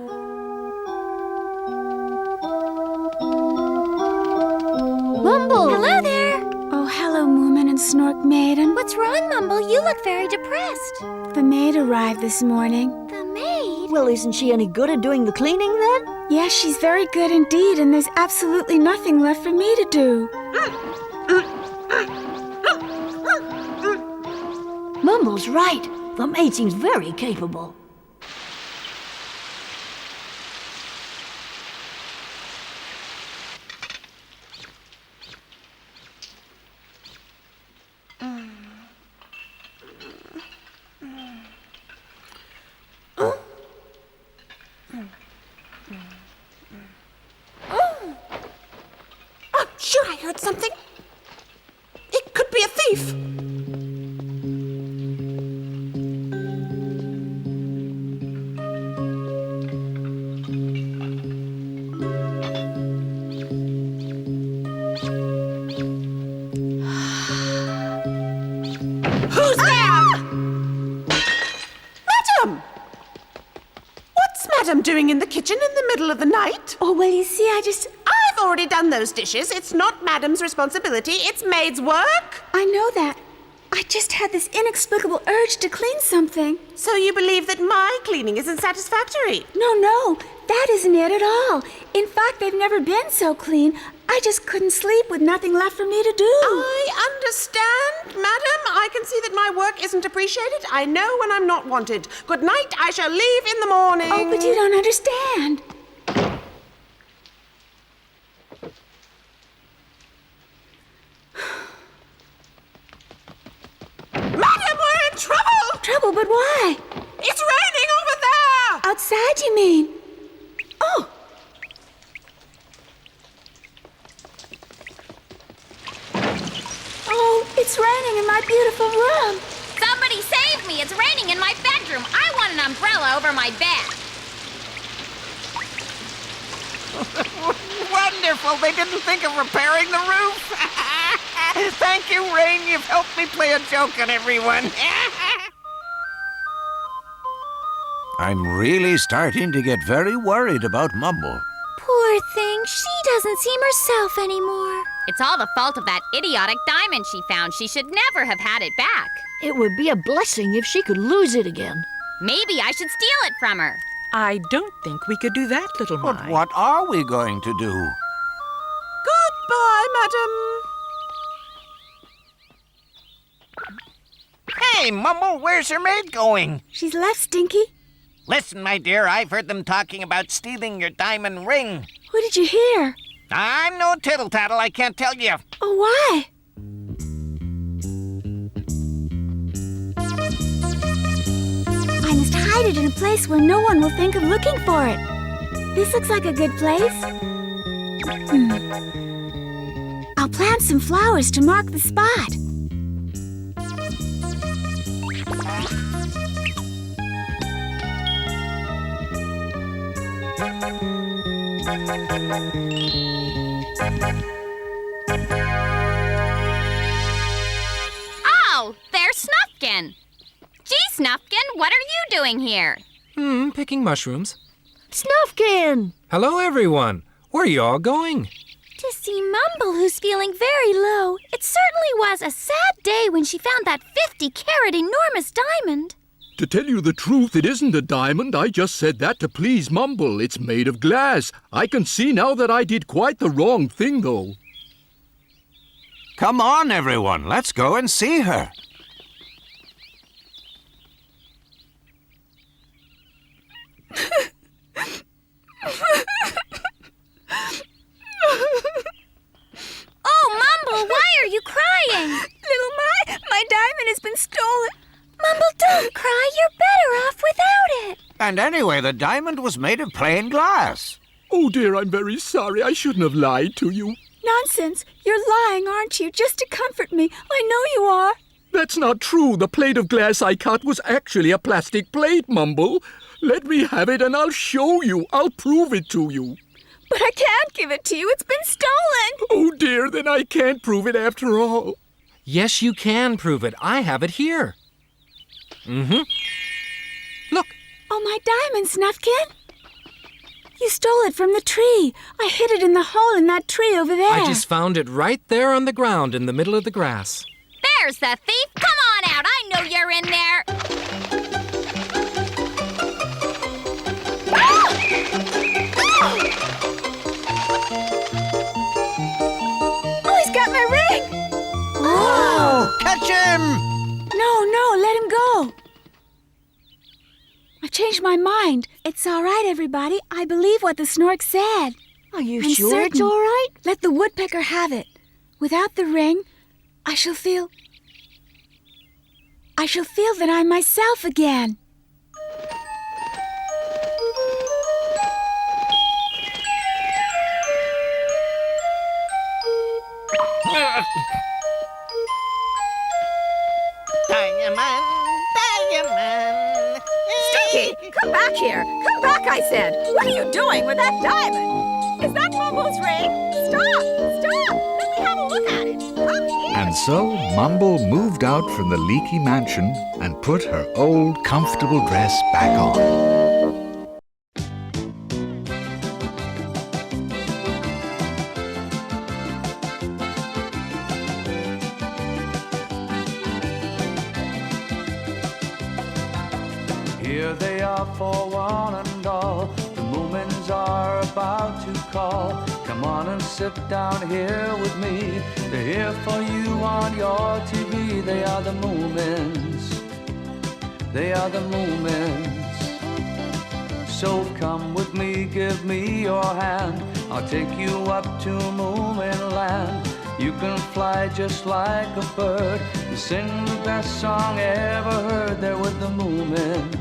Mumble! Hello there. Oh, hello, Moomin and Snork Maiden. What's wrong, Mumble? You look very depressed. The maid arrived this morning. The maid? Well, isn't she any good at doing the cleaning then? Yes, she's very good indeed, and there's absolutely nothing left for me to do. Mumble's right. The maid seems very capable. Sure, I heard something. It could be a thief. Who's there? Madam! What's Madam doing in the kitchen in the middle of the night? Oh, well, you see, I've already done those dishes. It's not Madam's responsibility. It's maid's work. I know that. I just had this inexplicable urge to clean something. So you believe that my cleaning isn't satisfactory? No, that isn't it at all. In fact, they've never been so clean. I just couldn't sleep with nothing left for me to do. I understand, Madam. I can see that my work isn't appreciated. I know when I'm not wanted. Good night. I shall leave in the morning. Oh, but you don't understand. Madam, we're in trouble! Trouble, but why? It's raining over there! Outside, you mean? Oh! Oh, it's raining in my beautiful room. Somebody save me! It's raining in my bedroom. I want an umbrella over my bed. Wonderful! They didn't think of repairing the roof. Thank you, Rain. You've helped me play a joke on everyone. I'm really starting to get very worried about Mumble. Poor thing. She doesn't seem herself anymore. It's all the fault of that idiotic diamond she found. She should never have had it back. It would be a blessing if she could lose it again. Maybe I should steal it from her. I don't think we could do that, little But My. what are we going to do? Goodbye, Madam. Hey, Mumble, where's your maid going? She's left, Stinky. Listen, my dear, I've heard them talking about stealing your diamond ring. What did you hear? I'm no tittle-tattle, I can't tell you. Oh, why? I must hide it in a place where no one will think of looking for it. This looks like a good place. I'll plant some flowers to mark the spot. Oh, there's Snufkin. Gee, Snufkin, what are you doing here? Picking mushrooms. Snufkin! Hello, everyone. Where are you all going? To see Mumble, who's feeling very low. It certainly was a sad day when she found that 50-carat enormous diamond. To tell you the truth, it isn't a diamond. I just said that to please Mumble. It's made of glass. I can see now that I did quite the wrong thing, though. Come on, everyone. Let's go and see her. Oh, Mumble, why are you crying? Little my diamond has been stolen. Mumble, don't cry. You're better off without it. And anyway, the diamond was made of plain glass. Oh, dear, I'm very sorry. I shouldn't have lied to you. Nonsense. You're lying, aren't you? Just to comfort me. I know you are. That's not true. The plate of glass I cut was actually a plastic plate, Mumble. Let me have it and I'll show you. I'll prove it to you. But I can't give it to you. It's been stolen. Oh, dear, then I can't prove it after all. Yes, you can prove it. I have it here. Look. Oh, my diamond, Snufkin. You stole it from the tree. I hid it in the hole in that tree over there. I just found it right there on the ground in the middle of the grass. There's the thief. Come on out. I know you're in there. Oh, he's got my ring. Oh, catch him! No, let him go. I changed my mind. It's all right, everybody. I believe what the Snork said. Are you I'm sure certain. it's all right? Let the woodpecker have it. Without the ring, I shall feel that I'm myself again. Diamond. Stinky, come back here. Come back, I said. What are you doing with that diamond? Is that Mumble's ring? Stop! Let me have a look at it. Come here. And so Mumble moved out from the leaky mansion and put her old comfortable dress back on. Here they are for one and all. The Moomins are about to call. Come on and sit down here with me. They're here for you on your TV. They are the Moomins. They are the Moomins. So come with me, give me your hand. I'll take you up to Moomin land. You can fly just like a bird and sing the best song ever heard. There with the Moomins.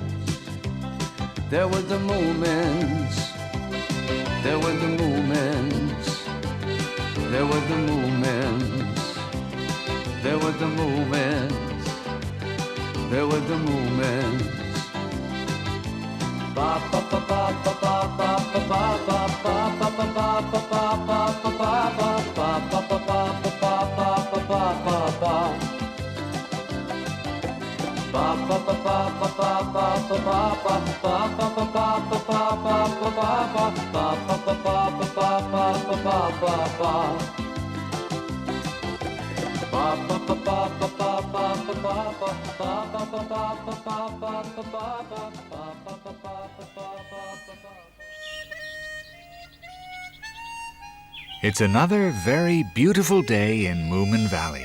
There with the Moomins. There with the Moomins. There with the Moomins. There with the Moomins. There with the Moomins. Ba ba ba ba ba ba ba ba ba ba ba ba ba ba ba ba ba It's another very beautiful day in Moomin Valley.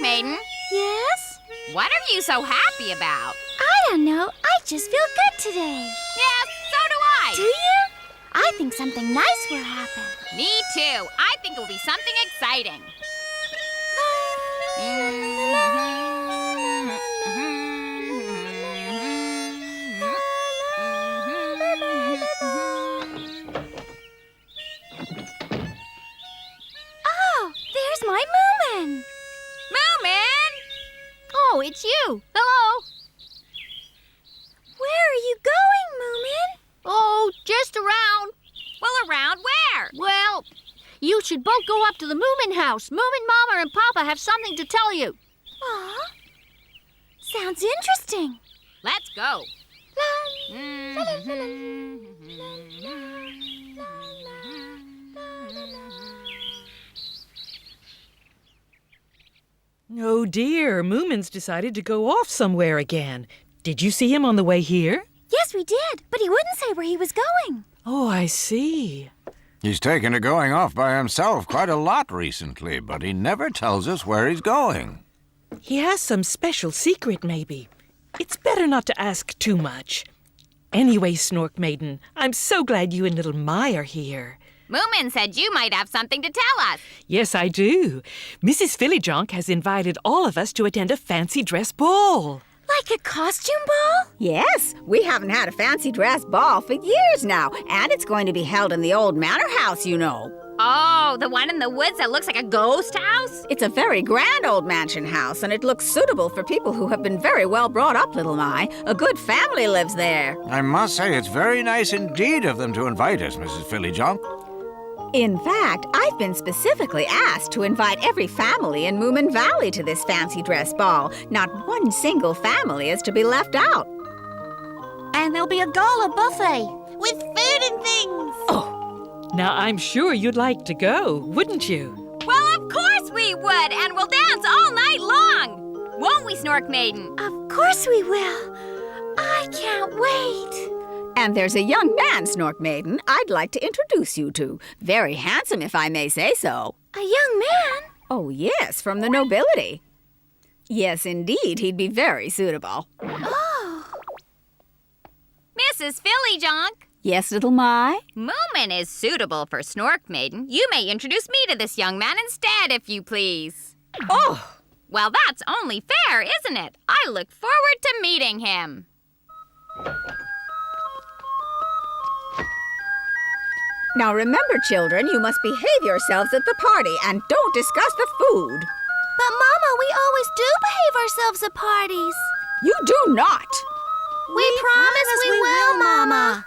Maiden. Yes? What are you so happy about? I don't know. I just feel good today. Yes, so do I. Do you? I think something nice will happen. Me too. I think it'll be something exciting. Oh, there's my Moomin. Moomin! Oh, it's you. Hello. Where are you going, Moomin? Oh, just around. Well, around where? Well, you should both go up to the Moomin house. Moomin Mama and Papa have something to tell you. Aw, sounds interesting. Let's go. Oh dear, Moomin's decided to go off somewhere again. Did you see him on the way here? Yes, we did, but he wouldn't say where he was going. Oh, I see. He's taken to going off by himself quite a lot recently, but he never tells us where he's going. He has some special secret, maybe. It's better not to ask too much. Anyway, Snork Maiden, I'm so glad you and little My are here. Moomin said you might have something to tell us. Yes, I do. Mrs. Fillyjonk has invited all of us to attend a fancy dress ball. Like a costume ball? Yes, we haven't had a fancy dress ball for years now, and it's going to be held in the old manor house, you know. Oh, the one in the woods that looks like a ghost house? It's a very grand old mansion house, and it looks suitable for people who have been very well brought up, little My. A good family lives there. I must say it's very nice indeed of them to invite us, Mrs. Fillyjonk. In fact, I've been specifically asked to invite every family in Moomin Valley to this fancy dress ball. Not one single family is to be left out. And there'll be a gala buffet with food and things. Oh, now I'm sure you'd like to go, wouldn't you? Well, of course we would, and we'll dance all night long. Won't we, Snork Maiden? Of course we will. I can't wait. And there's a young man, Snork Maiden, I'd like to introduce you to. Very handsome, if I may say so. A young man? Oh, yes, from the nobility. Yes, indeed, he'd be very suitable. Oh. Mrs. Fillyjonk. Yes, little My? Moomin is suitable for Snork Maiden. You may introduce me to this young man instead, if you please. Oh! Well, that's only fair, isn't it? I look forward to meeting him. Now remember, children, you must behave yourselves at the party and don't discuss the food. But, Mama, we always do behave ourselves at parties. You do not. We promise we will, Mama.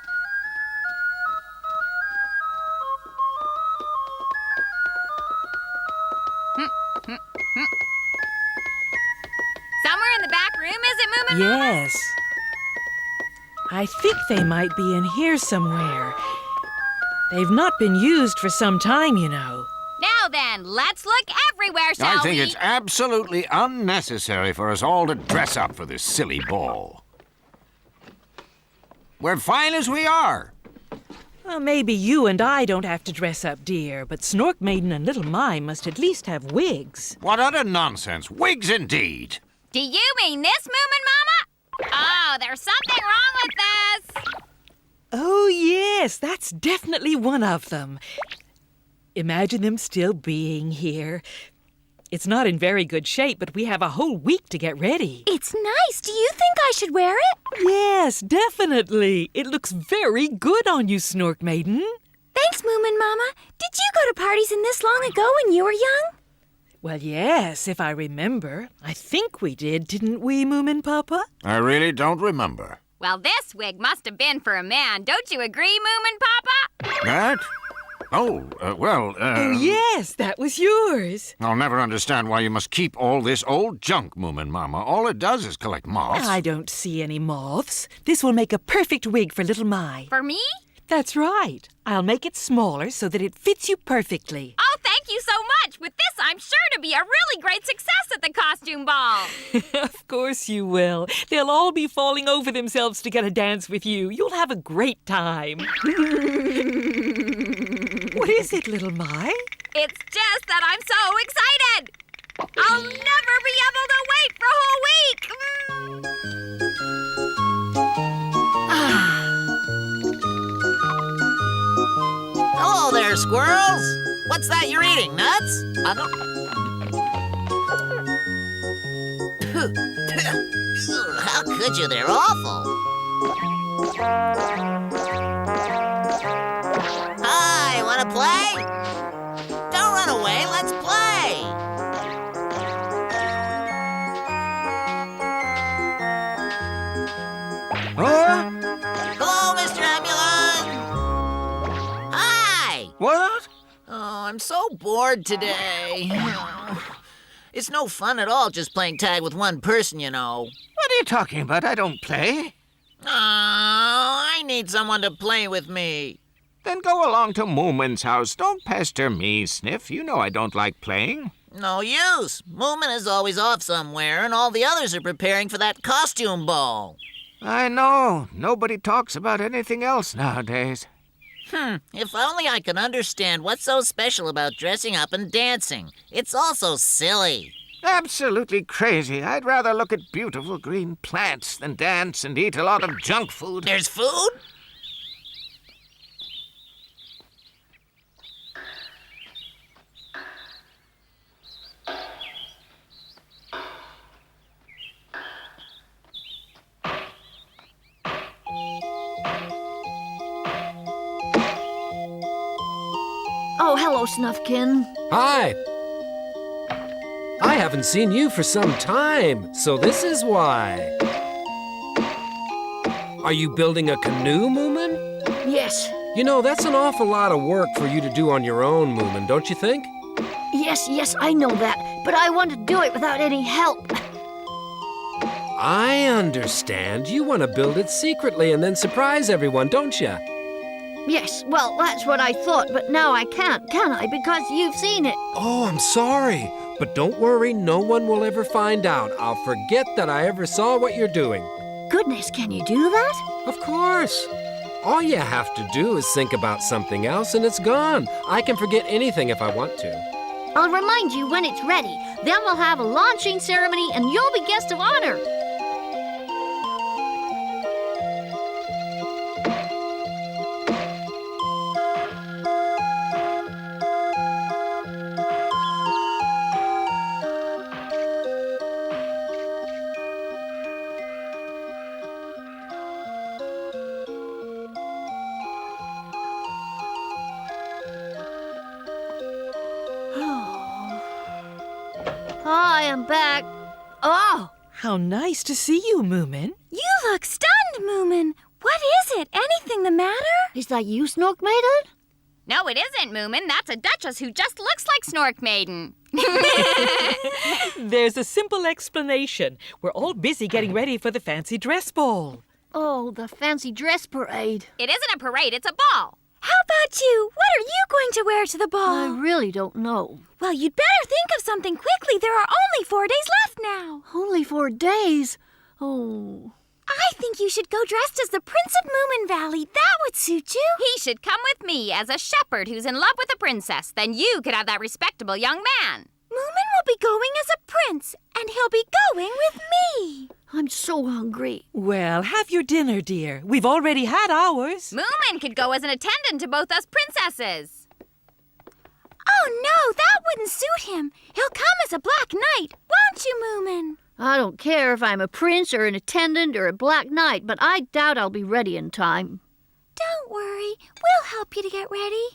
Somewhere in the back room, is it, Moomin? Yes. I think they might be in here somewhere. They've not been used for some time, you know. Now then, let's look everywhere, shall we? I think it's absolutely unnecessary for us all to dress up for this silly ball. We're fine as we are. Well, maybe you and I don't have to dress up, dear, but Snork Maiden and little My must at least have wigs. What utter nonsense. Wigs indeed. Do you mean this, Moomin Mama? Oh, there's something wrong with this. Oh, yes, that's definitely one of them. Imagine them still being here. It's not in very good shape, but we have a whole week to get ready. It's nice. Do you think I should wear it? Yes, definitely. It looks very good on you, Snork Maiden. Thanks, Moomin Mama. Did you go to parties in this long ago when you were young? Well, yes, if I remember. I think we did, didn't we, Moomin Papa? I really don't remember. Well, this wig must have been for a man. Don't you agree, Moomin Papa? That? Oh, Oh, yes, that was yours. I'll never understand why you must keep all this old junk, Moomin Mama. All it does is collect moths. I don't see any moths. This will make a perfect wig for little My. For me? That's right. I'll make it smaller so that it fits you perfectly. Oh, thank you so much. With this, I'm sure to be a really great success at the costume ball. Of course you will. They'll all be falling over themselves to get a dance with you. You'll have a great time. What is it, little My? It's just that I'm so excited. I'll never be able to wait for a whole week. Hello there, squirrels. What's that you're eating, nuts? How could you? They're awful. Hi, wanna play? Don't run away, let's play. Huh? Hello, Mr. Ambulance. Hi. What? Oh, I'm so bored today. It's no fun at all just playing tag with one person, you know. What are you talking about? I don't play. Oh, I need someone to play with me. Then go along to Moomin's house. Don't pester me, Sniff. You know I don't like playing. No use. Moomin is always off somewhere, and all the others are preparing for that costume ball. I know. Nobody talks about anything else nowadays. If only I could understand what's so special about dressing up and dancing. It's all so silly. Absolutely crazy. I'd rather look at beautiful green plants than dance and eat a lot of junk food. There's food? Oh, hello, Snufkin. Hi. I haven't seen you for some time, so this is why. Are you building a canoe, Moomin? Yes. You know, that's an awful lot of work for you to do on your own, Moomin, don't you think? Yes, I know that, but I want to do it without any help. I understand. You want to build it secretly and then surprise everyone, don't you? Yes, well, that's what I thought, but now I can't, can I? Because you've seen it. Oh, I'm sorry. But don't worry, no one will ever find out. I'll forget that I ever saw what you're doing. Goodness, can you do that? Of course. All you have to do is think about something else and it's gone. I can forget anything if I want to. I'll remind you when it's ready. Then we'll have a launching ceremony and you'll be guest of honor. Hi, I'm back. Oh! How nice to see you, Moomin. You look stunned, Moomin. What is it? Anything the matter? Is that you, Snork Maiden? No, it isn't, Moomin. That's a duchess who just looks like Snork Maiden. There's a simple explanation. We're all busy getting ready for the fancy dress ball. Oh, the fancy dress parade. It isn't a parade, it's a ball. How about you? What are you going to wear to the ball? I really don't know. Well, you'd better think of something quickly. There are only 4 days left now. Only 4 days? Oh. I think you should go dressed as the Prince of Moomin Valley. That would suit you. He should come with me as a shepherd who's in love with a princess. Then you could have that respectable young man. Moomin will be going as a prince, and he'll be going with me. I'm so hungry. Well, have your dinner, dear. We've already had ours. Moomin could go as an attendant to both us princesses. Oh, no, that wouldn't suit him. He'll come as a black knight, won't you, Moomin? I don't care if I'm a prince or an attendant or a black knight, but I doubt I'll be ready in time. Don't worry. We'll help you to get ready.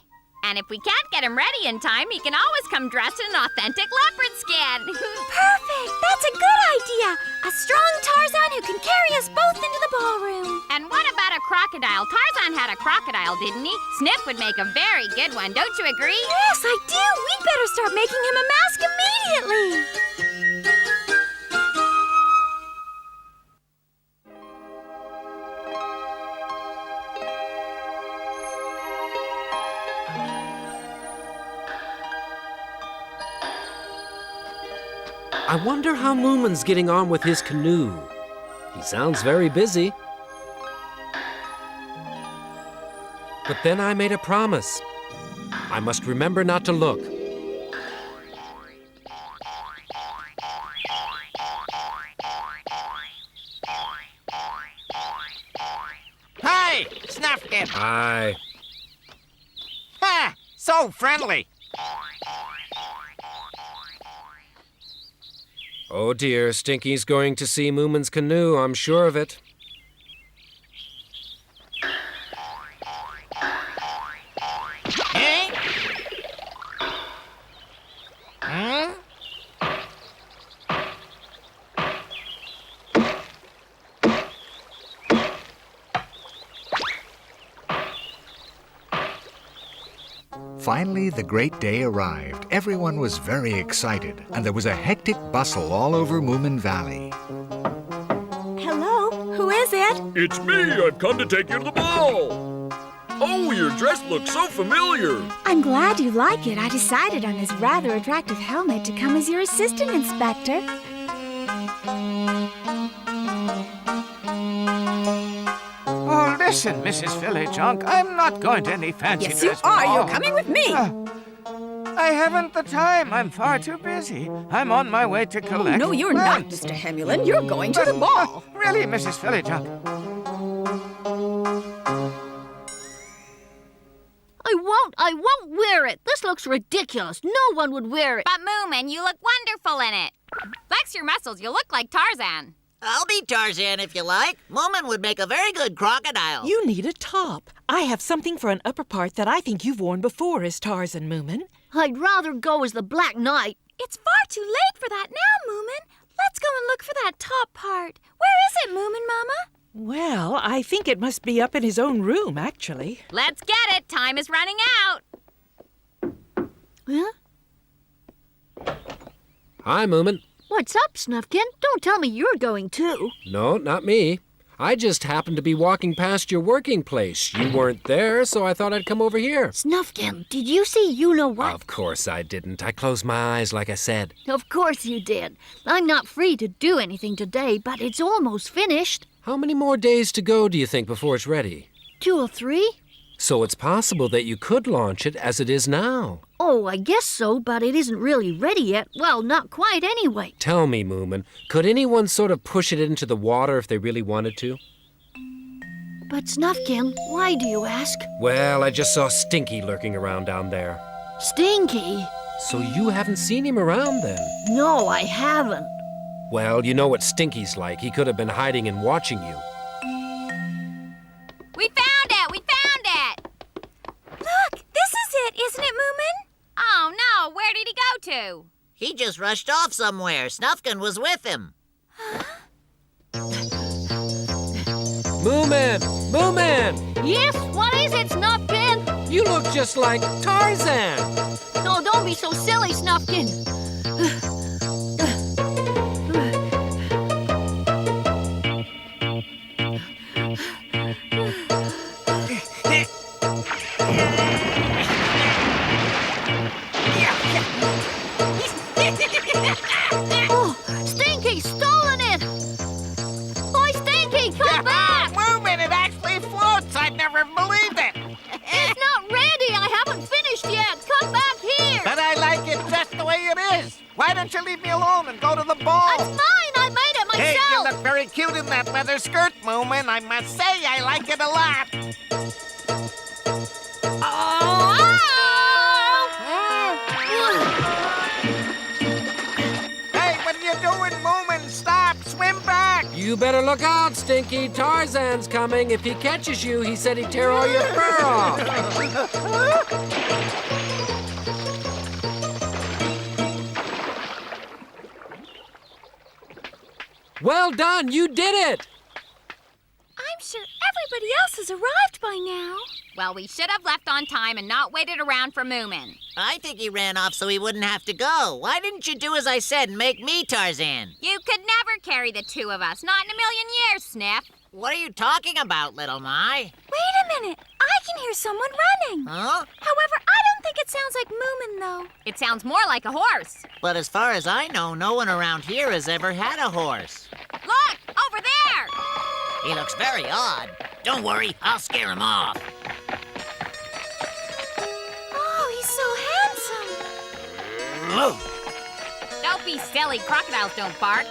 And if we can't get him ready in time, he can always come dressed in an authentic leopard skin. Perfect! That's a good idea! A strong Tarzan who can carry us both into the ballroom. And what about a crocodile? Tarzan had a crocodile, didn't he? Sniff would make a very good one, don't you agree? Yes, I do! We'd better start making him a mask immediately! I wonder how Moomin's getting on with his canoe. He sounds very busy. But then I made a promise. I must remember not to look. Snufkin. Hi. Ha! So friendly. Oh dear, Stinky's going to see Moomin's canoe, I'm sure of it. Eh? Hmm? Finally, the great day arrived. Everyone was very excited, and there was a hectic bustle all over Moomin Valley. Hello? Who is it? It's me. I've come to take you to the ball. Oh, your dress looks so familiar. I'm glad you like it. I decided on this rather attractive helmet to come as your assistant, Inspector. Oh, listen, Mrs. Fillyjunk, I'm not going to any fancy Yes, you dress are. ball. You're coming with me. I haven't the time. I'm far too busy. I'm on my way to collect. No, you're not, Mr. Hemulin. You're going to the ball. Really, Mrs. Fillyjunk? I won't wear it. This looks ridiculous. No one would wear it. But Moomin, you look wonderful in it. Flex your muscles. You look like Tarzan. I'll be Tarzan if you like. Moomin would make a very good crocodile. You need a top. I have something for an upper part that I think you've worn before as Tarzan, Moomin. I'd rather go as the Black Knight. It's far too late for that now, Moomin. Let's go and look for that top part. Where is it, Moomin Mama? Well, I think it must be up in his own room, actually. Let's get it. Time is running out. Huh? Hi, Moomin. What's up, Snufkin? Don't tell me you're going too. No, not me. I just happened to be walking past your working place. You weren't there, so I thought I'd come over here. Snufkin, did you see you-know-what? Of course I didn't. I closed my eyes like I said. Of course you did. I'm not free to do anything today, but it's almost finished. How many more days to go, do you think, before it's ready? 2 or 3? So it's possible that you could launch it as it is now. Oh, I guess so, but it isn't really ready yet. Well, not quite anyway. Tell me, Moomin, could anyone sort of push it into the water if they really wanted to? But Snufkin, why do you ask? Well, I just saw Stinky lurking around down there. Stinky? So you haven't seen him around then? No, I haven't. Well, you know what Stinky's like. He could have been hiding and watching you. We found it! We found it! Look, this is it, isn't it, Moomin? Oh, no. Where did he go to? He just rushed off somewhere. Snufkin was with him. Moomin! Moomin! Yes, what is it, Snufkin? You look just like Tarzan. No, don't be so silly, Snufkin. Oh, Stinky's stolen it! Boy, Stinky, come back! Moomin, it actually floats. I'd never have believed it. It's not ready. I haven't finished yet. Come back here. But I like it just the way it is. Why don't you leave me alone and go to the ball? It's mine. I made it Hey, you myself. look very cute in that leather skirt, Moomin. I must say I like it a lot. Hey, what are you doing, Moomin? Stop! Swim back! You better look out, Stinky. Tarzan's coming. If he catches you, he said he'd tear all your fur off. Well done. You did it. I'm sure everybody else has arrived by now. Well, we should have left on time and not waited around for Moomin. I think he ran off so he wouldn't have to go. Why didn't you do as I said and make me Tarzan? You could never carry the two of us. Not in a million years, Sniff. What are you talking about, little My? Wait a minute. I can hear someone running. Huh? However, I don't think it sounds like Moomin, though. It sounds more like a horse. But as far as I know, no one around here has ever had a horse. Look, over there. He looks very odd. Don't worry, I'll scare him off. Oh, he's so handsome. Don't be silly. Crocodiles don't bark.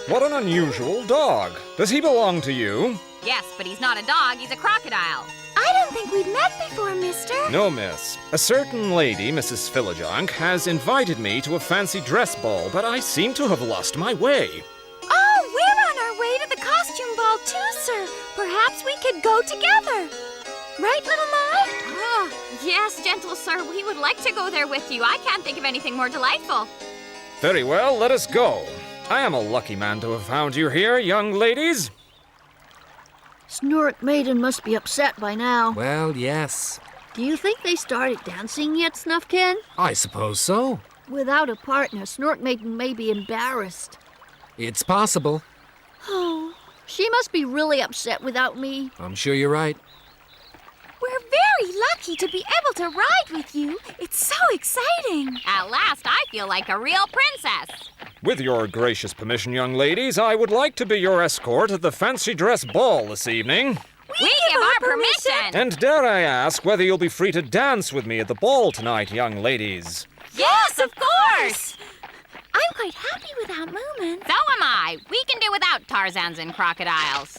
What an unusual dog. Does he belong to you? Yes, but he's not a dog, he's a crocodile. I don't think we've met before, mister. No, miss. A certain lady, Mrs. Philojunk, has invited me to a fancy dress ball, but I seem to have lost my way. Oh, we're on our way to the costume ball too, sir. Perhaps we could go together. Right, little Mai? Oh, yes, gentle sir, we would like to go there with you. I can't think of anything more delightful. Very well, let us go. I am a lucky man to have found you here, young ladies. Snork Maiden must be upset by now. Well, yes. Do you think they started dancing yet, Snufkin? I suppose so. Without a partner, Snork Maiden may be embarrassed. It's possible. Oh, she must be really upset without me. I'm sure you're right. We're very lucky to be able to ride with you. It's so exciting. At last, I feel like a real princess. With your gracious permission, young ladies, I would like to be your escort at the fancy dress ball this evening. We give our permission. And dare I ask whether you'll be free to dance with me at the ball tonight, young ladies? Yes, of course. I'm quite happy without Moomin. So am I. We can do without Tarzans and crocodiles.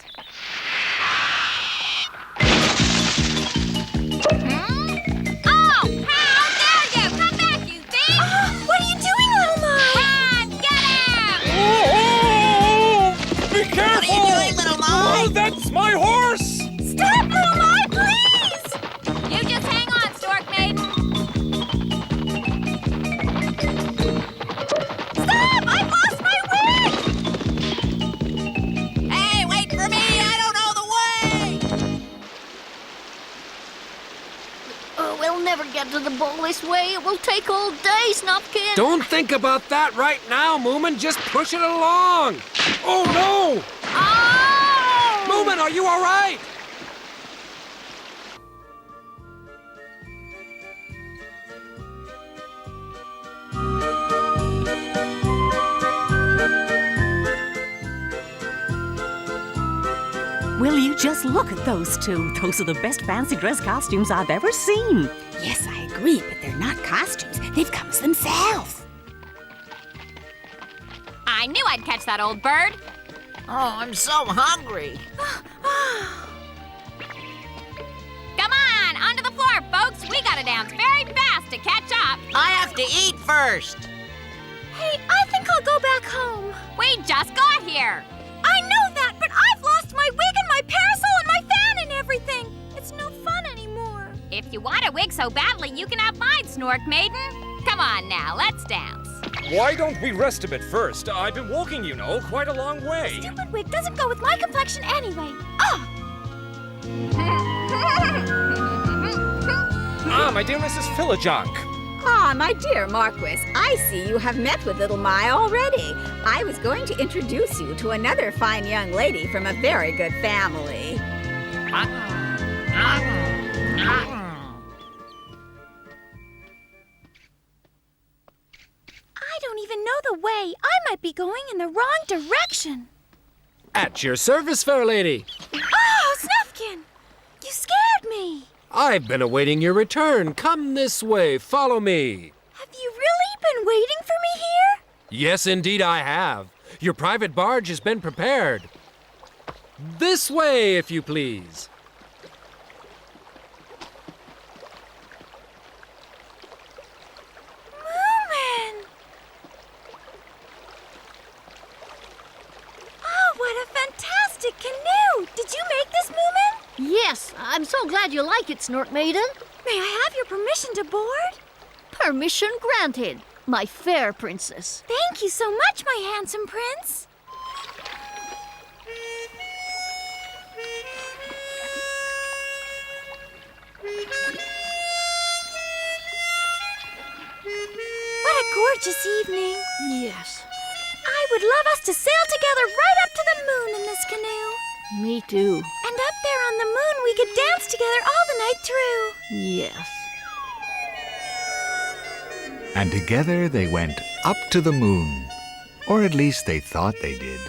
Oh, how dare you! Come back, you thief! What are you doing, little Mai? Run! Get him! Oh! Be careful! What are you doing, little Mai? Oh, that's my horse! Stop, little Mai, please! You just hang on, Stork Maiden. Stop! I lost my wig! Hey, wait for me! I don't know the way! Oh, we'll never get to the ball this way. It will take all day, Snufkin. Don't think about that right now, Moomin. Just push it along. Oh, no! Oh! Moomin, are you all right? Will you just look at those two? Those are the best fancy dress costumes I've ever seen. Yes, I agree, but they're not costumes. They've come as themselves. I knew I'd catch that old bird. Oh, I'm so hungry. Come on, onto the floor, folks. We gotta dance very fast to catch up. I have to eat first. Hey, I think I'll go back home. We just got here. I know that, but I've lost my wig and my parasol and my fan and everything. It's no fun anymore. If you want a wig so badly, you can have mine, Snork Maiden. Come on now, let's dance. Why don't we rest a bit first? I've been walking, you know, quite a long way. Stupid wig doesn't go with my complexion anyway. My dear Mrs. Philojunk. Ah, my dear Marquis, I see you have met with little Mai already. I was going to introduce you to another fine young lady from a very good family. I don't even know the way. I might be going in the wrong direction. At your service, fair lady. Oh, Snufkin! You scared me. I've been awaiting your return. Come this way. Follow me. Have you really been waiting for me here? Yes, indeed I have. Your private barge has been prepared. This way, if you please. Moomin! Oh, what a fantastic canoe! Did you make this, Moomin? Yes, I'm so glad you like it, Snork Maiden. May I have your permission to board? Permission granted, my fair princess. Thank you so much, my handsome prince. What a gorgeous evening. Yes. I would love us to sail together right up to the moon in this canoe. Me too. And up there on the moon, we could dance together all the night through. Yes. And together they went up to the moon. Or at least they thought they did.